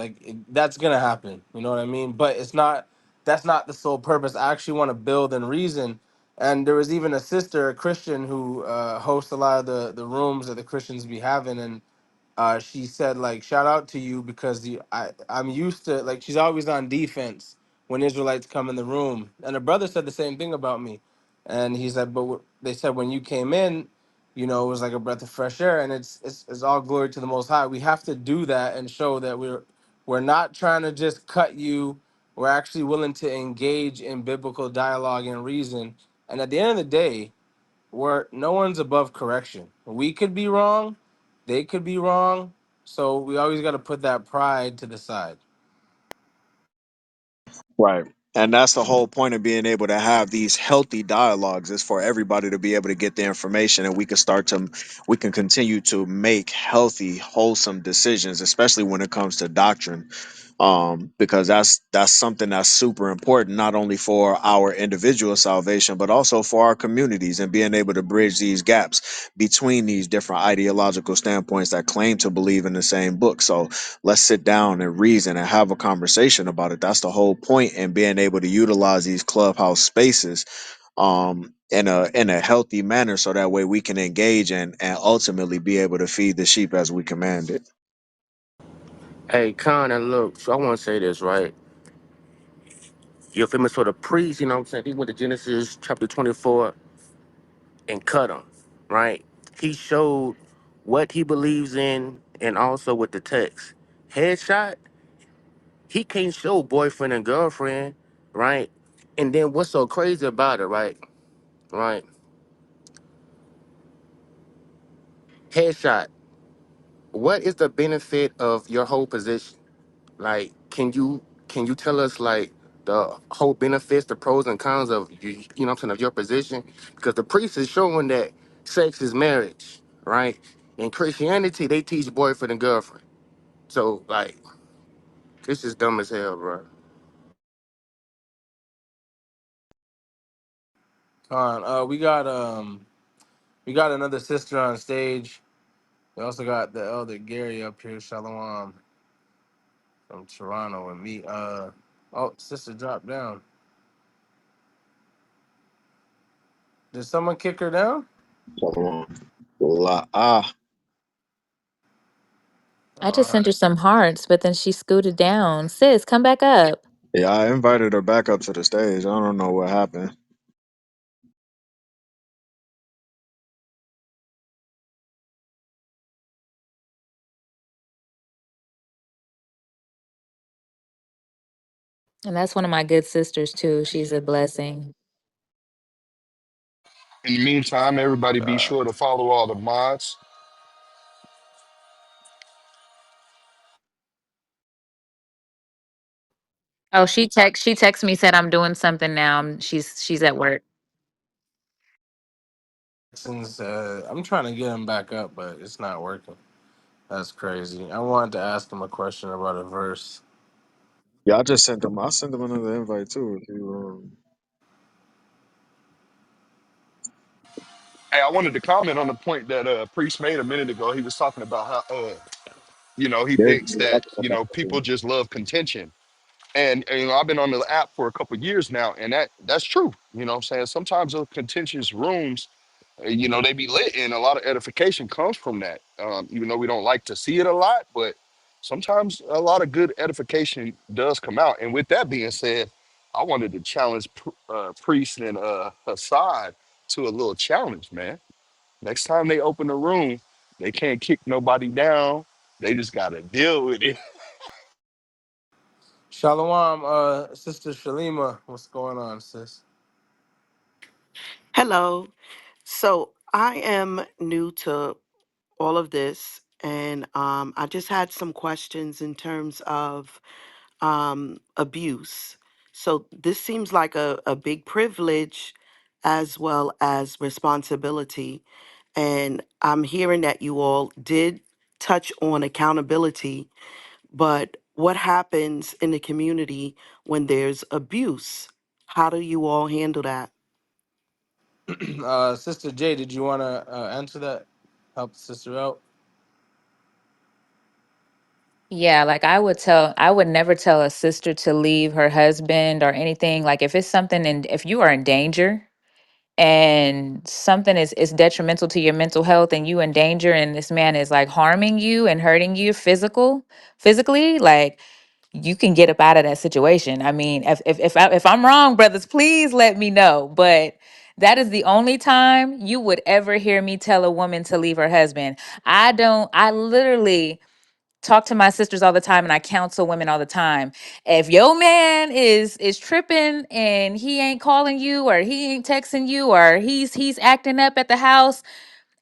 C: That's gonna happen. You know what I mean? But it's not. That's not the sole purpose. I actually want to build and reason. And there was even a sister, a Christian, who hosts a lot of the rooms that the Christians be having, and she said like shout out to you because I'm used to like she's always on defense when Israelites come in the room, and a brother said the same thing about me, and he said but they said when you came in, you know, it was like a breath of fresh air, and it's all glory to the Most High. We have to do that and show that we're not trying to just cut you. We're actually willing to engage in biblical dialogue and reason, and at the end of the day, where no one's above correction. We could be wrong, they could be wrong. So we always got to put that pride to the side.
F: Right. And that's the whole point of being able to have these healthy dialogues is for everybody to be able to get the information and we can continue to make healthy, wholesome decisions, especially when it comes to doctrine. Because that's something that's super important, not only for our individual salvation, but also for our communities and being able to bridge these gaps between these different ideological standpoints that claim to believe in the same book. So let's sit down and reason and have a conversation about it. That's the whole point in being able to utilize these clubhouse spaces in a healthy manner so that way we can engage and ultimately be able to feed the sheep as we commanded.
N: Hey, Con, and look, so I want to say this, right? You're famous for the priest, you know what I'm saying? He went to Genesis chapter 24 and cut him, right? He showed what he believes in and also with the text. Headshot, he can't show boyfriend and girlfriend, right? And then what's so crazy about it, right? Right? Headshot, what is the benefit of your whole position? Like, can you tell us like the whole benefits, the pros and cons of you know what I'm saying, of your position? Because the priest is showing that sex is marriage, right? In Christianity, they teach boyfriend and girlfriend. So like, this is dumb as hell, bro.
C: We got another sister on stage. We also got the elder Gary up here, Shalom from Toronto, and me. Oh, sister dropped down. Did someone kick her down?
F: So, ah,
C: Oh,
E: I
C: all
E: just sent her
C: right.
E: some hearts, but then she scooted down. Sis, come back up.
F: yeah, I invited her back up to the stage. I don't know what happened.
E: And that's one of my good sisters too. She's a blessing.
D: In the meantime, everybody be sure to follow all the mods.
E: Oh, she text me said I'm doing something now. She's at work.
C: Since I'm trying to get him back up, but it's not working. That's crazy. I wanted to ask him a question about a verse.
F: Yeah, I just sent them. I sent them another invite too. If you,
D: Hey, I wanted to comment on the point that Priest made a minute ago. He was talking about how he thinks that people just love contention. And I've been on the app for a couple of years now, and that's true. You know what I'm saying? Sometimes those contentious rooms, they be lit, and a lot of edification comes from that. Even though we don't like to see it a lot, but sometimes a lot of good edification does come out. And with that being said, I wanted to challenge Priest and Hassad to a little challenge, man. Next time they open a room, they can't kick nobody down. They just gotta deal with it.
C: Shalom, Sister Shalima. What's going on, sis?
O: Hello. So I am new to all of this, and I just had some questions in terms of abuse. So this seems like a big privilege as well as responsibility. And I'm hearing that you all did touch on accountability, but what happens in the community when there's abuse? How do you all handle that?
C: Sister J, did you want to answer that? Help the sister out.
E: Yeah, like I would never tell a sister to leave her husband or anything. Like if it's something and if you are in danger and something is detrimental to your mental health and you in danger and this man is like harming you and hurting you physically, like you can get up out of that situation. I mean, if I'm wrong, brothers, please let me know. But that is the only time you would ever hear me tell a woman to leave her husband. I literally talk to my sisters all the time and I counsel women all the time. If your man is tripping and he ain't calling you or he ain't texting you or he's acting up at the house,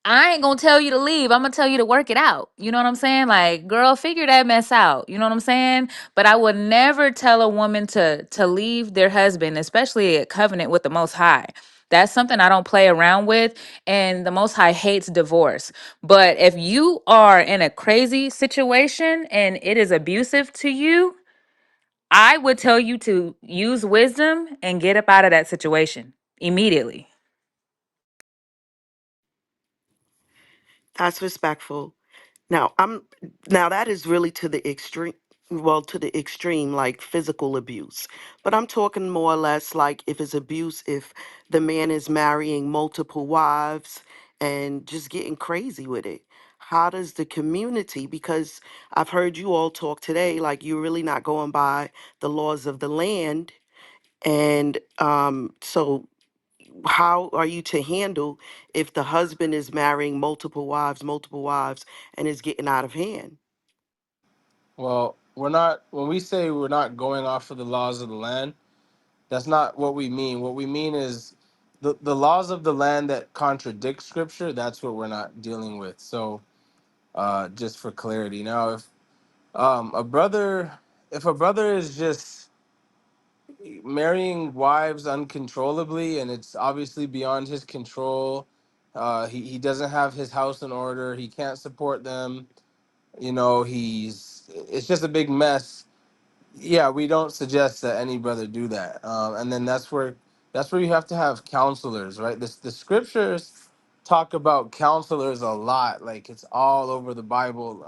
E: I ain't gonna tell you to leave. I'm gonna tell you to work it out. You know what I'm saying? Like, girl, figure that mess out. You know what I'm saying? But I would never tell a woman to leave their husband, especially a covenant with the Most High. That's something I don't play around with. And the Most High hates divorce. But if you are in a crazy situation and it is abusive to you, I would tell you to use wisdom and get up out of that situation immediately.
O: That's respectful. Now that is really to the extreme, well, to the extreme, like physical abuse. But I'm talking more or less like if it's abuse, if the man is marrying multiple wives and just getting crazy with it. How does the community, because I've heard you all talk today, like you're really not going by the laws of the land. And so how are you to handle if the husband is marrying multiple wives, and is getting out of hand?
C: Well, we're not when we say we're not going off of the laws of the land, that's not what we mean. What we mean is the laws of the land that contradict scripture, that's what we're not dealing with. So just for clarity. Now if a brother if a brother is just marrying wives uncontrollably and it's obviously beyond his control, he doesn't have his house in order, he can't support them, it's just a big mess. Yeah, we don't suggest that any brother do that. And then that's where you have to have counselors, right? The scriptures talk about counselors a lot. Like it's all over the Bible,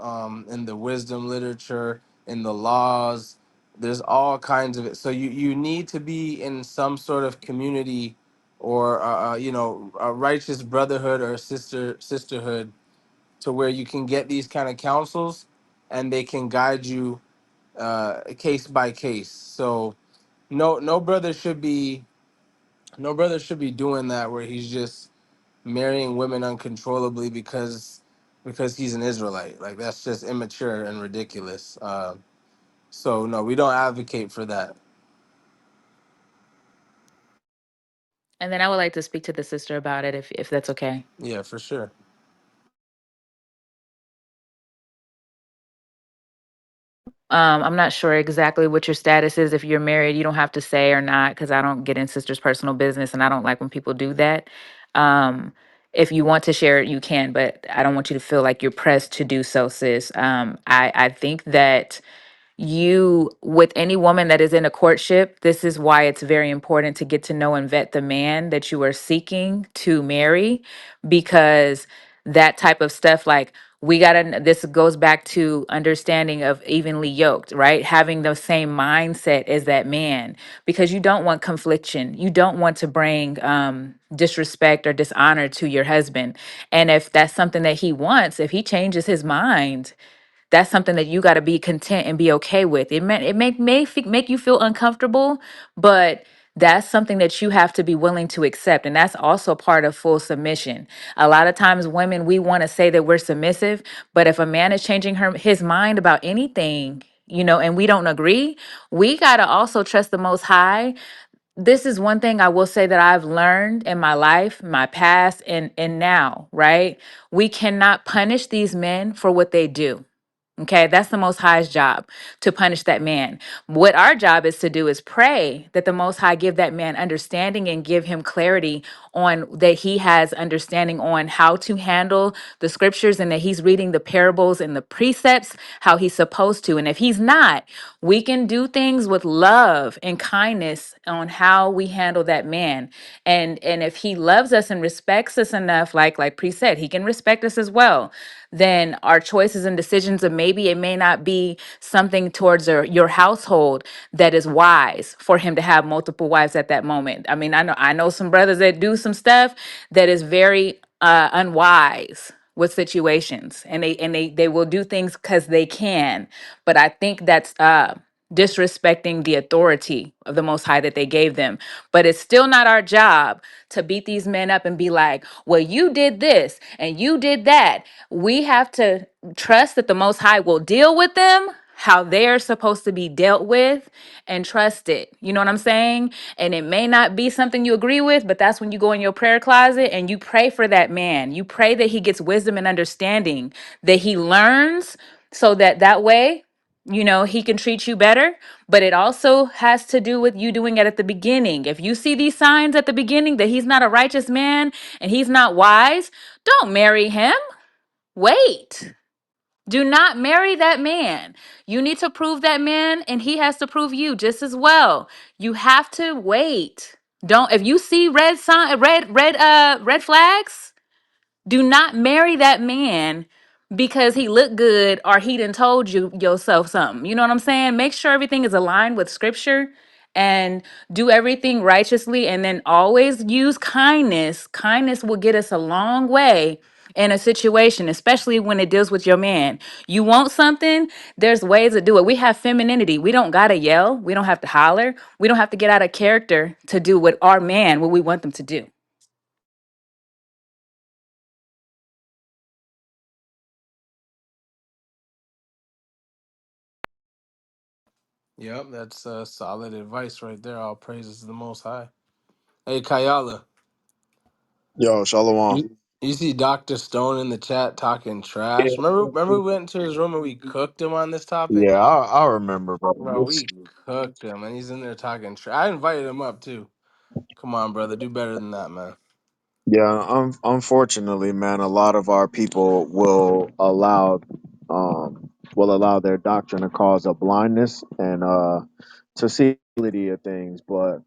C: in the wisdom literature, in the laws. There's all kinds of it. So you need to be in some sort of community or a righteous brotherhood or sisterhood to where you can get these kind of counsels and they can guide you case by case. So no brother should be doing that where he's just marrying women uncontrollably because he's an Israelite. Like that's just immature and ridiculous. So no, we don't advocate for that.
E: And then I would like to speak to the sister about it if that's okay.
C: Yeah, for sure.
E: I'm not sure exactly what your status is. If you're married, you don't have to say or not because I don't get in sister's personal business and I don't like when people do that. Um, If you want to share it, you can, but I don't want you to feel like you're pressed to do so, sis. I think that you, with any woman that is in a courtship, this is why it's very important to get to know and vet the man that you are seeking to marry, because that type of stuff, like, we gotta, this goes back to understanding of evenly yoked, right? Having the same mindset as that man, because you don't want confliction. You don't want to bring disrespect or dishonor to your husband. And if that's something that he wants, if he changes his mind, that's something that you got to be content and be okay with. It make you feel uncomfortable, but that's something that you have to be willing to accept. And that's also part of full submission. A lot of times, women, we want to say that we're submissive, but if a man is changing his mind about anything, and we don't agree, we got to also trust the Most High. This is one thing I will say that I've learned in my life, my past, and now, right? We cannot punish these men for what they do. Okay, that's the Most High's job, to punish that man. What our job is to do is pray that the Most High give that man understanding and give him clarity on that he has understanding on how to handle the scriptures, and that he's reading the parables and the precepts how he's supposed to. And if he's not, we can do things with love and kindness on how we handle that man. And if he loves us and respects us enough, like Pre said, he can respect us as well, then our choices and decisions, and maybe it may not be something towards your household that is wise for him to have multiple wives at that moment. I mean, I know some brothers that do some stuff that is very unwise with situations, and they will do things because they can. But I think that's disrespecting the authority of the Most High that they gave them. But it's still not our job to beat these men up and be like, well, you did this and you did that. We have to trust that the Most High will deal with them how they're supposed to be dealt with, and trust it. You know what I'm saying? And it may not be something you agree with, but that's when you go in your prayer closet and you pray for that man. You pray that he gets wisdom and understanding, that he learns, so that way, he can treat you better. But it also has to do with you doing it at the beginning. If you see these signs at the beginning that he's not a righteous man and he's not wise, don't marry him. Wait. Do not marry that man. You need to prove that man, and he has to prove you just as well. You have to wait. Don't, if you see red flags, do not marry that man because he looked good or he done told you yourself something. You know what I'm saying? Make sure everything is aligned with scripture, and do everything righteously, and then always use kindness. Kindness will get us a long way in a situation, especially when it deals with your man. You want something, there's ways to do it. We have femininity. We don't gotta yell. We don't have to holler. We don't have to get out of character to do what our man, what we want them to do.
C: Yep, that's solid advice right there. All praises to the Most High. Hey, Kayala,
F: Yo, shalom.
C: you see Dr. Stone in the chat talking
I: Yeah.
C: trash? Remember we went into his room and we cooked him on this topic?
F: Yeah, I remember, bro.
C: Bro, we cooked him, and he's in there talking trash. I invited him up too. Come on, brother, do better than that, man.
F: Yeah, unfortunately, man, a lot of our people will allow their doctrine to cause a blindness and to see the reality of things. But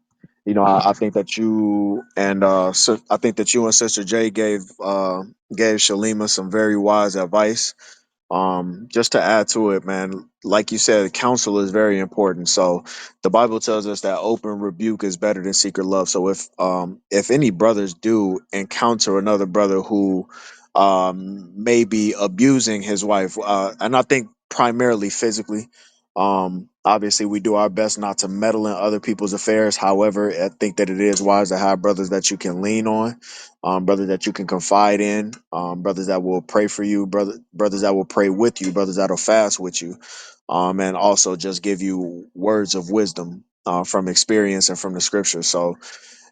F: I think that I think that you and Sister J gave Shalima some very wise advice. Just to add to it, man, like you said, counsel is very important. So the Bible tells us that open rebuke is better than secret love. So if any brothers do encounter another brother who may be abusing his wife, and I think primarily physically, obviously we do our best not to meddle in other people's affairs. However, I think that it is wise to have brothers that you can lean on, brothers that you can confide in, brothers that will pray for you, brothers that will pray with you, brothers that'll fast with you, and also just give you words of wisdom from experience and from the scripture. So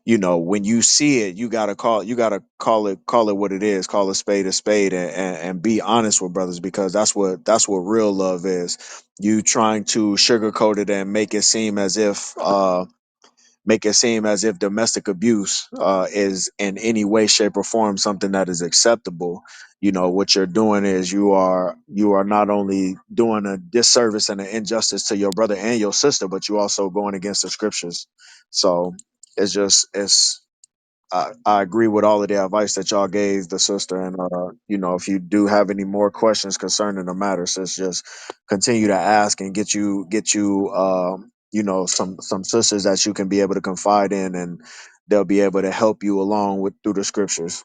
F: when you see it, you gotta call it what it is, call a spade, and be honest with brothers, because that's what real love is. You trying to sugarcoat it and make it seem as if make it seem as if domestic abuse is in any way, shape, or form something that is acceptable. What you're doing is you are not only doing a disservice and an injustice to your brother and your sister, but you also going against the scriptures. So I agree with all of the advice that y'all gave the sister, and if you do have any more questions concerning the matter, sis, just continue to ask and get you some sisters that you can be able to confide in, and they'll be able to help you along with through the scriptures.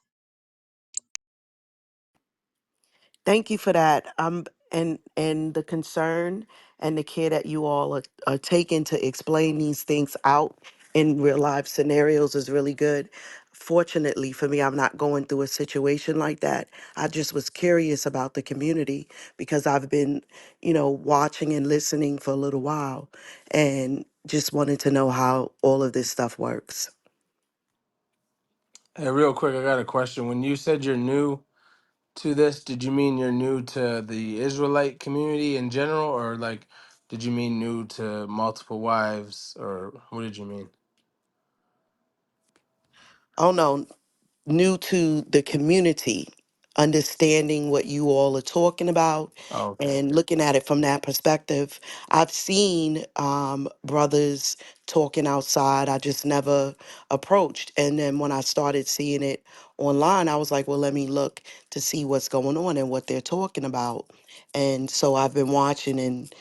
O: Thank you for that. And the concern and the care that you all are taking to explain these things out in real life scenarios is really good. Fortunately for me, I'm not going through a situation like that. I just was curious about the community because I've been, watching and listening for a little while and just wanted to know how all of this stuff works.
C: Hey, real quick, I got a question. When you said you're new to this, did you mean you're new to the Israelite community in general, or like, did you mean new to multiple wives, or what did you mean?
O: Oh no, new to the community, understanding what you all are talking about
C: Oh, okay.
O: and looking at it from that perspective. I've seen brothers talking outside. I just never approached. And then when I started seeing it online, I was like, well, let me look to see what's going on and what they're talking about. And so I've been watching and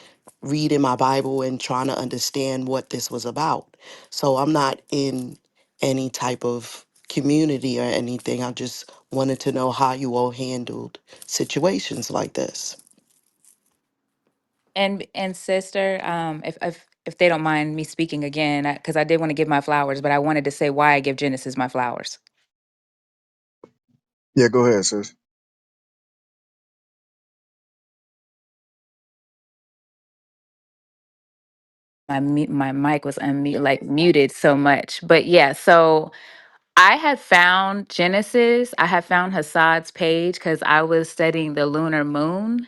O: reading my Bible and trying to understand what this was about. So I'm not in any type of community or anything. I just wanted to know how you all handled situations like this.
E: And sister, if they don't mind me speaking again, because I did want to give my flowers, but I wanted to say why I give Genesis my flowers.
F: Yeah, go ahead, sis.
E: My mic was like muted so much, but yeah. So I had found Genesis. I had found Hassad's page because I was studying the lunar moon,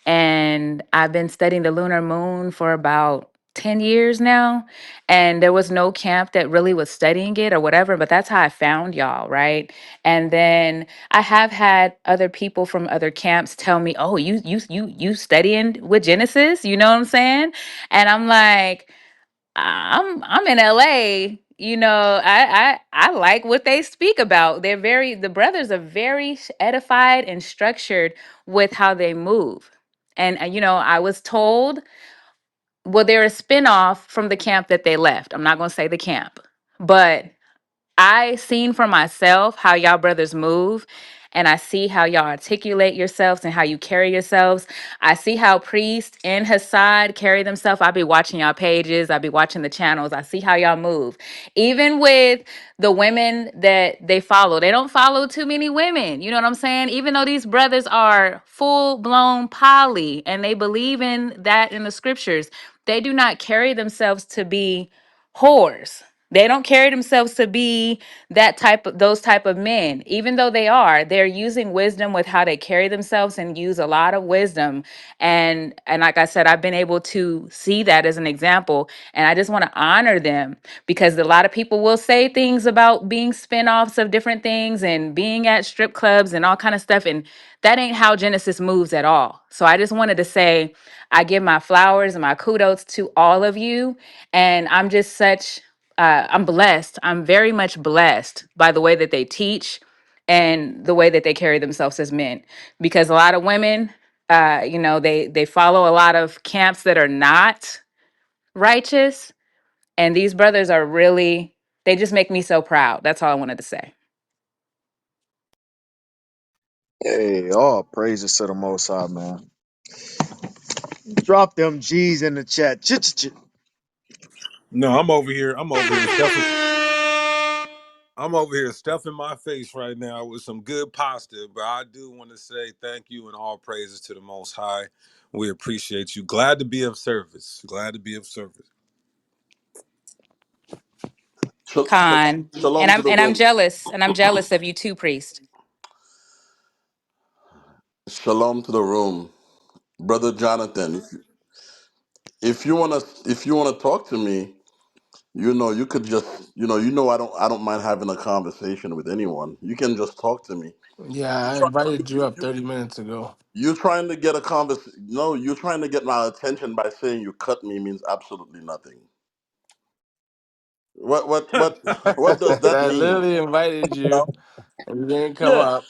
E: and I've been studying the lunar moon for about 10 years now. And there was no camp that really was studying it or whatever, but that's how I found y'all, right? And then I have had other people from other camps tell me, "Oh, you studying with Genesis?" You know what I'm saying? And I'm like, I'm in LA. I like what they speak about. The brothers are very edified and structured with how they move. And I was told, well, they're a spinoff from the camp that they left. I'm not gonna say the camp, but I seen for myself how y'all brothers move, and I see how y'all articulate yourselves and how you carry yourselves. I see how Priest and Hassad carry themselves. I be watching y'all pages, I be watching the channels. I see how y'all move. Even with the women that they follow, they don't follow too many women. You know what I'm saying? Even though these brothers are full blown poly and they believe in that in the scriptures, they do not carry themselves to be whores. They don't carry themselves to be those type of men. Even though they're using wisdom with how they carry themselves and use a lot of wisdom. And like I said, I've been able to see that as an example. And I just want to honor them because a lot of people will say things about being spin-offs of different things and being at strip clubs and all kind of stuff. And that ain't how Genesis moves at all. So I just wanted to say I give my flowers and my kudos to all of you. And I'm blessed. I'm very much blessed by the way that they teach and the way that they carry themselves as men. Because a lot of women, they follow a lot of camps that are not righteous. And these brothers are really, they just make me so proud. That's all I wanted to say.
F: Hey, all praises to the Most High, man. Drop them G's in the chat.
H: No, I'm over here. I'm over here stuffing. I'm over here stuffing my face right now with some good pasta. But I do want to say thank you and all praises to the Most High. We appreciate you. Glad to be of service. Glad to be of service.
E: Con. And
P: Shalom to
E: I'm
P: the
E: and I'm
P: room.
E: jealous. And I'm jealous of you too, priest.
P: Shalom to the room, brother Jonathan. If you wanna talk to me, You could just, I don't mind having a conversation with anyone. You can just talk to me.
C: Yeah,
P: You
C: I
P: try,
C: invited you up
P: you,
C: 30 minutes ago.
P: you're trying to get a No, you're trying to get my attention by saying you cut me means absolutely nothing. What does that
C: I
P: mean?
C: literally invited you, and you didn't come
P: Yeah,
C: up.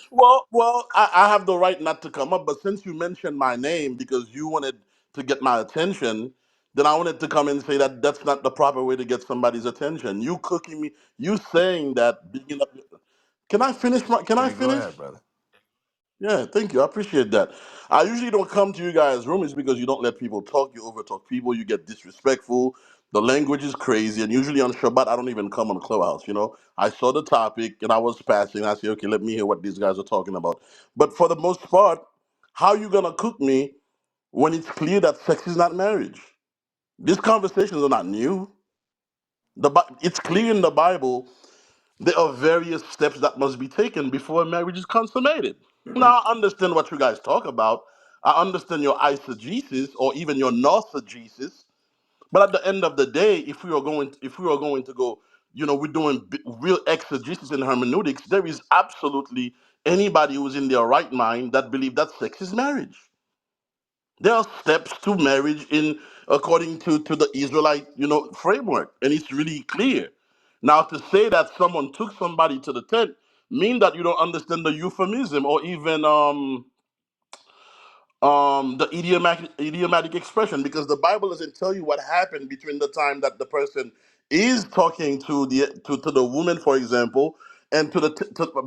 P: I have the right not to come up, but since you mentioned my name because you wanted to get my attention, then I wanted to come and say that that's not the proper way to get somebody's attention. You cooking me, you saying that. Can I finish? Can I
C: Okay, go
P: finish?
C: ahead, brother.
P: Yeah, thank you. I appreciate that. I usually don't come to you guys' room is because you don't let people talk. You overtalk people. You get disrespectful. The language is crazy. And usually on Shabbat, I don't even come on Clubhouse. I saw the topic and I was passing. I say, okay, let me hear what these guys are talking about. But for the most part, how you gonna cook me when it's clear that sex is not marriage? These conversations are not new. It's clear in the Bible there are various steps that must be taken before a marriage is consummated. Now, I understand what you guys talk about. I understand your eisegesis or even your narcissism. But at the end of the day, if we are going to go, we're doing real exegesis and hermeneutics. There is absolutely anybody who's in their right mind that believe that sex is marriage. There are steps to marriage in according to the Israelite, framework, and it's really clear. Now, to say that someone took somebody to the tent mean that you don't understand the euphemism or even the idiomatic expression, because the Bible doesn't tell you what happened between the time that the person is talking to the woman, for example, and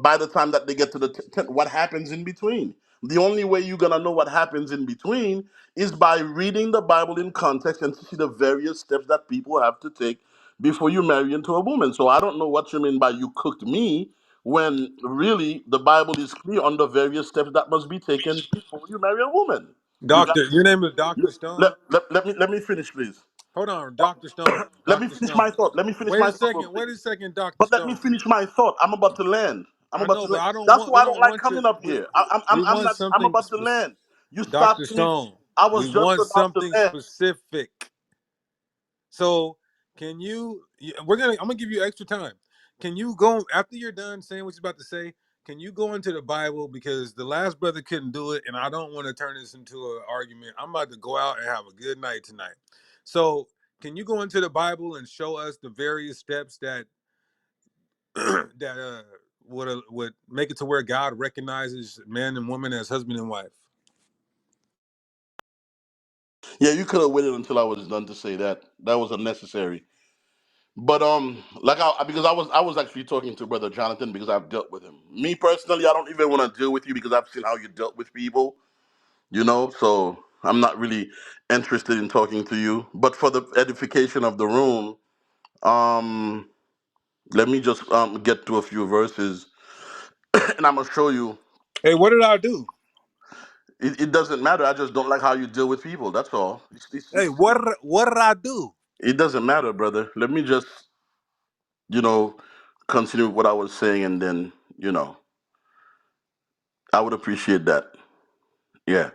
P: by the time that they get to the tent, what happens in between. The only way you're gonna know what happens in between is by reading the Bible in context and to see the various steps that people have to take before you marry into a woman. So I don't know what you mean by you cooked me when really the Bible is clear on the various steps that must be taken before you marry a woman. You got
H: Doctor, your name is
P: you,
H: Doctor Stone.
P: let me finish, please.
H: Hold on, Doctor Stone.
P: Let me
H: Doctor
P: finish my
H: Stone.
P: thought. Let me finish
H: Wait
P: my
H: a
P: thought real
H: second.
P: quick.
H: Wait a second, Doctor
P: But let me
H: Stone.
P: finish my thought. I'm about to land. I'm
H: I
P: about
H: know,
P: to
H: but
P: land.
H: I don't
P: That's
H: want.
P: why
H: We
P: I don't
H: don't
P: like
H: want
P: coming
H: to.
P: up here.
H: We
P: I'm
H: want
P: not. I'm
H: something
P: about to
H: specific.
P: land. You
H: Doctor
P: stopped me.
H: Stone.
P: I
H: We
P: was just
H: want
P: about to
H: something
P: land.
H: specific. So, can you? We're gonna. I'm gonna give you extra time. Can you go after you're done saying what you're about to say? Can you go into the Bible because the last brother couldn't do it, and I don't want to turn this into an argument. I'm about to go out and have a good night tonight. So, can you go into the Bible and show us the various steps that that would make it to where God recognizes man and woman as husband and wife?
P: Yeah, you could have waited until I was done to say that. That was unnecessary. But because I was actually talking to Brother Jonathan because I've dealt with him. Me personally, I don't even want to deal with you because I've seen how you dealt with people. So I'm not really interested in talking to you. But for the edification of the room, um, let me just get to a few verses, and I'm gonna show you.
H: Hey, what did I do?
P: It doesn't matter. I just don't like how you deal with people. That's all.
H: Hey, what did I do?
P: It doesn't matter, brother. Let me just you know continue what I was saying, and then I would appreciate that. Yeah.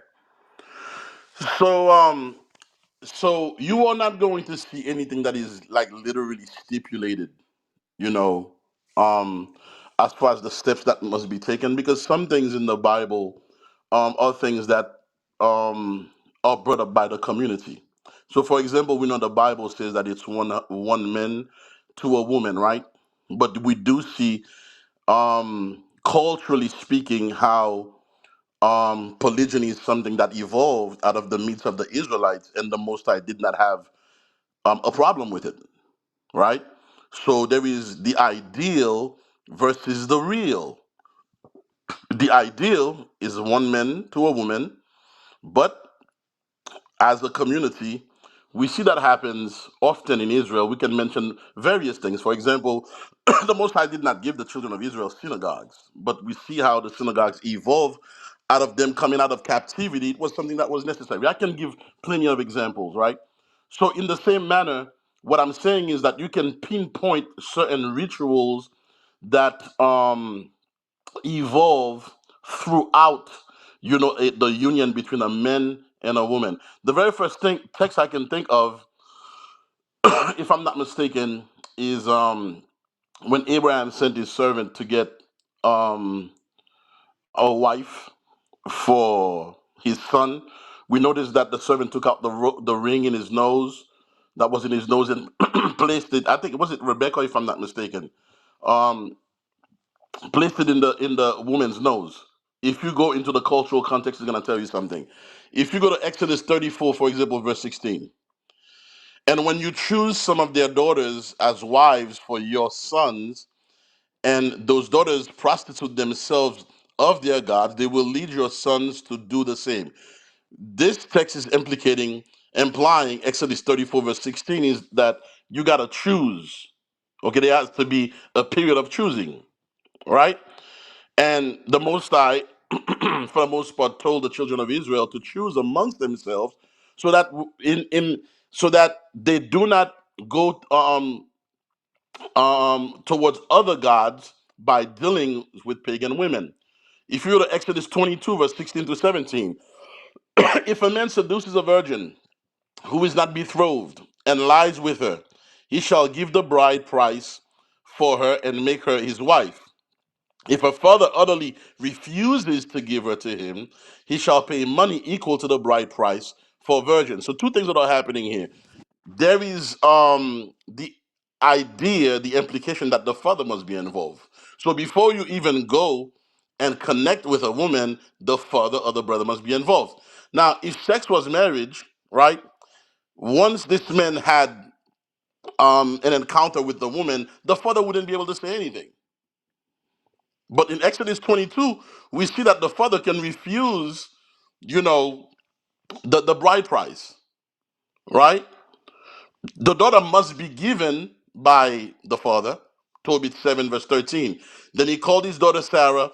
P: So you are not going to see anything that is like literally stipulated, you know, um, as far as the steps that must be taken, because some things in the Bible are things that are brought up by the community. So, for example, we know the Bible says that it's one man to a woman, right? But we do see, culturally speaking, how polygyny is something that evolved out of the midst of the Israelites, and the Most High did not have a problem with it, right? So there is the ideal versus the real. The ideal is one man to a woman, but as a community, we see that happens often in Israel. We can mention various things. For example, the Most High did not give the children of Israel synagogues, but we see how the synagogues evolved out of them coming out of captivity. It was something that was necessary. I can give plenty of examples, right? So, in the same manner, what I'm saying is that you can pinpoint certain rituals that evolve throughout the union between a man and a woman. The very first thing text I can think of if I'm not mistaken, is when Abraham sent his servant to get um a wife for his son. We noticed that the servant took out the ring in his nose that was in his nose and placed it. I think it was it Rebecca, if I'm not mistaken. Um, placed it in the woman's nose. If you go into the cultural context, it's going to tell you something. If you go to Exodus 34, for example, verse 16, and when you choose some of their daughters as wives for your sons, and those daughters prostitute themselves of their gods, they will lead your sons to do the same. This text is implying Exodus 34, verse 16 is that you got to choose. Okay, there has to be a period of choosing, right? And the Most High, for the most part, told the children of Israel to choose amongst themselves, so that so that they do not go towards other gods by dealing with pagan women. If you go to Exodus 22, verse 16 to 17, if a man seduces a virgin who is not betrothed and lies with her, he shall give the bride price for her and make her his wife. If a father utterly refuses to give her to him, he shall pay money equal to the bride price for a virgin. So two things that are happening here. There is the idea, the implication that the father must be involved. So before you even go and connect with a woman, the father or the brother must be involved. Now, if sex was marriage, right? Once this man had an encounter with the woman, the father wouldn't be able to say anything. But in Exodus 22, we see that the father can refuse, you know, the bride price, right? The daughter must be given by the father. Tobit 7, verse 13. Then he called his daughter Sarah,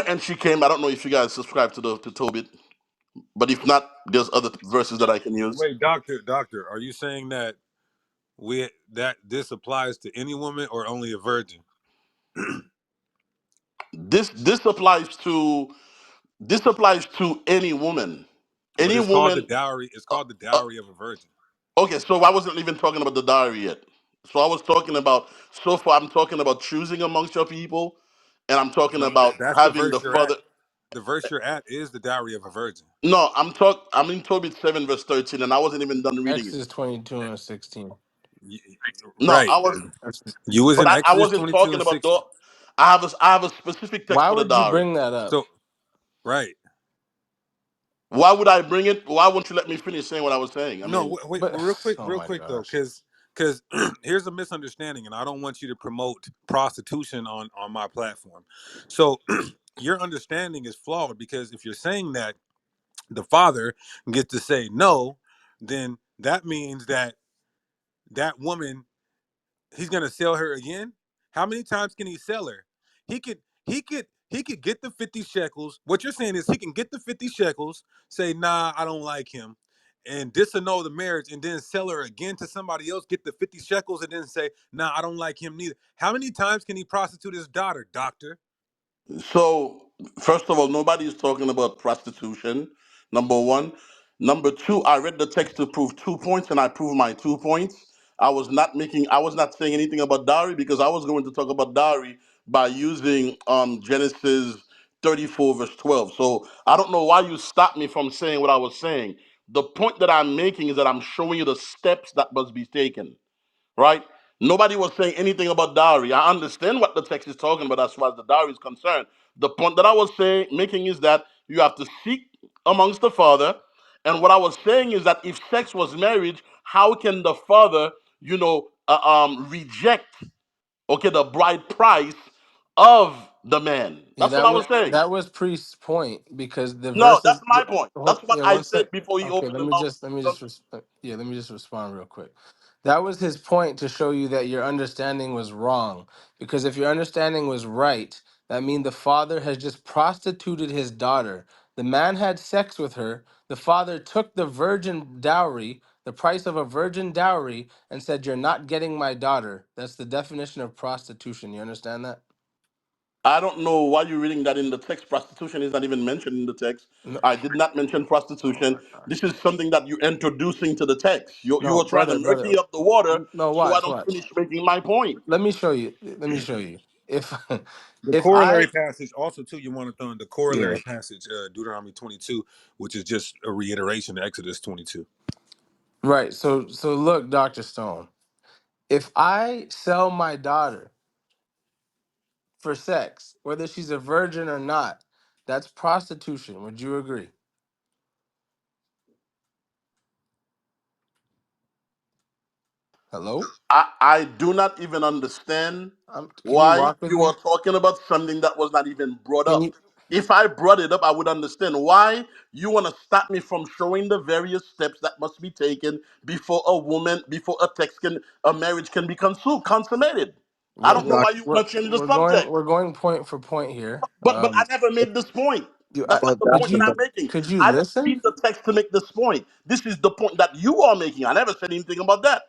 P: and she came. I don't know if you guys subscribe to Tobit, but if not, there's other verses that I can use.
H: Wait, doctor, are you saying that this applies to any woman or only a virgin?
P: This applies to any woman.
H: But
P: Any
H: it's called the
P: woman.
H: dowry. It's
P: uh,
H: called the
P: uh,
H: dowry of a virgin.
P: Okay, so I wasn't even talking about the diary yet. So I was talking about, so far I'm talking about choosing amongst your people, and I'm talking
H: No,
P: about
H: that's the
P: having the
H: verse you're at.
P: father.
H: The verse you're at is the dowry of a virgin.
P: No, I'm in Tobit 7 verse 13, and I wasn't even done reading it.
C: Exodus 22 and 16.
H: Y-
P: No,
H: Right.
P: I was,
H: You was
P: but
H: in
P: I
H: Exodus
P: wasn't
H: 22
P: talking
H: and
P: about
H: 16.
P: the. I have a specific text
C: Why
P: for the
C: would you
P: diary.
C: bring that up?
H: So right.
P: Why would I bring it? Why won't you let me finish saying what I was saying? I
H: No,
P: mean,
H: wait,
C: But oh
H: real
C: my
H: quick though,
C: gosh.
H: because here's a misunderstanding, and I don't want you to promote prostitution on my platform. So your understanding is flawed because if you're saying that the father gets to say no, then that means that that woman he's gonna sell her again. How many times can he sell her? He could he could get the 50 shekels. What you're saying is he can get the 50 shekels, say, nah, I don't like him, and disannul the marriage, and then sell her again to somebody else, get the 50 shekels, and then say, nah, I don't like him neither. How many times can he prostitute his daughter, doctor?
P: so, first of all, nobody is talking about prostitution. Number one. Number two, I read the text to prove 2 points, and I proved my 2 points. I was not saying anything about dowry because I was going to talk about dowry by using Genesis 34 verse 12. So I don't know why you stopped me from saying what I was saying. The point that I'm making is that I'm showing you the steps that must be taken, right? Nobody was saying anything about dowry. I understand what the text is talking about as far as the dowry is concerned. The point that I was saying, making is that you have to seek amongst the father. And what I was saying is that if sex was marriage, how can the father, reject, okay, the bride price of the man?
C: Yeah,
P: That's what I was saying.
C: that was priest's point because the
P: No, that's
C: verses.
P: my point. That's what
C: Yeah,
P: I
C: one
P: said
C: sec.
P: before he
C: Okay,
P: opened the mouth.
C: let me just respond real quick. That was his point to show you that your understanding was wrong. Because if your understanding was right, that means the father has just prostituted his daughter. The man had sex with her. The father took the virgin dowry, the price of a virgin dowry, and said, "You're not getting my daughter." That's the definition of prostitution. You understand that?
P: I don't know why you're reading that in the text. Prostitution is not even mentioned in the text.
C: No,
P: I did not mention prostitution. This is something that you're introducing to the text. You
C: no,
P: are trying to
C: brother.
P: murky up the water
C: No,
P: so I
C: watch,
P: don't
C: watch.
P: finish making my point.
C: Let me show you. Let me show you. If
H: The
C: if I
H: corollary passage also too, you want to throw in the
F: Yeah.
H: corollary passage, Deuteronomy 22, which is just a reiteration of Exodus 22.
C: right, so look, Dr. Stone. If I sell my daughter for sex, whether she's a virgin or not, that's prostitution. Would you agree? Hello?
P: I do not even understand
C: Can you
P: why
C: walk with
P: you are
C: me?
P: talking about something that was not even brought
C: Can
P: up.
C: you?
P: If I brought it up, I would understand why you want to stop me from showing the various steps that must be taken before a marriage can be consummated. I
C: We're
P: don't know
C: we're
P: why
F: Doc,
P: you
C: we're
P: want to change the
C: we're going
P: subject.
C: we're going point for point here.
P: But I never made this point.
C: You,
P: That's not the
C: could
P: point that
F: Doctor,
C: you
P: I'm making.
C: could you
P: I didn't read
C: listen?
P: the text to make this point. This is the point that you are making. I never said anything about that.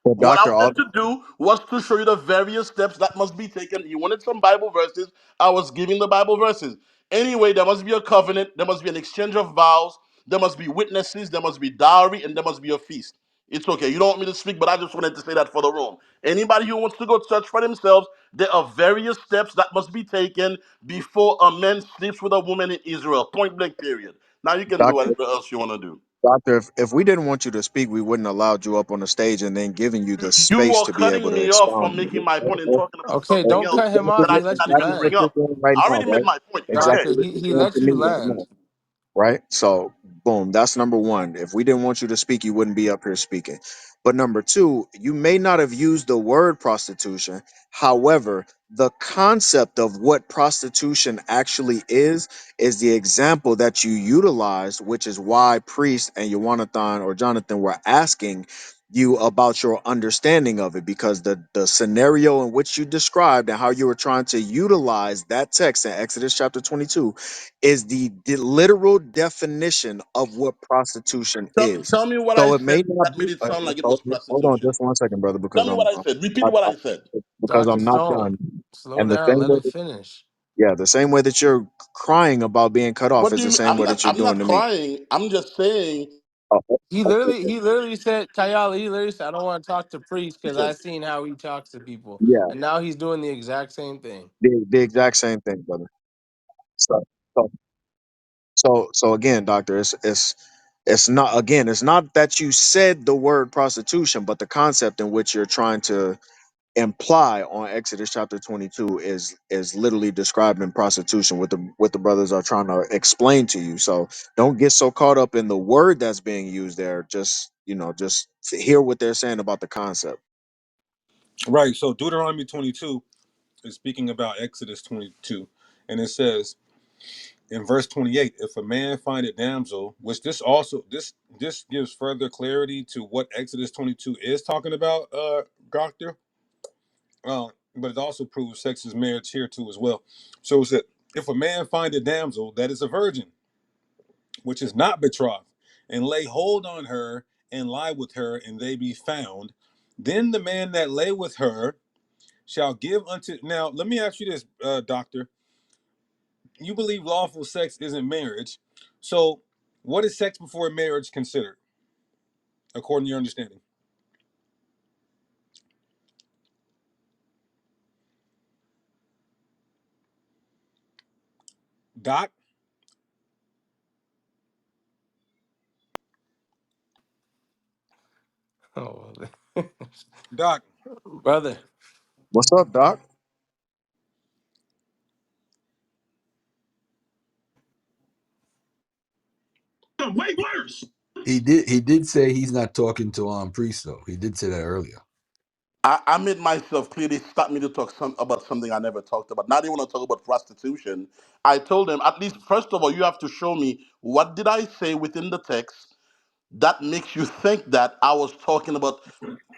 F: but
P: What I
F: Doctor,
P: wanted to do was to show you the various steps that must be taken. You wanted some Bible verses. I was giving the Bible verses. Anyway, there must be a covenant. There must be an exchange of vows. There must be witnesses. There must be dowry, and there must be a feast. It's okay. You don't want me to speak, but I just wanted to say that for the room. Anybody who wants to go search for themselves, there are various steps that must be taken before a man sleeps with a woman in Israel. Point blank, period. Now you can do
F: Doctor,
P: whatever else you want to do.
F: Doctor, if we didn't want you to speak, we wouldn't allowed you up on the stage and then giving you the
P: You
F: space
P: are
F: to be able
P: cutting
F: to
P: me off
F: expound.
P: from making my point and talking about
C: Okay,
P: something
C: don't
P: else
C: cut him
P: that
C: off.
P: I
C: He
P: did
C: let
P: not
C: you
P: even
F: Exactly what
C: land.
P: bring
F: you're
P: up.
F: doing right
P: I
F: now,
P: already made
F: right?
P: my point. Go ahead.
C: Doctor,
F: Exactly what
C: he
F: you're doing
C: let
F: to
C: you
F: me right
C: land.
F: now, right? So, boom, that's number one. If we didn't want you to speak, you wouldn't be up here speaking. But number two, you may not have used the word prostitution. However, the concept of what prostitution actually is the example that you utilized, which is why Priest and Yawanathan or Jonathan were asking you about your understanding of it, because the scenario in which you described and how you were trying to utilize that text in Exodus chapter 22 is the literal definition of what prostitution is.
P: Tell me what I
F: So it
P: said
F: may not
P: that
F: be.
P: made it sound like it
F: Hold
P: was
F: hold on,
P: prostitution.
F: just one second, brother,
P: Tell
F: because
P: me what I said. Repeat
F: I,
P: what
F: I,
P: I said.
C: Dr.
F: I'm not
C: Stone,
F: done.
C: slow
F: And the
C: down.
F: same
C: Let
F: way,
C: him finish.
F: yeah, the same way that you're crying about being cut off
P: What do
F: is
P: you
F: the
P: mean?
F: same way that you're
P: I'm
F: doing
P: not
F: to me.
P: crying. I'm just saying.
F: Oh,
C: He literally said, Kayala, he literally said, I don't want to talk to priests because I seen how he talks to people.
F: yeah,
C: And now he's doing the exact same thing.
F: the exact same thing, brother. So, so, so again, doctor, it's not, again, it's not that you said the word prostitution, but the concept in which you're trying to imply on Exodus chapter 22 is literally describing prostitution, what the brothers are trying to explain to you. So don't get so caught up in the word that's being used there. Just, just hear what they're saying about the concept.
H: Right. So Deuteronomy 22 is speaking about Exodus 22. And it says in verse 28, if a man find a damsel, which this gives further clarity to what Exodus 22 is talking about, doctor. But it also proves sex is marriage here too as well. So it said, if a man find a damsel that is a virgin, which is not betrothed, and lay hold on her and lie with her, and they be found, then the man that lay with her shall give unto. Now, let me ask you this, doctor. You believe lawful sex isn't marriage. So, what is sex before marriage considered, according to your understanding? Doc?
C: Oh,
H: Doc.
C: brother.
F: What's up, Doc?
J: Way worse. He did say he's not talking to priest though. He did say that earlier.
P: I made myself clear. They stopped me to talk about something I never talked about. Now they want to talk about prostitution. I told them, at least, first of all, you have to show me what did I say within the text that makes you think that I was talking about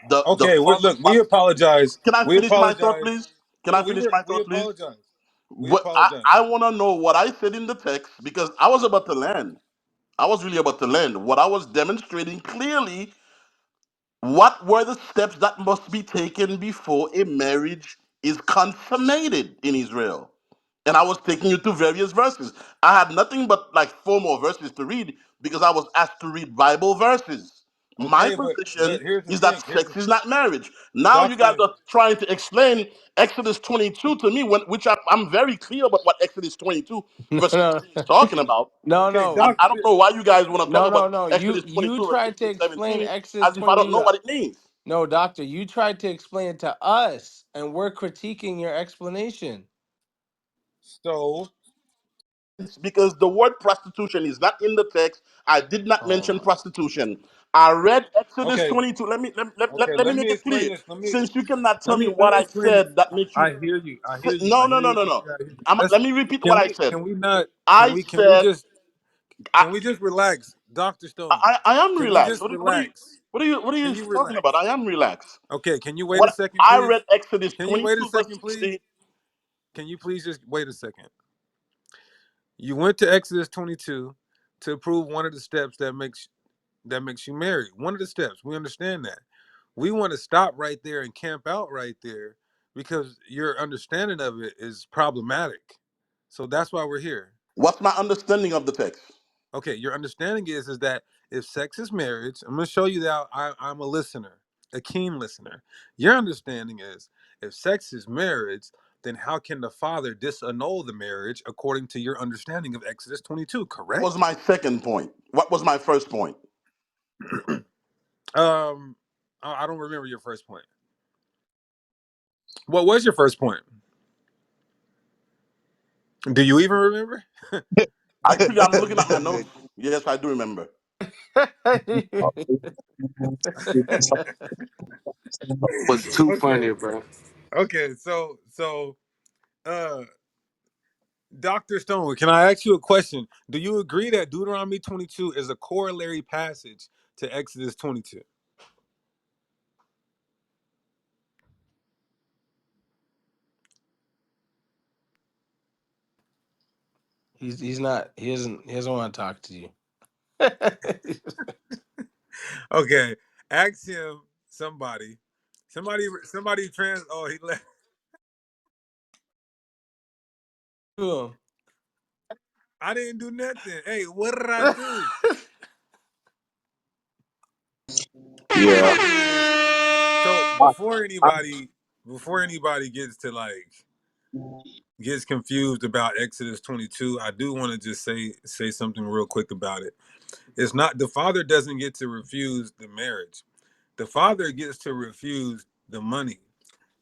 P: the
H: Okay,
P: form of
H: look, we
P: prostitution.
H: apologize.
P: Can I
H: We
P: finish my thought,
H: apologize.
P: please? Can I finish my
H: We
P: thought, please?
H: apologize. We
P: What
H: apologize.
P: I want to know what I said in the text because I was about to land. I was really about to land. What I was demonstrating clearly, what were the steps that must be taken before a marriage is consummated in Israel? and I was taking you to various verses. I had nothing but like four more verses to read because I was asked to read Bible verses. My
H: Okay,
P: position
H: but here's the
P: is that
H: thing.
P: sex is not marriage. Now you guys
H: Doctor.
P: are trying to explain Exodus 22 to me, which I'm very clear about what Exodus 22
C: No,
P: verse
C: no,
P: 16 is talking about.
C: no,
H: Okay,
C: no,
P: I don't
H: doctor.
P: know why you guys want to talk
C: no,
P: about
C: no, no.
P: Exodus
C: You
P: 22 verse
C: tried to
P: 16,
C: explain
P: 17
C: Exodus
P: as if I don't
C: 22
P: know
C: to
P: what it means.
C: no, doctor. You tried to explain it to us, and we're critiquing your explanation.
H: So
P: It's because the word prostitution is not in the text. I did not
C: Oh
P: mention
C: my.
P: prostitution. I read Exodus
H: okay,
P: 22.
H: okay.
P: Let me
H: Let
P: make
H: me
P: it
H: explain
P: clear.
H: this.
P: Since you cannot tell
H: Let
P: me
H: me let
P: what
H: me
P: I
H: explain it.
P: said, that makes you.
H: I hear you. I hear you.
P: No,
H: I
P: no,
H: hear
P: no,
H: you.
P: no, no.
H: I hear you.
P: Let me repeat what
H: Can
P: I
H: we
P: said.
H: can we not
P: I
H: can we
P: said, I,
H: just relax, Doctor Stone?
P: I am
H: Can we
P: relaxed.
H: just relax?
P: What are
H: Can
P: you
H: you
P: talking about?
H: relax?
P: I am relaxed.
H: Okay. Can you wait a
P: What
H: second,
P: I
H: please?
P: read Exodus
H: Can you wait a
P: 22 verse
H: second, please?
P: 16.
H: Can you please just wait a second? You went to Exodus 22 to prove one of the steps that makes you married. One of the steps. We understand that. We want to stop right there and camp out right there because your understanding of it is problematic. So that's why we're here.
P: What's my understanding of the text?
H: Okay, your understanding is that if sex is marriage, I'm going to show you that I'm a listener, a keen listener. Your understanding is if sex is marriage, then how can the father disannul the marriage according to your understanding of Exodus 22?
P: That was
H: Correct?
P: my second point. What was my first point?
H: I don't remember your first point. What was your first point? Do you even remember?
P: Actually, I'm looking at my notes. Yes, I do remember.
N: Was too
H: Okay.
N: funny, bro.
H: Okay. Uh, Dr. Stone, can I ask you a question? Do you agree that Deuteronomy 22 is a corollary passage to Exodus 22?
C: He's not. He doesn't want to talk to you.
H: Okay. Ask him somebody trans oh he left.
C: To
H: I didn't do nothing. Hey, what did I do?
I: Yeah.
H: My thing is so before anybody gets to like gets confused about Exodus 22, I do want to just say something real quick about it. It's not the father doesn't get to refuse the marriage. The father gets to refuse the money.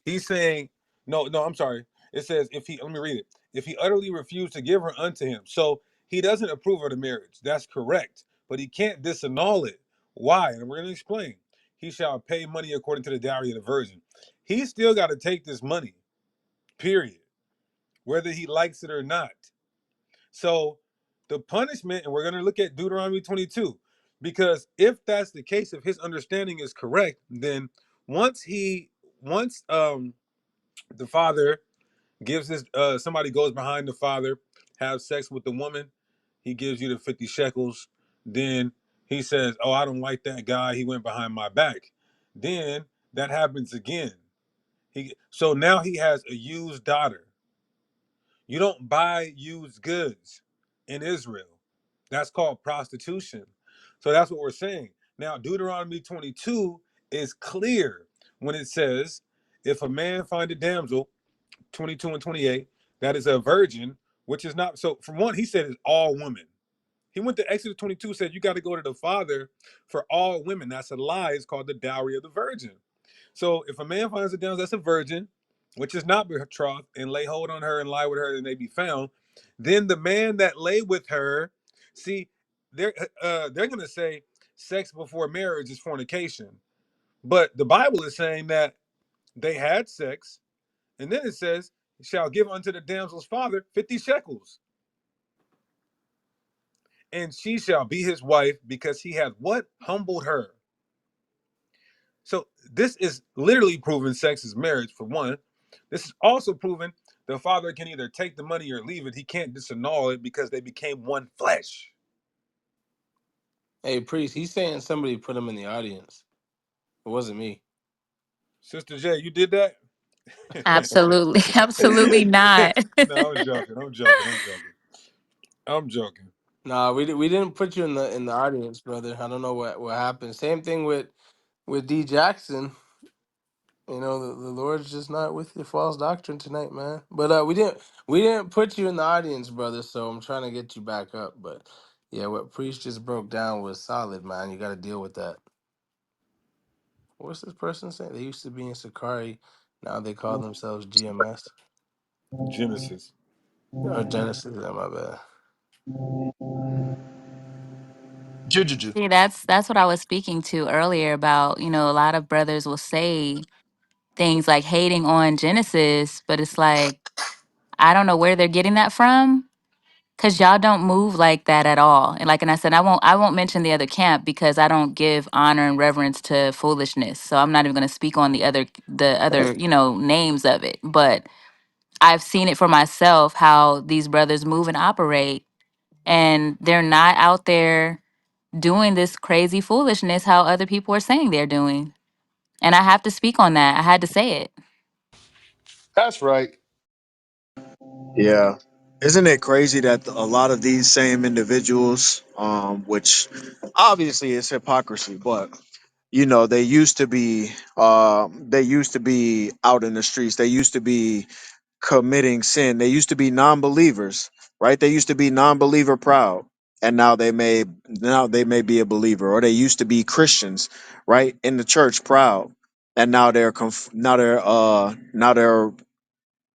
H: He's saying, no, I'm sorry. It says if he let me read it. If he utterly refused to give her unto him. So he doesn't approve of the marriage. That's correct. But he can't disannul it. Why? And we're gonna explain. He shall pay money according to the dowry of the virgin. He still got to take this money, period, whether he likes it or not. So the punishment, and we're going to look at Deuteronomy 22, because if that's the case, if his understanding is correct, then once the father gives his somebody goes behind the father, have sex with the woman, he gives you the 50 shekels. Then he says, "Oh, I don't like that guy. He went behind my back." Then that happens again. So now he has a used daughter. You don't buy used goods in Israel. That's called prostitution. So that's what we're saying. Now, Deuteronomy 22 is clear when it says, if a man find a damsel, 22 and 28, that is a virgin, which is not, so for one, he said it's all women. He went to Exodus 22, said you got to go to the father for all women. That's a lie. It's called the dowry of the virgin. So if a man finds a damsel that's a virgin, which is not betrothed, and lay hold on her and lie with her, and they be found, then the man that lay with her, see, they're gonna say sex before marriage is fornication, but the Bible is saying that they had sex, and then it says, "Shall give unto the damsel's father 50 shekels, and she shall be his wife, because he hath what humbled her." So this is literally proving sex is marriage for one. This is also proving the father can either take the money or leave it. He can't disannul it because they became one flesh.
C: Hey, priest. He's saying somebody put him in the audience. It wasn't me.
H: Sister J, you did that?
E: Absolutely, absolutely not.
H: No, I'm joking. I'm joking. I'm joking. I'm joking.
C: Nah, we didn't put you in the audience, brother. I don't know what happened. Same thing with D Jackson. You know, the Lord's just not with your false doctrine tonight, man. But we didn't put you in the audience, brother. So I'm trying to get you back up. But yeah, what Priest just broke down was solid, man. You got to deal with that. What's this person saying? They used to be in Sakari, now they call themselves GMS
H: Genesis.
C: or Genesis. Yeah, my bad.
D: Juju.
E: See, that's what I was speaking to earlier about, a lot of brothers will say things like hating on Genesis, but it's like I don't know where they're getting that from. Cause y'all don't move like that at all. And I said, I won't mention the other camp because I don't give honor and reverence to foolishness. So I'm not even gonna speak on the other, names of it. But I've seen it for myself how these brothers move and operate, and they're not out there doing this crazy foolishness how other people are saying they're doing. And I have to speak on that. I had to say it.
D: That's right.
F: Yeah. Isn't it crazy that a lot of these same individuals, which obviously is hypocrisy, but they used to be out in the streets. They used to be committing sin. They used to be non-believers, right? They used to be non-believer proud, and now they may be a believer, or they used to be Christians, right, in the church proud, and now they're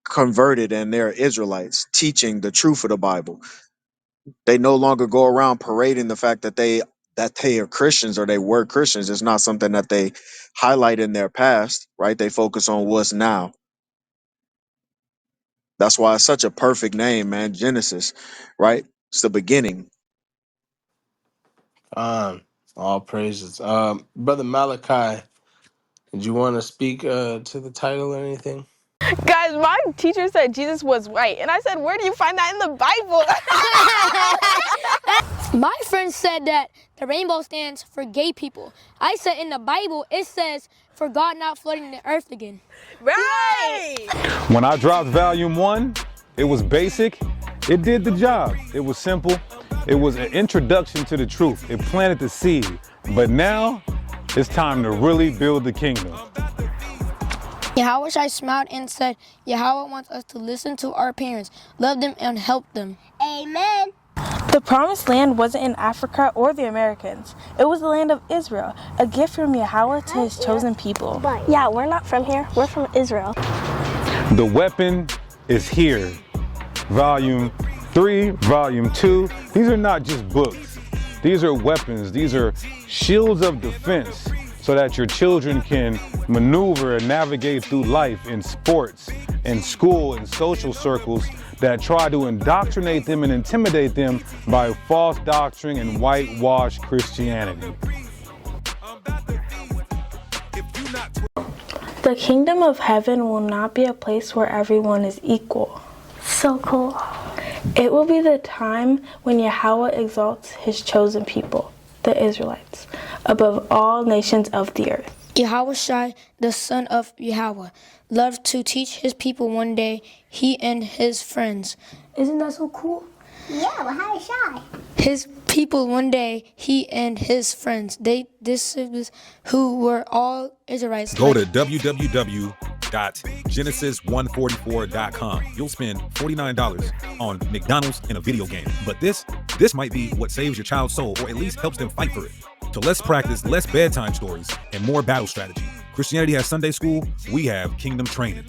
F: converted and they're Israelites teaching the truth of the Bible. They no longer go around parading the fact that they are Christians or they were Christians. It's not something that they highlight in their past, right? They focus on what's now. That's why it's such a perfect name, man. Genesis, right? It's the beginning.
C: All praises. Brother Malachi, did you want to speak to the title or anything?
Q: Guys, my teacher said Jesus was white, and I said, where do you find that in the Bible?
R: My friend said that the rainbow stands for gay people. I said in the Bible, it says for God not flooding the earth again.
Q: Right!
H: When I dropped volume one, it was basic. It did the job. It was simple. It was an introduction to the truth. It planted the seed. But now it's time to really build the kingdom.
R: Yahweh Shai smiled and said, Yahweh wants us to listen to our parents, love them, and help them. Amen.
Q: The promised land wasn't in Africa or the Americans. It was the land of Israel, a gift from Yahweh to his chosen people. Yeah, we're not from here. We're from Israel.
H: The weapon is here. Volume 3, Volume 2. These are not just books. These are weapons. These are shields of defense so that your children can maneuver and navigate through life in sports, in school, in social circles that try to indoctrinate them and intimidate them by false doctrine and whitewashed Christianity.
Q: The kingdom of heaven will not be a place where everyone is equal. So cool. It will be the time when Yahweh exalts his chosen people, the Israelites, above all nations of the earth.
R: Yahweh Shai, the son of Yahweh, loved to teach his people one day, he and his friends. Isn't that so cool? Yeah, well, how is Shai? His people one day, he and his friends, disciples who were all Israelites.
S: Go to www.genesis144.com. You'll spend $49 on McDonald's and a video game. But this might be what saves your child's soul, or at least helps them fight for it. So let's practice less bedtime stories and more battle strategy. Christianity has Sunday school. We have kingdom training.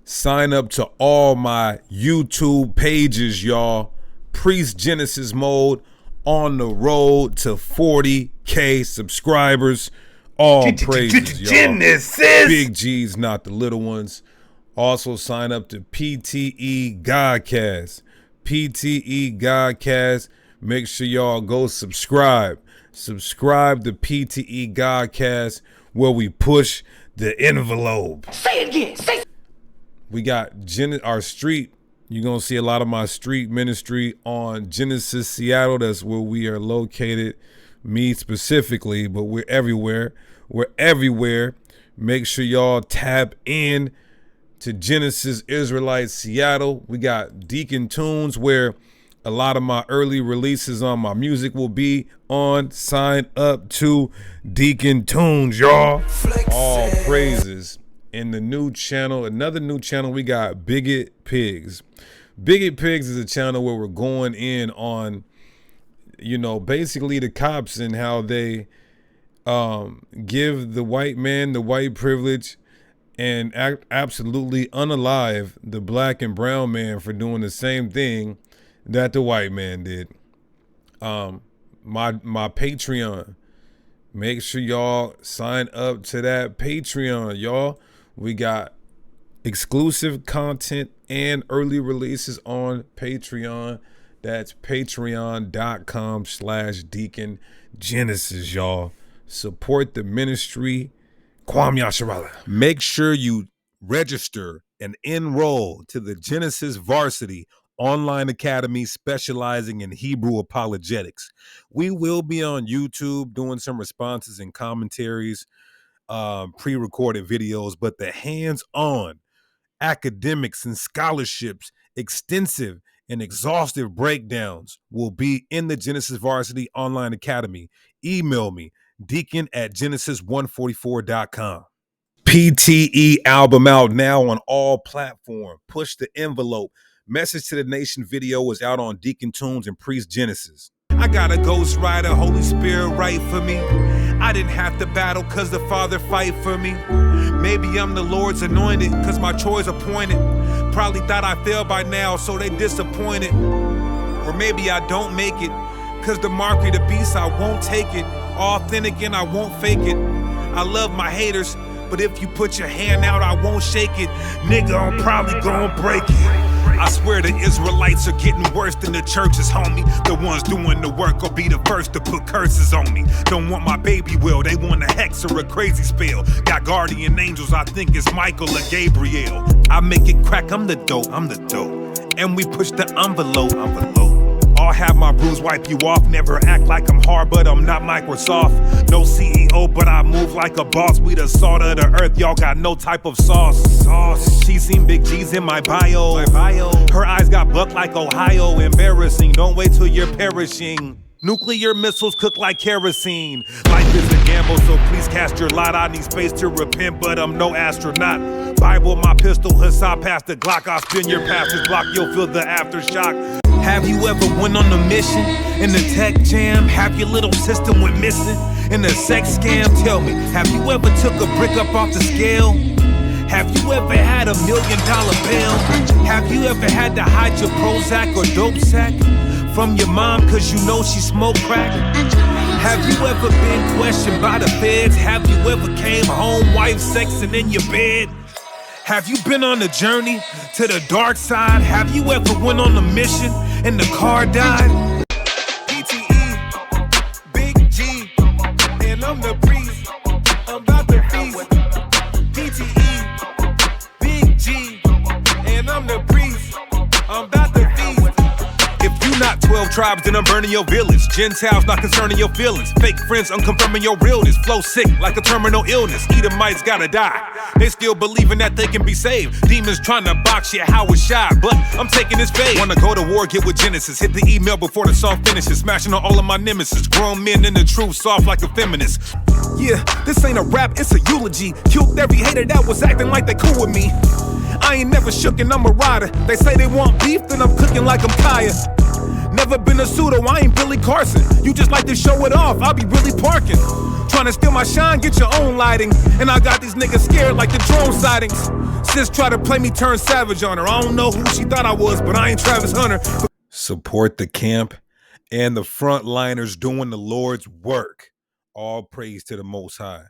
S: Sign up to all my YouTube pages, y'all. Priest Genesis Mode on the road to 40K subscribers. All praises, y'all. Genesis. Big G's, not the little ones. Also sign up to PTE Godcast. PTE Godcast. Make sure y'all go subscribe. Subscribe to PTE Godcast, where we push the envelope. Say it again. We got our street You're going to see a lot of my street ministry on Genesis Seattle. That's where we are located, me specifically, but we're everywhere. We're everywhere. Make sure y'all tap in to Genesis Israelite Seattle. We got Deacon Tunes where a lot of my early releases on my music will be on. Sign up to Deacon Tunes, y'all. All praises. In the new channel, another new channel, we got Bigot Pigs. Bigot Pigs is a channel where we're going in on, basically the cops and how they give the white man the white privilege and absolutely unalive the black and brown man for doing the same thing that the white man did. My Patreon. Make sure y'all sign up to that Patreon, y'all. We got exclusive content and early releases on Patreon. That's patreon.com/Deacon Genesis, y'all. Support the ministry. Kwam Yasharala. Make sure you register and enroll to the Genesis Varsity Online Academy specializing in Hebrew apologetics. We will be on YouTube doing some responses and commentaries, pre-recorded videos, but the hands-on academics and scholarships, extensive and exhaustive breakdowns will be in the Genesis Varsity Online Academy. Email me, deacon@genesis144.com. PTE album out now on all platforms. Push the envelope. Message to the Nation video is out on Deacon Tunes and Priest Genesis. I got a ghost rider, Holy Spirit right for me. I didn't have to battle cause the Father fight for me. Maybe I'm the Lord's anointed cause my choice appointed. Probably thought I failed by now so they disappointed. Or maybe I don't make it cause the mark of the beast I won't take it. Authentic and I won't fake it. I love my haters, but if you put your hand out I won't shake it. Nigga, I'm probably gonna break it. I swear the Israelites are getting worse than the churches, homie. The ones doing the work will be the first to put curses on me. Don't want my baby will, they want a hex or a crazy spell. Got guardian angels, I think it's Michael or Gabriel. I make it crack, I'm the dope. And we push the envelope. I'll have my bruise wipe you off. Never act like I'm hard, but I'm not Microsoft. No CEO, but I move like a boss. We the salt of the earth, y'all got no type of sauce. She seen big G's in my bio. Her eyes got bucked like Ohio. Embarrassing, don't wait till you're perishing. Nuclear missiles cook like kerosene. Life is a gamble, so please cast your lot. I need space to repent, but I'm no astronaut. Bible, my pistol, Hassan past the Glock. I'll spin your pastor's block, you'll feel the aftershock. Have you ever went on a mission in the tech jam? Have your little system went missing in a sex scam? Tell me, have you ever took a brick up off the scale? Have you ever had $1 million bail? Have you ever had to hide your Prozac or dope sack from your mom cause you know she smoked crack? Have you ever been questioned by the feds? Have you ever came home wife sexing in your bed? Have you been on a journey to the dark side? Have you ever went on a mission and the car died? PTE, Big G, and I'm the priest. I'm about to feast. PTE, Big G, and I'm the priest. I'm about to feast. If you not 12 tribes, then I'm burning your village. Gentiles not concerning your feelings. Fake friends unconfirming your realness. Flow sick like a terminal illness. Edomites gotta die. They still believing that they can be saved. Demons trying to box you, how it's shy. But I'm taking this fade. Wanna go to war, get with Genesis. Hit the email before the song finishes. Smashing on all of my nemesis. Grown men in the truth, soft like a feminist. Yeah, this ain't a rap, it's a eulogy. Killed every hater that was acting like they cool with me. I ain't never shook and I'm a rider. They say they want beef, then I'm cooking like I'm Kaya. Never been a pseudo, I ain't Billy Carson. You just like to show it off, I'll be really parking. Trying to steal my shine, get your own lighting. And I got these niggas scared like the drone sightings. Sis try to play me turn savage on her. I don't know who she thought I was, but I ain't Travis Hunter. Support the camp and the frontliners doing the Lord's work. All praise to the Most High.